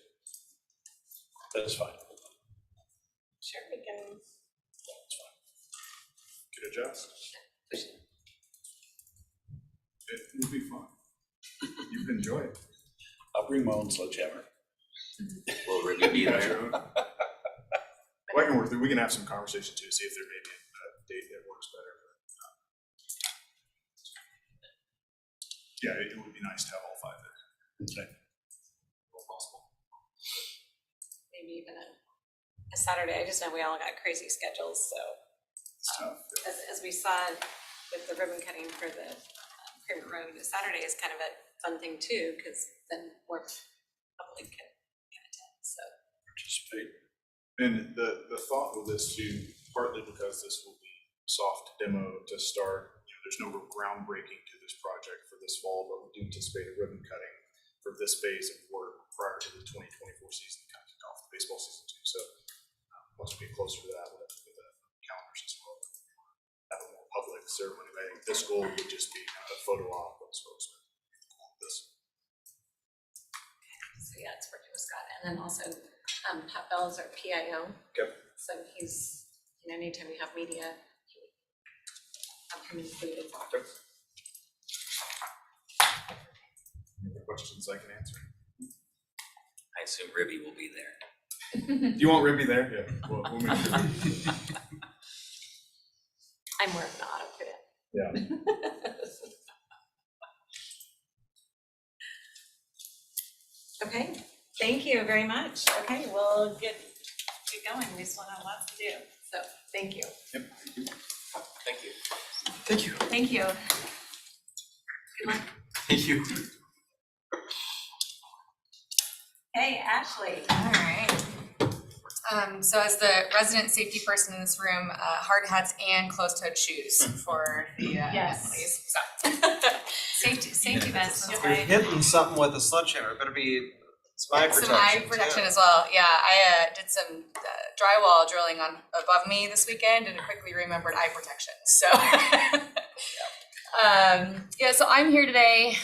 That's fine. Sure, we can. That's fine. Could adjust. Push it. It will be fun. You can enjoy it. I'll bring my own sledgehammer. Will Ricky be Got there? your own. Well, I can work through, we can have some conversation too, see if there may be a date that works better. Yeah, it would be nice to have all 5 there. Okay. If possible. Maybe even a Saturday. I just know we all got crazy schedules, so. It's tough. As we saw with the ribbon cutting for the Craven Road, Saturday is kind of a fun thing too, because then more public can attend, so. Participate. And the thought with this too, partly because this will be soft demo to start, there's no real groundbreaking to this project for this fall, but we do anticipate a ribbon cutting for this phase of work prior to the 2024 season, kind of kick off the baseball season too. So once we get closer to that, we'll have to put that on the calendars as well. Have a more public ceremony. I think this goal would just be kind of a photo op of spokesman. So yeah, it's working with Scott, and then also Pat Bell is our PIO. Okay. So he's, anytime we have media, he have him included. questions I can answer. I assume Ribby will be there. Do you want Ribby there? Yeah, we'll make sure. I'm wearing the auto fit. Yeah. Okay, thank you very much. Okay, we'll get going. We still have lots to do. So, thank you. Yep. Thank you. Thank you. Thank you. Good luck. Thank you. Hey, Ashley. All right. So as the resident safety person in this room, hard hats and closed-toed shoes for the employees. So safety vests. If you're hitting something with a sledgehammer, it better be some eye protection. Some eye protection as well. Yeah, I did some drywall drilling on above me this weekend and quickly remembered eye protection. So. So I'm here today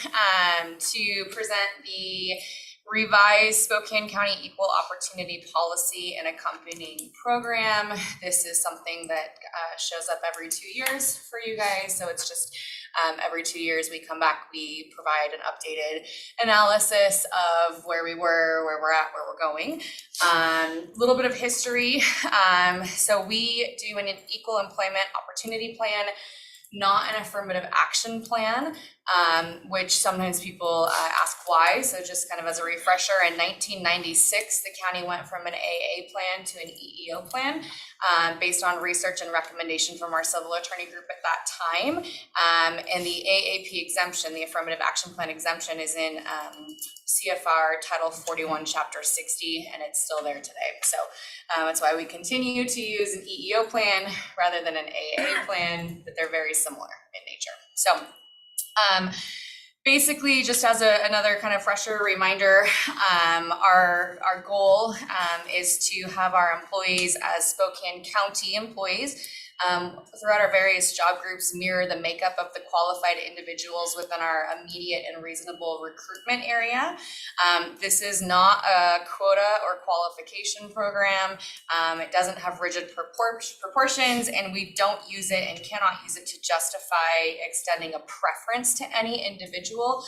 to present the revised Spokane County Equal Opportunity Policy and accompanying program. This is something that shows up every 2 years for you guys. So it's just every 2 years we come back, we provide an updated analysis of where we were, where we're at, where we're going. A little bit of history. So we do an equal employment opportunity plan, not an affirmative action plan, which sometimes people ask why. So just kind of as a refresher, in 1996, the county went from an AA plan to an EEO plan based on research and recommendation from our civil attorney group at that time. And the AAP exemption, the affirmative action plan exemption, is in CFR Title 41, Chapter 60, and it's still there today. So that's why we continue to use an EEO plan rather than an AA plan, but they're very similar in nature. So basically, just as another kind of fresher reminder, our goal is to have our employees as Spokane County employees throughout our various job groups mirror the makeup of the qualified individuals within our immediate and reasonable recruitment area. This is not a quota or qualification program. It doesn't have rigid proportions, and we don't use it and cannot use it to justify extending a preference to any individual,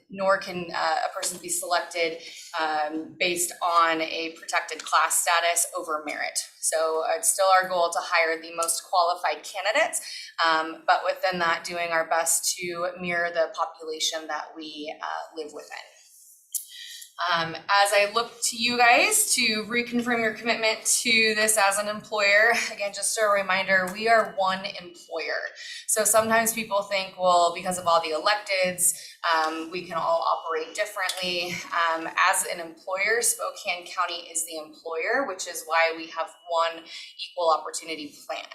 nor can a person be selected based on a protected class status over merit. So it's still our goal to hire the most qualified candidates, but within that, doing our best to mirror the population that we live within. As I look to you guys to reconfirm your commitment to this as an employer, again, just a reminder, we are one employer. So sometimes people think, well, because of all the electeds, we can all operate differently. As an employer, Spokane County is the employer, which is why we have one equal opportunity plan.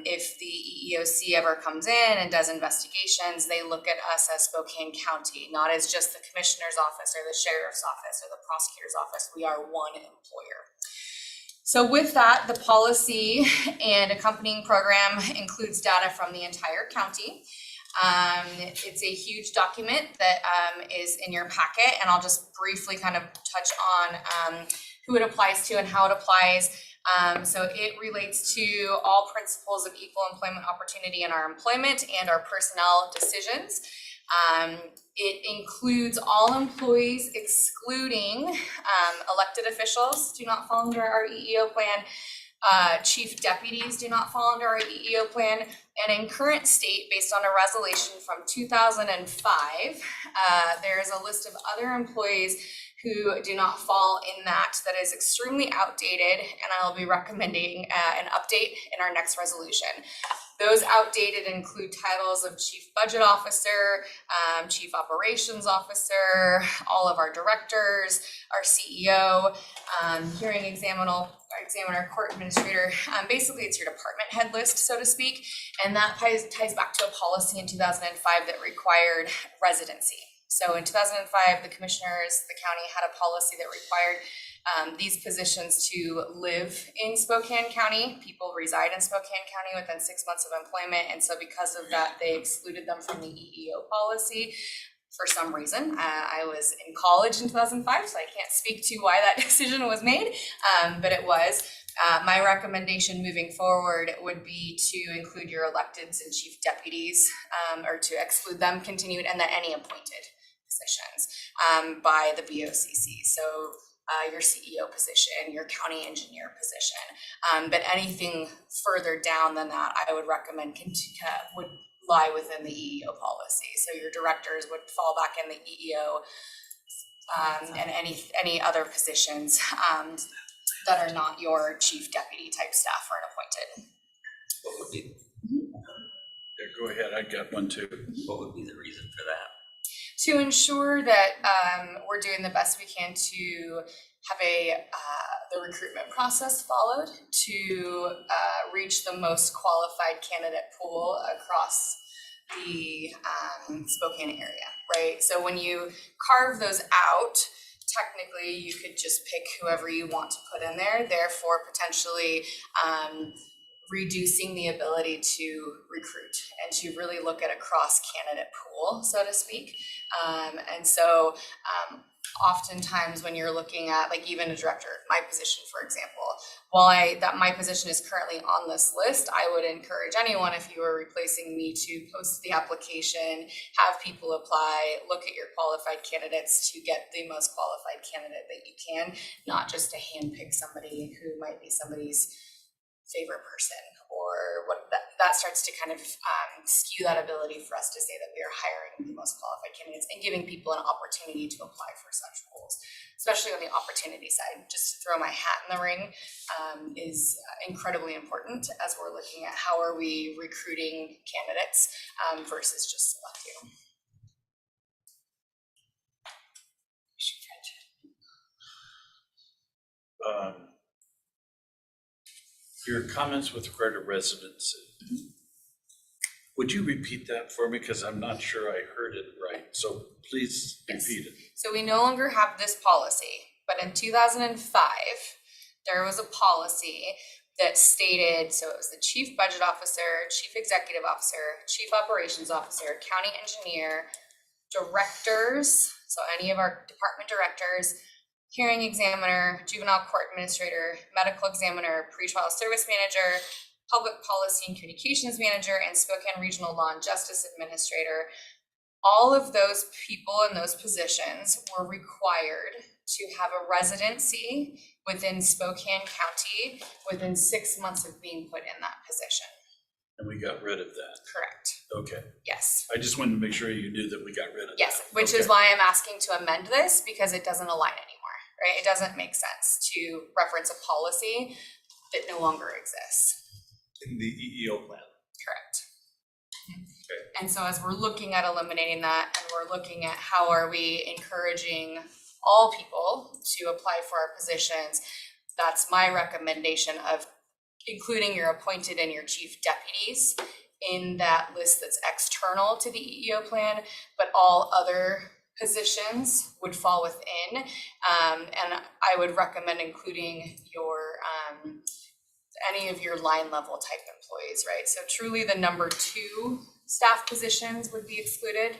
If the EEOC ever comes in and does investigations, they look at us as Spokane County, not as just the commissioner's office or the sheriff's office or the prosecutor's office. We are one employer. So with that, the policy and accompanying program includes data from the entire county. It's a huge document that is in your packet, and I'll just briefly kind of touch on who it applies to and how it applies. So it relates to all principles of equal employment opportunity in our employment and our personnel decisions. It includes all employees excluding elected officials do not fall under our EEO plan. Chief deputies do not fall under our EEO plan. And in current state, based on a resolution from 2005, there is a list of other employees who do not fall in that is extremely outdated, and I'll be recommending an update in our next resolution. Those outdated include titles of Chief Budget Officer, Chief Operations Officer, all of our directors, our CEO, Hearing Examiner, Court Administrator. Basically, it's your department head list, so to speak, and that ties back to a policy in 2005 that required residency. So in 2005, the commissioners, the county had a policy that required these positions to live in Spokane County. People reside in Spokane County within 6 months of employment. And so because of that, they excluded them from the EEO policy for some reason. I was in college in 2005, so I can't speak to why that decision was made, but it was. My recommendation moving forward would be to include your electeds and chief deputies, or to exclude them continued, and then any appointed by the BOCC. So your CEO position, your county engineer position. But anything further down than that, I would recommend would lie within the EEO policy. So your directors would fall back in the EEO, and any other positions that are not your chief deputy type staff or an appointed. What would be, Yeah, go ahead, I got one too. what would be the reason for that? To ensure that we're doing the best we can to have the recruitment process followed to reach the most qualified candidate pool across the Spokane area, right? So when you carve those out, technically you could just pick whoever you want to put in there, therefore potentially reducing the ability to recruit and to really look at a cross candidate pool, so to speak. And so oftentimes when you're looking at like even a director, my position, for example, while my position is currently on this list, I would encourage anyone, if you were replacing me, to post the application, have people apply, look at your qualified candidates to get the most qualified candidate that you can, not just to handpick somebody who might be somebody's favorite person, or what that starts to kind of skew that ability for us to say that we are hiring the most qualified candidates and giving people an opportunity to apply for such roles, especially on the opportunity side. Just to throw my hat in the ring is incredibly important as we're looking at how are we recruiting candidates versus just selecting. Your comments with regard to residency. Would you repeat that for me? Because I'm not sure I heard it right. So please repeat it. So we no longer have this policy, but in 2005, there was a policy that stated, so it was the chief budget officer, chief executive officer, chief operations officer, county engineer, directors, so any of our department directors, hearing examiner, juvenile court administrator, medical examiner, pretrial service manager, public policy and communications manager, and Spokane Regional Law and Justice Administrator. All of those people in those positions were required to have a residency within Spokane County within 6 months of being put in that position. And we got rid of that. Correct. Okay. Yes. I just wanted to make sure you knew that we got rid of that. Yes, which is why I'm asking to amend this, because it doesn't align anymore, right? It doesn't make sense to reference a policy that no longer exists. In the EEO plan. Correct. And so as we're looking at eliminating that, and we're looking at how are we encouraging all people to apply for our positions, that's my recommendation of including your appointed and your chief deputies in that list that's external to the EEO plan, but all other positions would fall within. And I would recommend including your any of your line level type employees, right? So truly the number 2 staff positions would be excluded,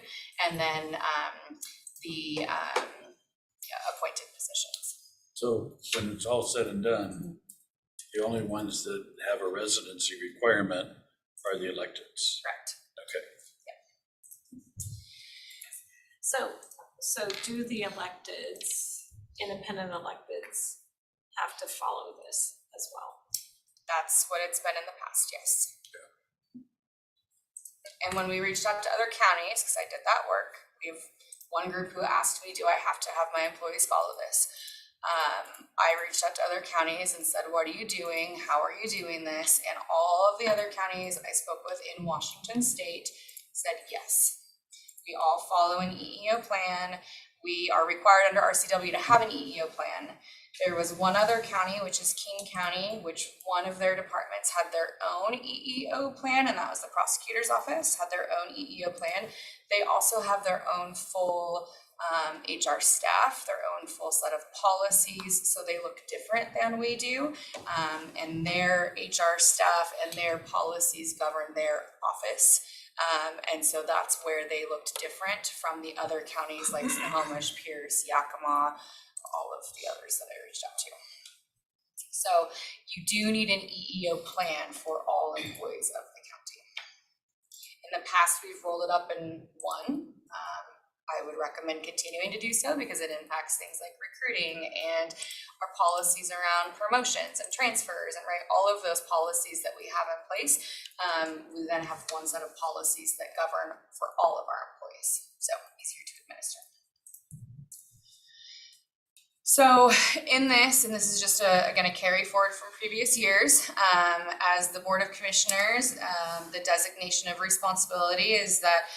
and then the appointed positions. So when it's all said and done, the only ones that have a residency requirement are the electeds. Correct. Okay. So do the electeds, independent electeds, have to follow this as well? That's what it's been in the past, yes. And when we reached out to other counties, because I did that work, we have one group who asked me, do I have to have my employees follow this? I reached out to other counties and said, what are you doing? How are you doing this? And all of the other counties I spoke with in Washington State said, yes, we all follow an EEO plan. We are required under RCW to have an EEO plan. There was one other county, which is King County, which one of their departments had their own EEO plan, and that was the prosecutor's office, had their own EEO plan. They also have their own full HR staff, their own full set of policies, so they look different than we do. And their HR staff and their policies govern their office. And so that's where they looked different from the other counties like Snohomish, Pierce, Yakima, all of the others that I reached out to. So you do need an EEO plan for all employees of the county. In the past, we've rolled it up in one. I would recommend continuing to do so because it impacts things like recruiting and our policies around promotions and transfers and all of those policies that we have in place. We then have one set of policies that govern for all of our employees, so easier to administer. So in this, and this is just again a carry forward from previous years, as the Board of Commissioners, the designation of responsibility is that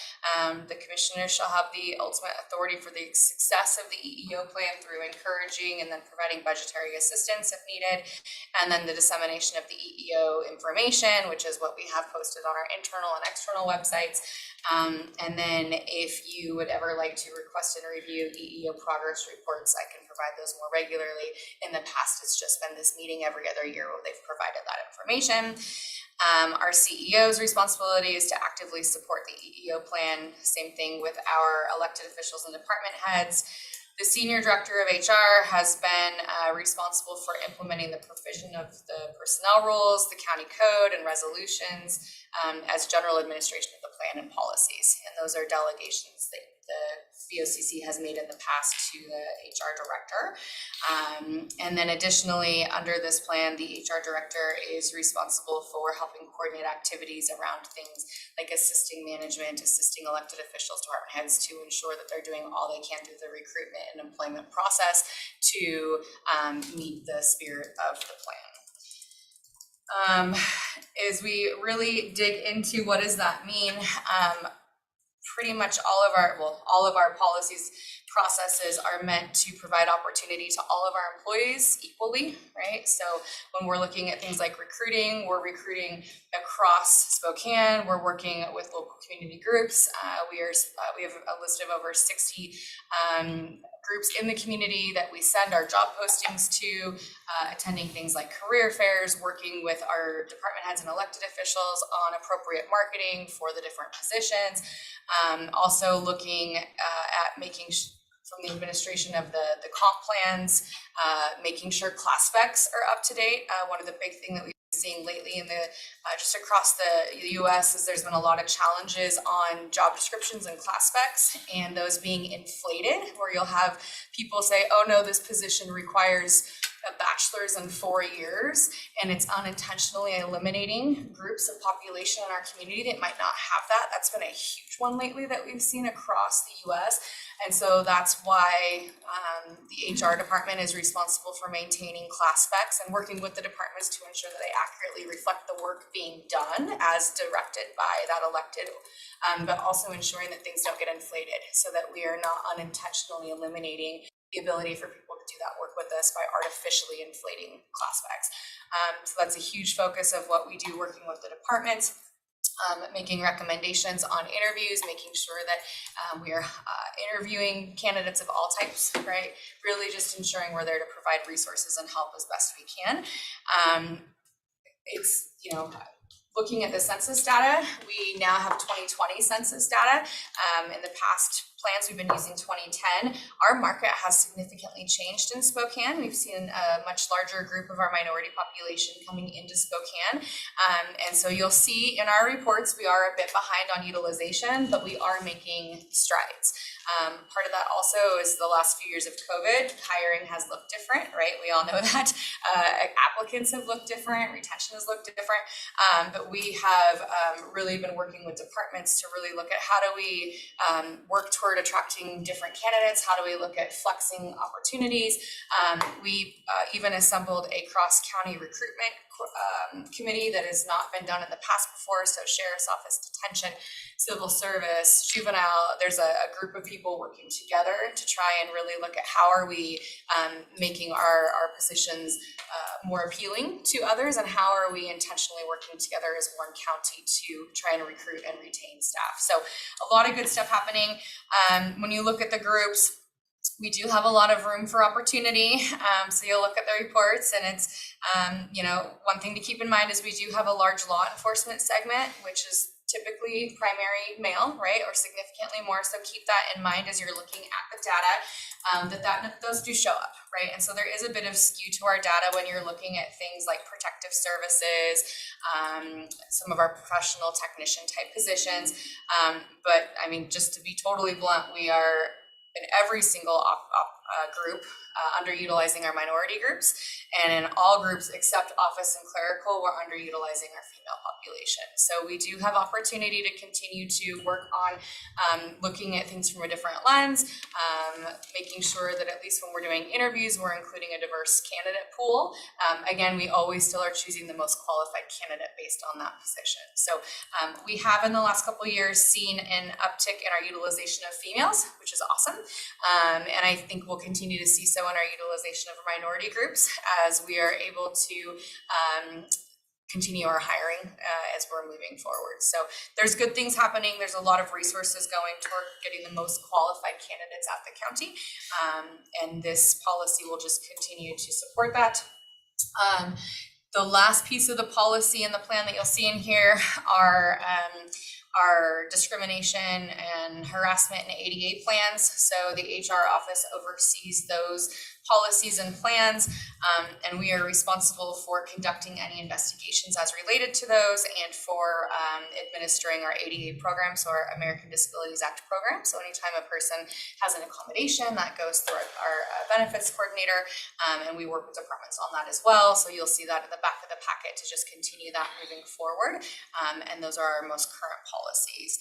the commissioners shall have the ultimate authority for the success of the EEO plan through encouraging and then providing budgetary assistance if needed, and then the dissemination of the EEO information, which is what we have posted on our internal and external websites. And then if you would ever like to request and review EEO progress reports, I can provide those more regularly. In the past, it's just been this meeting every other year where they've provided that information. Our CEO's responsibility is to actively support the EEO plan. Same thing with our elected officials and department heads. The Senior Director of HR has been responsible for implementing the provision of the personnel rules, the county code, and resolutions as general administration of the plan and policies. And those are delegations that the VOCC has made in the past to the HR Director. And then additionally, under this plan, the HR Director is responsible for helping coordinate activities around things like assisting management, assisting elected officials, department heads to ensure that they're doing all they can through the recruitment and employment process to meet the spirit of the plan. As we really dig into what does that mean, pretty much all of our policies, processes are meant to provide opportunity to all of our employees equally, right? So when we're looking at things like recruiting, we're recruiting across Spokane. We're working with local community groups. We have a list of over 60 groups in the community that we send our job postings to, attending things like career fairs, working with our department heads and elected officials on appropriate marketing for the different positions. Also looking at making from the administration of the comp plans, making sure class specs are up to date. One of the big things that we've been seeing lately in the just across the US is there's been a lot of challenges on job descriptions and class specs and those being inflated, where you'll have people say, oh no, this position requires a bachelor's in 4 years, and it's unintentionally eliminating groups of population in our community that might not have that. That's been a huge one lately that we've seen across the US. And so that's why the HR department is responsible for maintaining class specs and working with the departments to ensure that they accurately reflect the work being done as directed by that elected, but also ensuring that things don't get inflated so that we are not unintentionally eliminating the ability for people to do that work with us by artificially inflating class specs. So that's a huge focus of what we do working with the departments. Making recommendations on interviews, making sure that we are interviewing candidates of all types, right? Really just ensuring we're there to provide resources and help as best we can. It's, looking at the census data, we now have 2020 census data. In the past plans, we've been using 2010. Our market has significantly changed in Spokane. We've seen a much larger group of our minority population coming into Spokane. And so you'll see in our reports, we are a bit behind on utilization, but we are making strides. Part of that also is the last few years of COVID, hiring has looked different, right? We all know that. Applicants have looked different, retention has looked different, but we have really been working with departments to really look at how do we work toward attracting different candidates, how do we look at flexing opportunities. We even assembled a cross-county recruitment committee that has not been done in the past before, so sheriff's office, detention, civil service, juvenile, there's a group of people working together to try and really look at how are we making our positions more appealing to others, and how are we intentionally working together as one county to try and recruit and retain staff. So a lot of good stuff happening. When you look at the groups, we do have a lot of room for opportunity. So you'll look at the reports and it's, one thing to keep in mind is we do have a large law enforcement segment, which is typically primary male, right? Or significantly more. So keep that in mind as you're looking at the data, that those do show up, right? And so there is a bit of skew to our data when you're looking at things like protective services, some of our professional technician type positions. But I mean, just to be totally blunt, we are in every single group, underutilizing our minority groups, and in all groups except office and clerical, we're underutilizing our female population. So we do have opportunity to continue to work on looking at things from a different lens, making sure that at least when we're doing interviews, we're including a diverse candidate pool. Again, we always still are choosing the most qualified candidate based on that position. So we have in the last couple of years seen an uptick in our utilization of females, which is awesome. And I think we'll continue to see so in our utilization of minority groups as we are able to continue our hiring as we're moving forward. So there's good things happening. There's a lot of resources going toward getting the most qualified candidates at the county. And this policy will just continue to support that. The last piece of the policy and the plan that you'll see in here are our discrimination and harassment and ADA plans. So the HR office oversees those policies and plans, and we are responsible for conducting any investigations as related to those and for administering our ADA program, so our American Disabilities Act program. So anytime a person has an accommodation, that goes through our benefits coordinator, and we work with departments on that as well. So you'll see that at the back of the packet to just continue that moving forward, and those are our most current policies.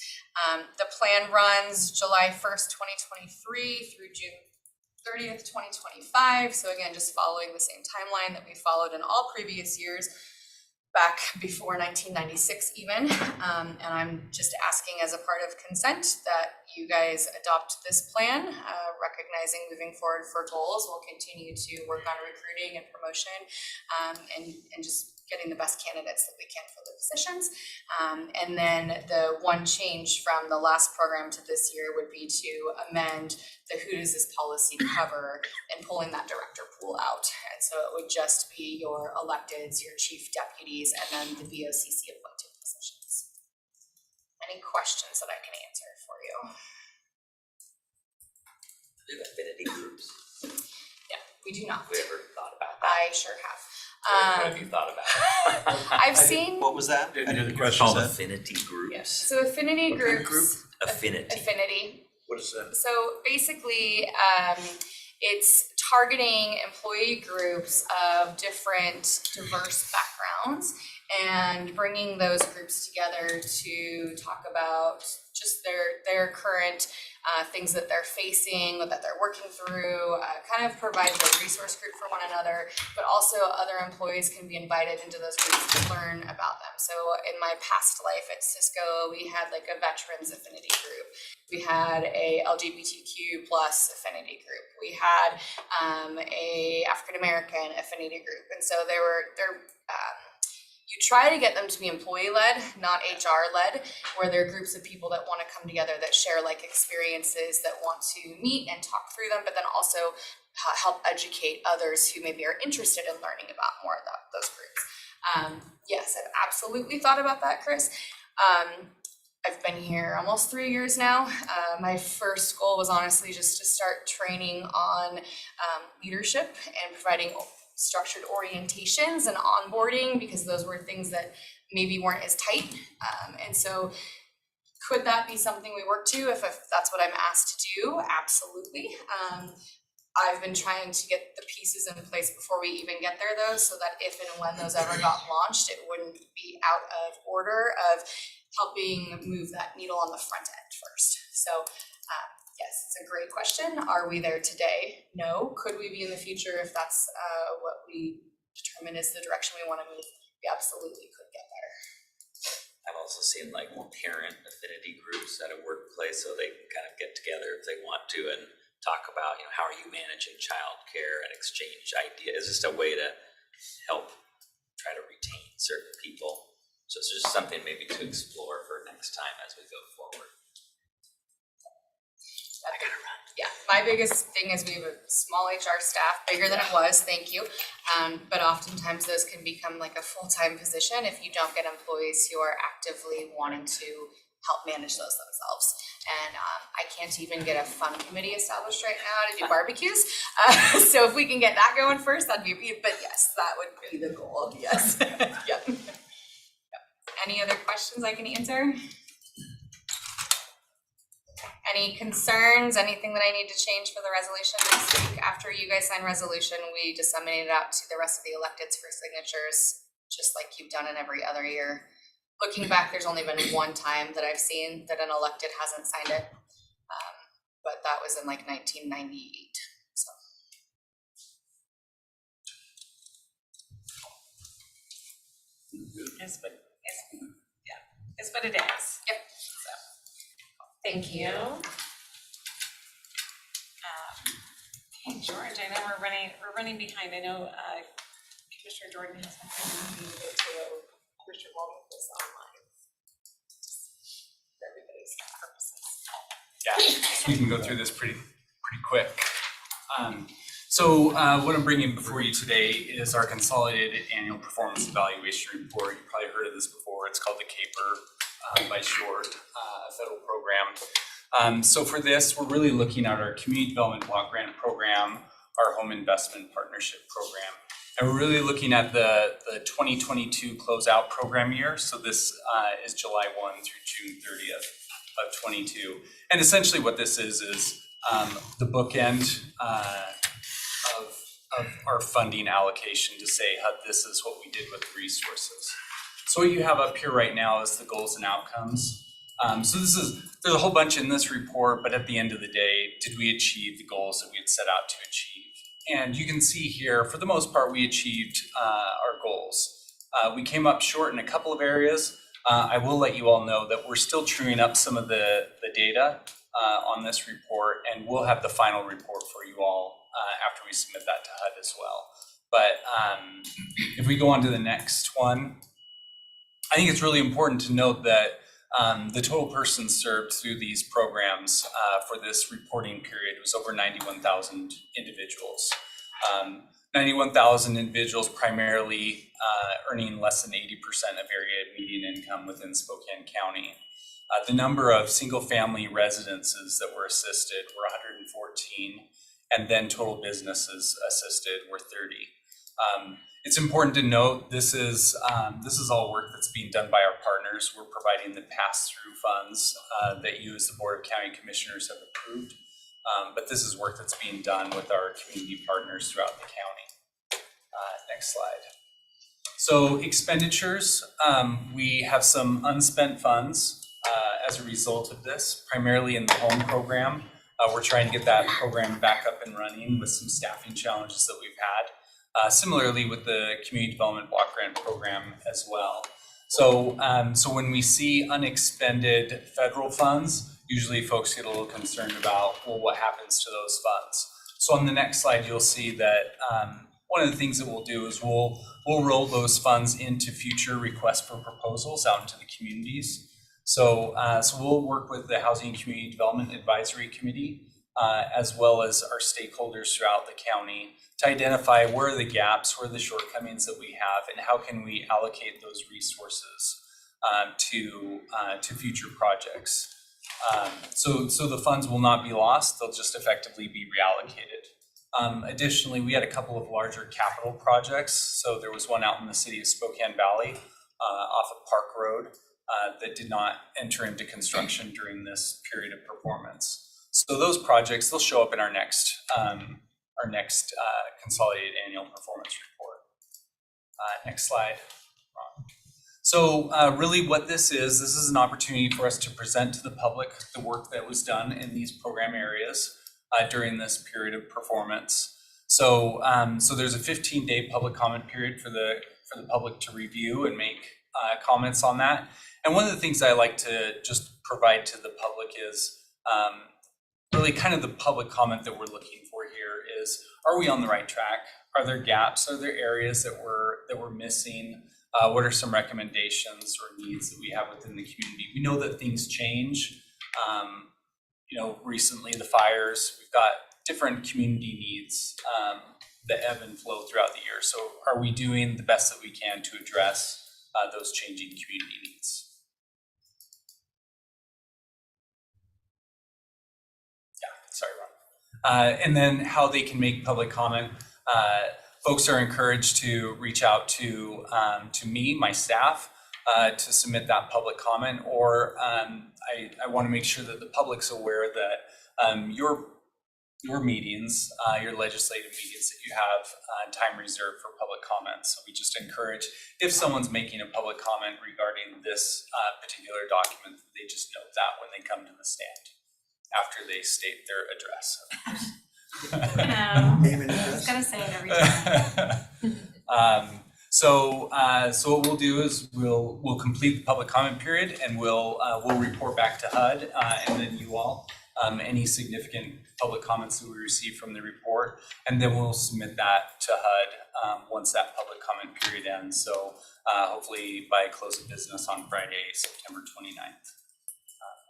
The plan runs July 1st, 2023 through June 30th, 2025. So again, just following the same timeline that we followed in all previous years back before 1996 even. And I'm just asking as a part of consent that you guys adopt this plan, recognizing moving forward for goals. We'll continue to work on recruiting and promotion and just getting the best candidates that we can for the positions. And then the one change from the last program to this year would be to amend the who does this policy cover and pulling that director pool out. And so it would just be your electeds, your chief deputies, and then the BOCC appointed positions. Any questions that I can answer for you? Do affinity groups. Yeah, we do not. Have we ever thought about that? I sure have. What have you thought about it? I've seen. What was that? Didn't hear the It's question. called Said. affinity groups. Yes. So affinity What kind of groups. Affinity. Affinity. What is that? So basically, it's targeting employee groups of different diverse backgrounds and bringing those groups together to talk about just their current things that they're facing, that they're working through, kind of provide a resource group for one another, but also other employees can be invited into those groups to learn about them. So in my past life at Cisco, we had like a veterans affinity group. We had a LGBTQ plus affinity group. We had a African American affinity group. And so you try to get them to be employee-led, not HR-led, where they're groups of people that want to come together, that share like experiences, that want to meet and talk through them, but then also help educate others who maybe are interested in learning about more about those groups. Yes, I've absolutely thought about that, Chris. I've been here almost 3 years now. My first goal was honestly just to start training on leadership and providing structured orientations and onboarding, because those were things that maybe weren't as tight. And so could that be something we work to if that's what I'm asked to do? Absolutely. I've been trying to get the pieces in place before we even get there though, so that if and when those ever got launched, it wouldn't be out of order of helping move that needle on the front end first. So yes, it's a great question. Are we there today? No. Could we be in the future if that's what we determine is the direction we want to move? We absolutely could get there. I've also seen like parent affinity groups at a workplace, so they can kind of get together if they want to and talk about, how are you managing childcare and exchange ideas. It's just a way to help try to retain certain people. So it's just something maybe to explore for next time as we go forward. I gotta run. Yeah, my biggest thing is we have a small HR staff, bigger than it was, thank you. But oftentimes those can become like a full-time position if you don't get employees who are actively wanting to help manage those themselves. And I can't even get a fun committee established right now to do barbecues. So if we can get that going first, that'd be, but yes, that would be the goal, yes. Yep. Any other questions I can answer? Any concerns, anything that I need to change for the resolution next week? After you guys sign resolution, we disseminate it out to the rest of the electeds for signatures, just like you've done in every other year. Looking back, there's only been one time that I've seen that an elected hasn't signed it. But that was in like 1998, so. Is what it is. Yep. So, thank you. Okay, George, I know we're running behind. I know Commissioner Jordan has something to get to. Commissioner Walden is online. For everybody's purposes. Yeah, so we can go through this pretty quick. So what I'm bringing before you today is our consolidated annual performance evaluation report. You've probably heard of this before. It's called the CAPER by short, a federal program. So for this, we're really looking at our community development block grant program, our home investment partnership program. And we're really looking at the 2022 closeout program year. So this is July 1 through June 30th of 22. And essentially what this is the bookend of our funding allocation to say how this is what we did with the resources. So what you have up here right now is the goals and outcomes. So there's a whole bunch in this report, but at the end of the day, did we achieve the goals that we had set out to achieve? And you can see here, for the most part, we achieved our goals. We came up short in a couple of areas. I will let you all know that we're still truing up some of the data on this report, and we'll have the final report for you all after we submit that to HUD as well. But if we go on to the next one, I think it's really important to note that the total persons served through these programs for this reporting period was over 91,000 individuals. 91,000 individuals primarily earning less than 80% of area median income within Spokane County. The number of single-family residences that were assisted were 114, and then total businesses assisted were 30. It's important to note this is all work that's being done by our partners. We're providing the pass-through funds that you as the Board of County Commissioners have approved, but this is work that's being done with our community partners throughout the county. Next slide. So expenditures, we have some unspent funds as a result of this, primarily in the home program. We're trying to get that program back up and running with some staffing challenges that we've had. Similarly with the community development block grant program as well. So, so when we see unexpended federal funds, usually folks get a little concerned about, well, what happens to those funds? So on the next slide, you'll see that one of the things that we'll do is we'll roll those funds into future requests for proposals out into the communities. So, so we'll work with the Housing and Community Development Advisory Committee, as well as our stakeholders throughout the county to identify where are the gaps, where are the shortcomings that we have, and how can we allocate those resources to future projects. So the funds will not be lost, they'll just effectively be reallocated. Additionally, we had a couple of larger capital projects. So there was one out in the city of Spokane Valley off of Park Road that did not enter into construction during this period of performance. So those projects, they'll show up in our next consolidated annual performance report. Next slide. So really what this is an opportunity for us to present to the public the work that was done in these program areas during this period of performance. So so there's a 15-day public comment period for the public to review and make comments on that. And one of the things I like to just provide to the public is really kind of the public comment that we're looking for here is, are we on the right track? Are there gaps? Are there areas that we're missing? What are some recommendations or needs that we have within the community? We know that things change. You know, recently the fires, we've got different community needs that ebb and flow throughout the year. So are we doing the best that we can to address those changing community needs? Sorry, Ron. And then how they can make public comment. Folks are encouraged to reach out to me, my staff, to submit that public comment, or I want to make sure that the public's aware that your meetings, your legislative meetings that you have time reserved for public comments. So we just encourage, if someone's making a public comment regarding this particular document, they just note that when they come to the stand after they state their address. Name and address. I was gonna say it every time. So what we'll do is we'll complete the public comment period, and we'll report back to HUD and then you all any significant public comments that we receive from the report, and then we'll submit that to HUD once that public comment period ends. So hopefully by close of business on Friday, September 29th.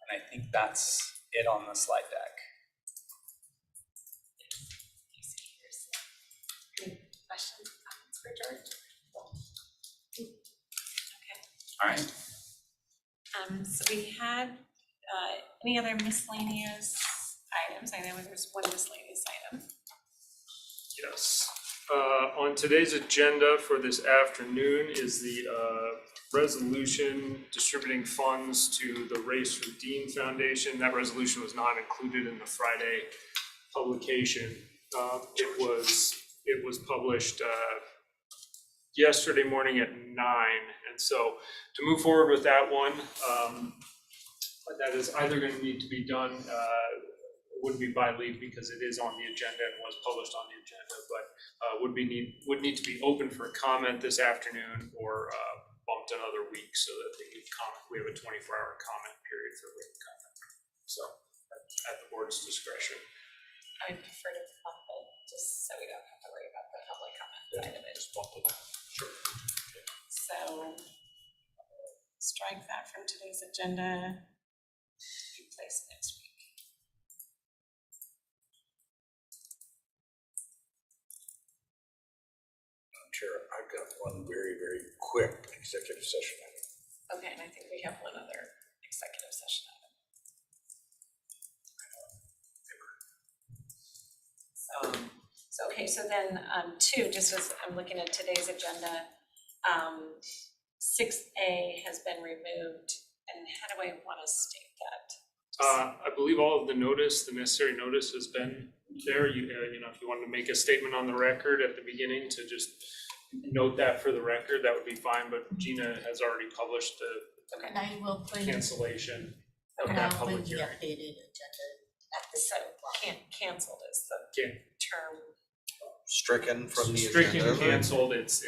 And I think that's it on the slide deck. Any questions, comments for George? All right. So we had, any other miscellaneous items? I know there's one miscellaneous item. Yes. On today's agenda for this afternoon is the resolution distributing funds to the Race for Dean Foundation. That resolution was not included in the Friday publication. It was published yesterday morning at 9, and so to move forward with that one, that is either going to need to be done. Wouldn't be by leave because it is on the agenda and was published on the agenda, but would need to be open for comment this afternoon or bumped another week so that they can comment. We have a 24-hour comment period for written comment. So at the board's discretion. I would prefer to bump it just so we don't have to worry about the public comment side of it. Just bump it. Sure. So strike that from today's agenda. Place next week. Chair, I've got one very, very quick executive session item. Okay, and I think we have one other executive session item. So then, 2, just as I'm looking at today's agenda, 6A has been removed, and how do I want to state that? I believe all of the necessary notice has been there. You know, if you wanted to make a statement on the record at the beginning to just note that for the record, that would be fine, but Gina has already published the Okay. And I will put cancellation of Okay. that public the hearing. updated agenda at the So canceled is the Okay. term. Stricken from the Stricken, agenda. canceled, it's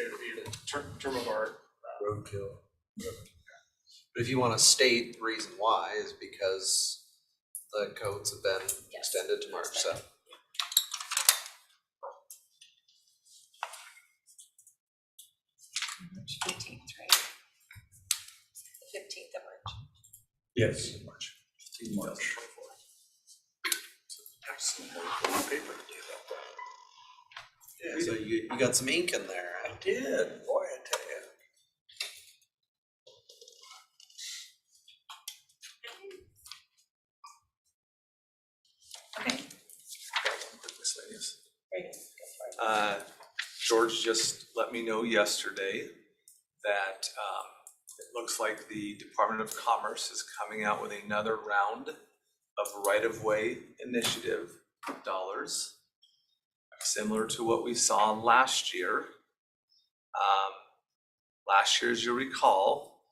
term of art. Roadkill. But if you want to state the reason why is because the codes have been extended to March 7th. Right? The 15th of March. Yes. March. 15 March. Yeah, so you got some ink in there. I did, boy, I tell you. Okay. Very good. Go for it. George just let me know yesterday that it looks like the Department of Commerce is coming out with another round of right-of-way initiative dollars, similar to what we saw last year. Last year, as you recall,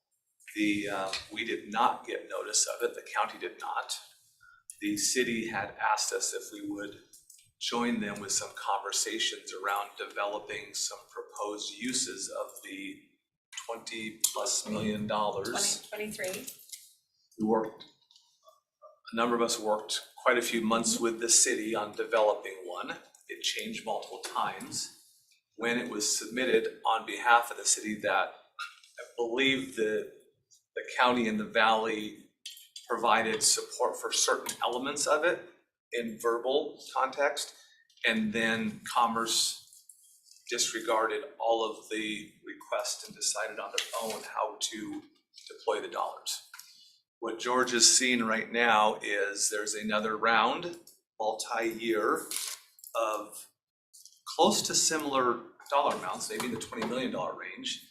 we did not get notice of it, the county did not. The city had asked us if we would join them with some conversations around developing some proposed uses of the $20+ million. 2023. A number of us worked quite a few months with the city on developing one. It changed multiple times. When it was submitted on behalf of the city, that I believe the county and the valley provided support for certain elements of it in verbal context, and then Commerce disregarded all of the requests and decided on their own how to deploy the dollars. What George is seeing right now is there's another round, multi-year, of close to similar dollar amounts, maybe in the $20 million range.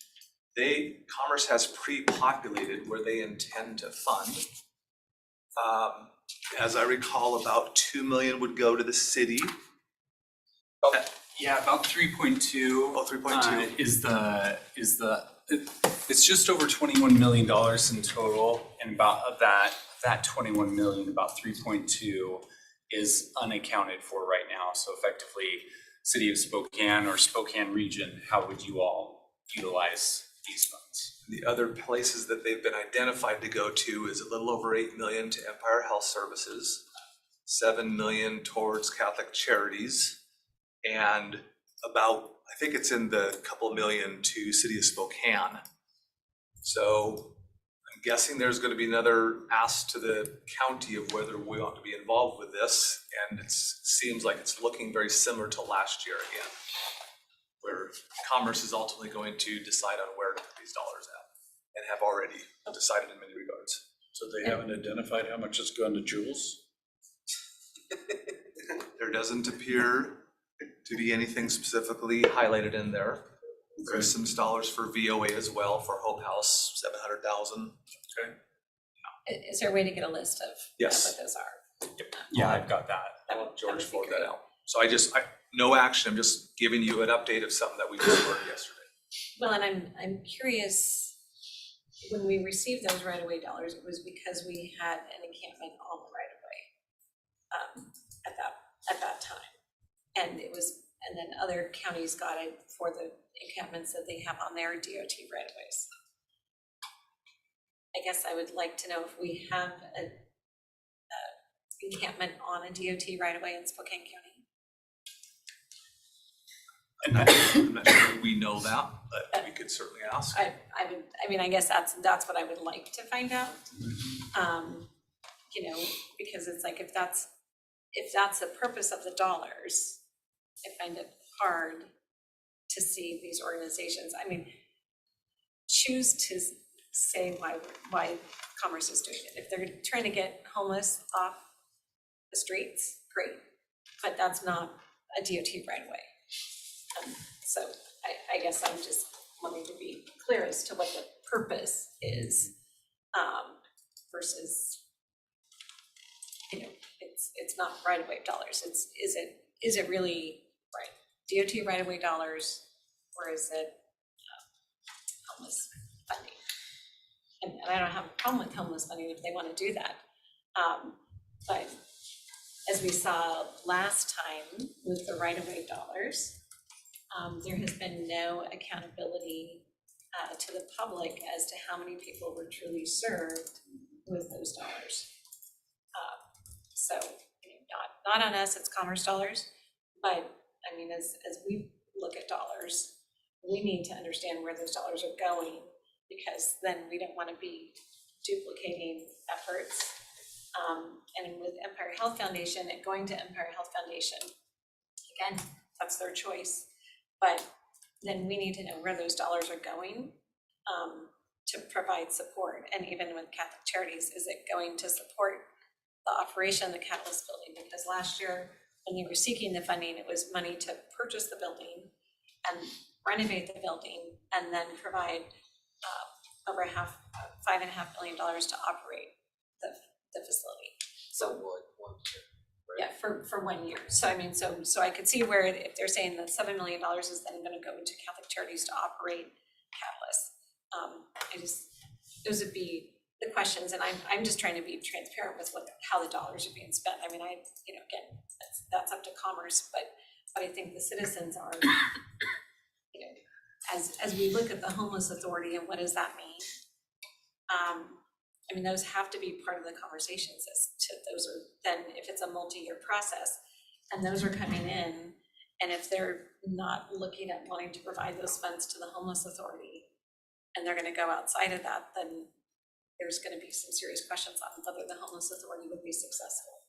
Commerce has pre-populated where they intend to fund. As I recall, about 2 million would go to the city. Yeah, about 3.2. Oh, 3.2. It's just over $21 million in total, and about of that 21 million, about 3.2 is unaccounted for right now. So effectively, City of Spokane or Spokane region, how would you all utilize these funds? The other places that they've been identified to go to is a little over 8 million to Empire Health Services, 7 million towards Catholic Charities, and about, I think it's in the couple million to City of Spokane. So I'm guessing there's going to be another ask to the county of whether we want to be involved with this, and it seems like it's looking very similar to last year again, where Commerce is ultimately going to decide on where to put these dollars at, and have already decided in many regards. So they haven't identified how much has gone to Jules? There doesn't appear to be anything specifically highlighted in there. There's some dollars for VOA as well, for Hope House, 700,000. Okay. Is there a way to get a list of Yes. what those are? Yeah, I've got that. That would- George that would be forwarded great. that out. So no action, I'm just giving you an update of something that we just learned yesterday. Well, and I'm curious, when we received those right-of-way dollars, it was because we had an encampment on the right-of-way at that time. And then other counties got it for the encampments that they have on their DOT right-of-ways. I guess I would like to know if we have a encampment on a DOT right-of-way in Spokane County. I'm not sure we know that, but we could certainly ask. I guess that's what I would like to find out. Because it's like, if that's the purpose of the dollars, I find it hard to see these organizations, choose to say why Commerce is doing it. If they're trying to get homeless off the streets, great, but that's not a DOT right away. So I guess I'm just wanting to be clear as to what the purpose is, versus, it's not right-of-way dollars. Is it really DOT right-of-way dollars, or is it homeless funding? And I don't have a problem with homeless funding if they want to do that. But as we saw last time with the right-of-way dollars, there has been no accountability to the public as to how many people were truly served with those dollars. So, not on us, it's Commerce dollars, but as we look at dollars, we need to understand where those dollars are going, because then we don't want to be duplicating efforts. And with Empire Health Foundation, and going to Empire Health Foundation, again, that's their choice, but then we need to know where those dollars are going to provide support. And even with Catholic Charities, is it going to support the operation of the Catalyst building? Because last year, when you were seeking the funding, it was money to purchase the building and renovate the building, and then provide over $5.5 million to operate the facility. So yeah, for 1 year. So so I could see where, if they're saying that $7 million is then going to go into Catholic Charities to operate Catalyst. Those would be the questions, and I'm just trying to be transparent with how the dollars are being spent. Again, that's up to Commerce, but I think the citizens are, as we look at the Homeless Authority and what does that mean? Those have to be part of the conversations as to those are then, if it's a multi-year process and those are coming in, and if they're not looking at wanting to provide those funds to the Homeless Authority and they're going to go outside of that, then there's going to be some serious questions on whether the Homeless Authority would be successful.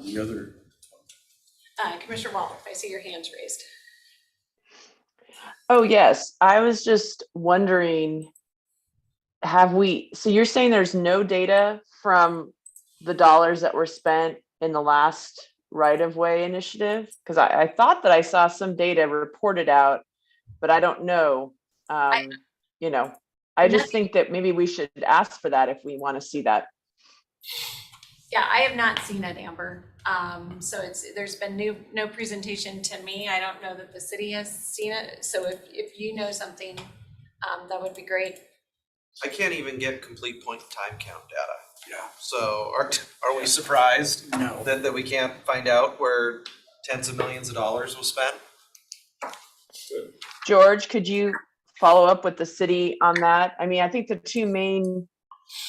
The other. Commissioner Waldorf, I see your hands raised. Oh, yes. I was just wondering, so you're saying there's no data from the dollars that were spent in the last right-of-way initiative? Because I thought that I saw some data reported out but I don't know. You know, I just think that maybe we should ask for that if we want to see that. Yeah, I have not seen it, Amber. So there's been no presentation to me. I don't know that the city has seen it. So if you know something, that would be great. I can't even get complete point in time count data. Yeah. So are we surprised No. that we can't find out where tens of millions of dollars was spent? George, could you follow up with the city on that? I mean, I think the two main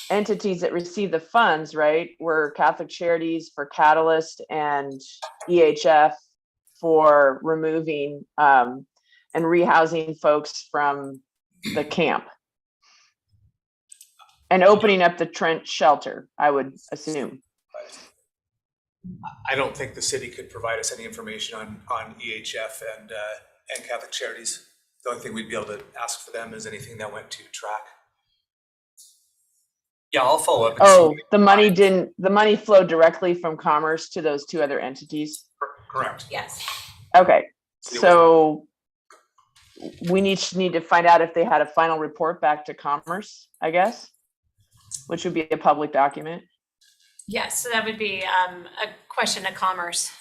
entities that receive the funds, right, were Catholic Charities for Catalyst and EHF for removing and rehousing folks from the camp and opening up the Trent shelter, I would assume. I don't think the city could provide us any information on EHF and Catholic Charities. The only thing we'd be able to ask for them is anything that went to track. Yeah, I'll follow up. Oh, the money flowed directly from Commerce to those two other entities? Correct. Yes. Okay, so we need to find out if they had a final report back to Commerce, I guess, which would be a public document. Yes, so that would be a question to Commerce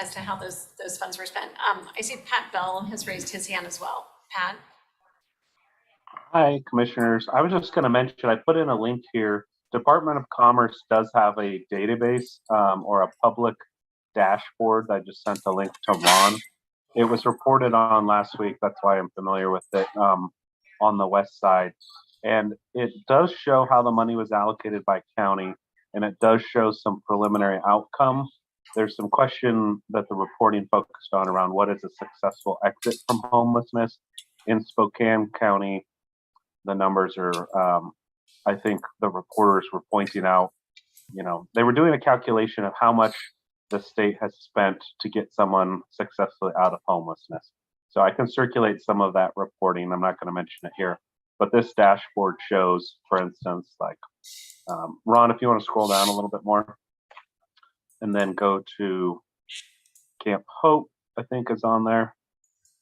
as to how those funds were spent. I see Pat Bell has raised his hand as well. Pat? Hi, Commissioners. I was just going to mention, I put in a link here. Department of Commerce does have a database or a public dashboard. I just sent a link to Ron. It was reported on last week. That's why I'm familiar with it on the west side. And it does show how the money was allocated by county, and it does show some preliminary outcome. There's some question that the reporting focused on around what is a successful exit from homelessness. In Spokane County, the numbers are, I think the reporters were pointing out, they were doing a calculation of how much the state has spent to get someone successfully out of homelessness. So I can circulate some of that reporting. I'm not going to mention it here, but this dashboard shows, for instance, like, Ron, if you want to scroll down a little bit more and then go to Camp Hope, I think is on there.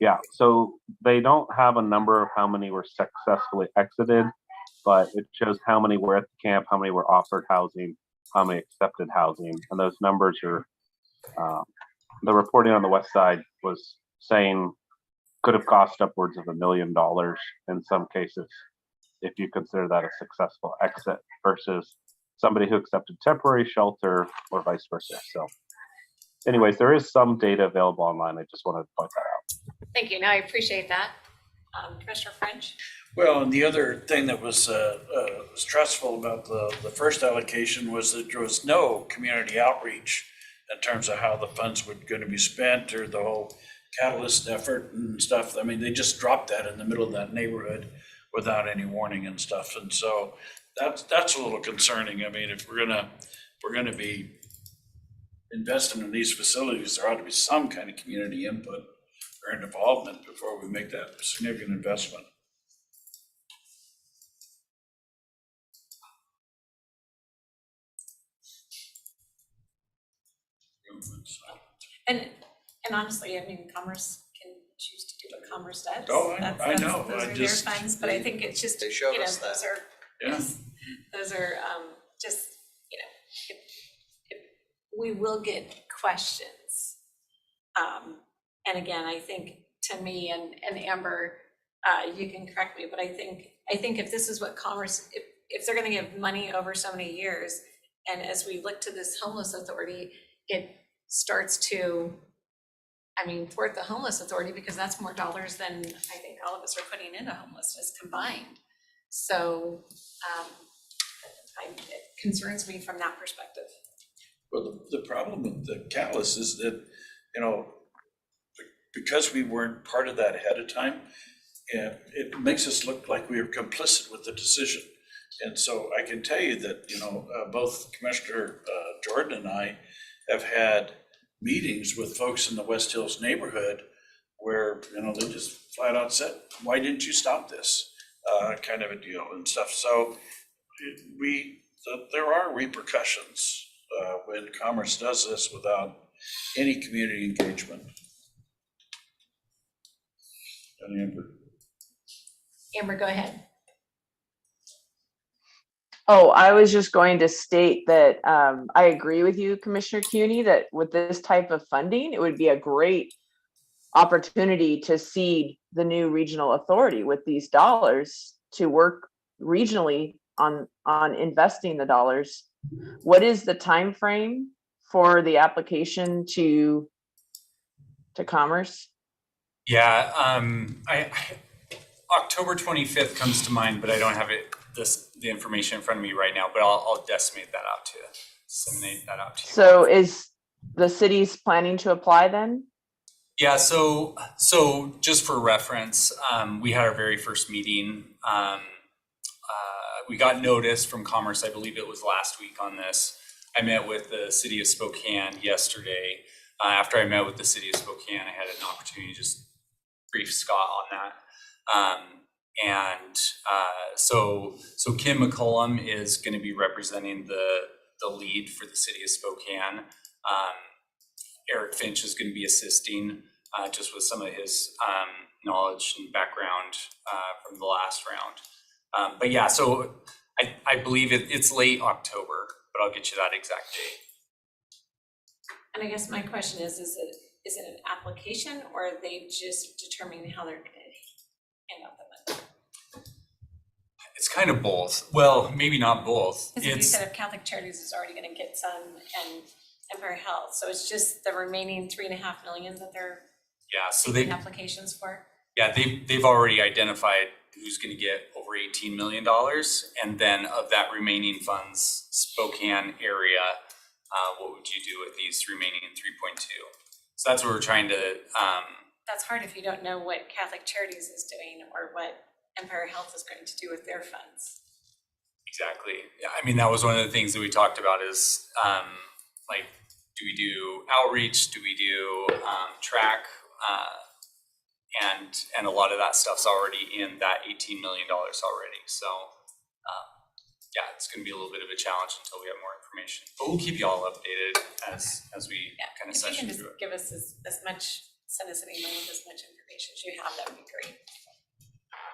Yeah, so they don't have a number of how many were successfully exited, but it shows how many were at the camp, how many were offered housing, how many accepted housing. And those numbers are, the reporting on the west side was saying could have cost upwards of $1 million in some cases, if you consider that a successful exit versus somebody who accepted temporary shelter or vice versa. So anyways, there is some data available online. I just wanted to point that out. Thank you. No, I appreciate that. Commissioner French? Well, and the other thing that was stressful about the first allocation was that there was no community outreach in terms of how the funds were going to be spent or the whole Catalyst effort and stuff. I mean, they just dropped that in the middle of that neighborhood without any warning and stuff. And so that's a little concerning. I mean, if we're gonna be investing in these facilities, there ought to be some kind of community input or involvement before we make that significant investment. And honestly, I mean, Commerce can choose to do what Commerce does. Oh, I know. Those are their funds, but I think it's just, They showed us that. those are, Yeah. yes, those are just, if we will get questions. And again, I think to me and Amber, you can correct me, but I think if this is what Commerce, if they're gonna give money over so many years, and as we look to this homeless authority, it starts to, thwart the homeless authority, because that's more dollars than I think all of us are putting into homelessness combined. So it concerns me from that perspective. Well, the problem with the Catalyst is that, because we weren't part of that ahead of time, it makes us look like we are complicit with the decision. And so I can tell you that, both Commissioner Jordan and I have had meetings with folks in the West Hills neighborhood where, they just flat out said, why didn't you stop this? Kind of a deal and stuff. So there are repercussions when Commerce does this without any community engagement. And Amber. Amber, go ahead. Oh, I was just going to state that I agree with you, Commissioner CUNY, that with this type of funding, it would be a great opportunity to seed the new regional authority with these dollars to work regionally on investing the dollars. What is the time frame for the application to Commerce? Yeah, October 25th comes to mind, but I don't have the information in front of me right now, but I'll disseminate that out to you. Disseminate that out to you. So is the city's planning to apply then? Yeah, so just for reference, we had our very first meeting. We got notice from Commerce, I believe it was last week on this. I met with the city of Spokane yesterday. After I met with the city of Spokane, I had an opportunity to just brief Scott on that. So Kim McCollum is going to be representing the lead for the city of Spokane. Eric Finch is going to be assisting just with some of his knowledge and background from the last round. But yeah, so I believe it's late October, but I'll get you that exact date. And I guess my question is it an application or are they just determining how they're gonna hand out the money? It's kind of both. Well, maybe not both. Because you said if Catholic Charities is already gonna get some and Empire Health, so it's just the remaining 3.5 million that they're taking applications for? Yeah, they've already identified who's going to get over $18 million. And then of that remaining funds, Spokane area, what would you do with these remaining 3.2? So that's what we're trying to. That's hard if you don't know what Catholic Charities is doing or what Empire Health is going to do with their funds. Exactly. Yeah, I mean, that was one of the things that we talked about is like, do we do outreach? Do we do track? And a lot of that stuff's already in that $18 million already. So yeah, it's going to be a little bit of a challenge until we have more information. But we'll keep you all updated as we kind of session through it. If you can just give us as much, send us an email with as much information as you have, that would be great.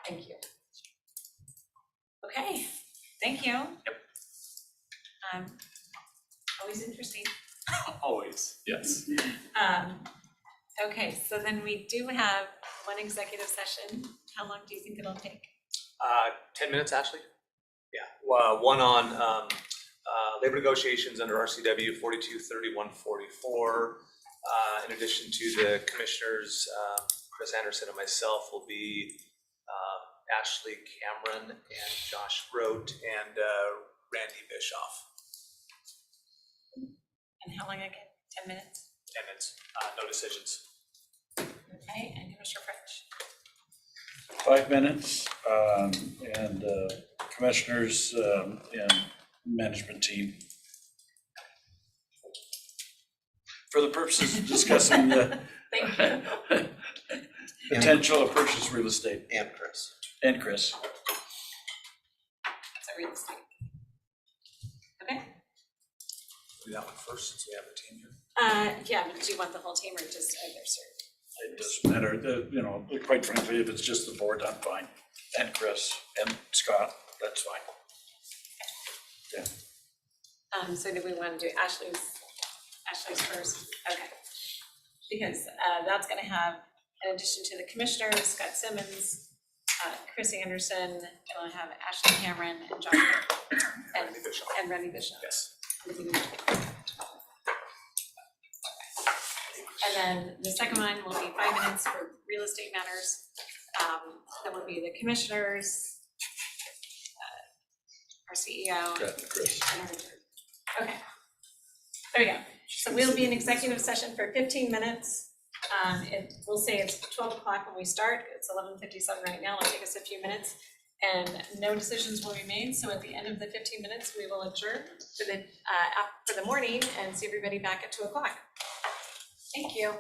Thank you. Okay, thank you. Yep. Always interesting. Always, yes. Okay, so then we do have one executive session. How long do you think it'll take? 10 minutes, Ashley? Yeah, one on labor negotiations under RCW 423144. In addition to the commissioners, Chris Anderson and myself will be Ashley Cameron and Josh Rote and Randy Bischoff. And how long again? 10 minutes? 10 minutes, no decisions. Okay, and Commissioner French? 5 minutes, and commissioners and management team. For the purposes of discussing the Thank you. potential of purchase real estate. And Chris. And Chris. So real estate. Okay. Do that one first since we have the team here. Yeah, but do you want the whole team or just either certain? It doesn't matter, quite frankly, if it's just the board, I'm fine. And Chris and Scott, that's fine. Yeah. So do we want to do Ashley's first? Okay. Because that's gonna have, in addition to the commissioners, Scott Simmons, Chris Anderson, it'll have Ashley Cameron and John and Randy Bishop. Yes. And then the second one will be 5 minutes for real estate matters. That will be the commissioners, our CEO. Chris. And our, okay, there we go. So we'll be in executive session for 15 minutes. We'll say it's 12 o'clock when we start. It's 11:57 right now. It'll take us a few minutes. And no decisions will be made. So at the end of the 15 minutes, we will adjourn for the morning and see everybody back at 2 o'clock. Thank you.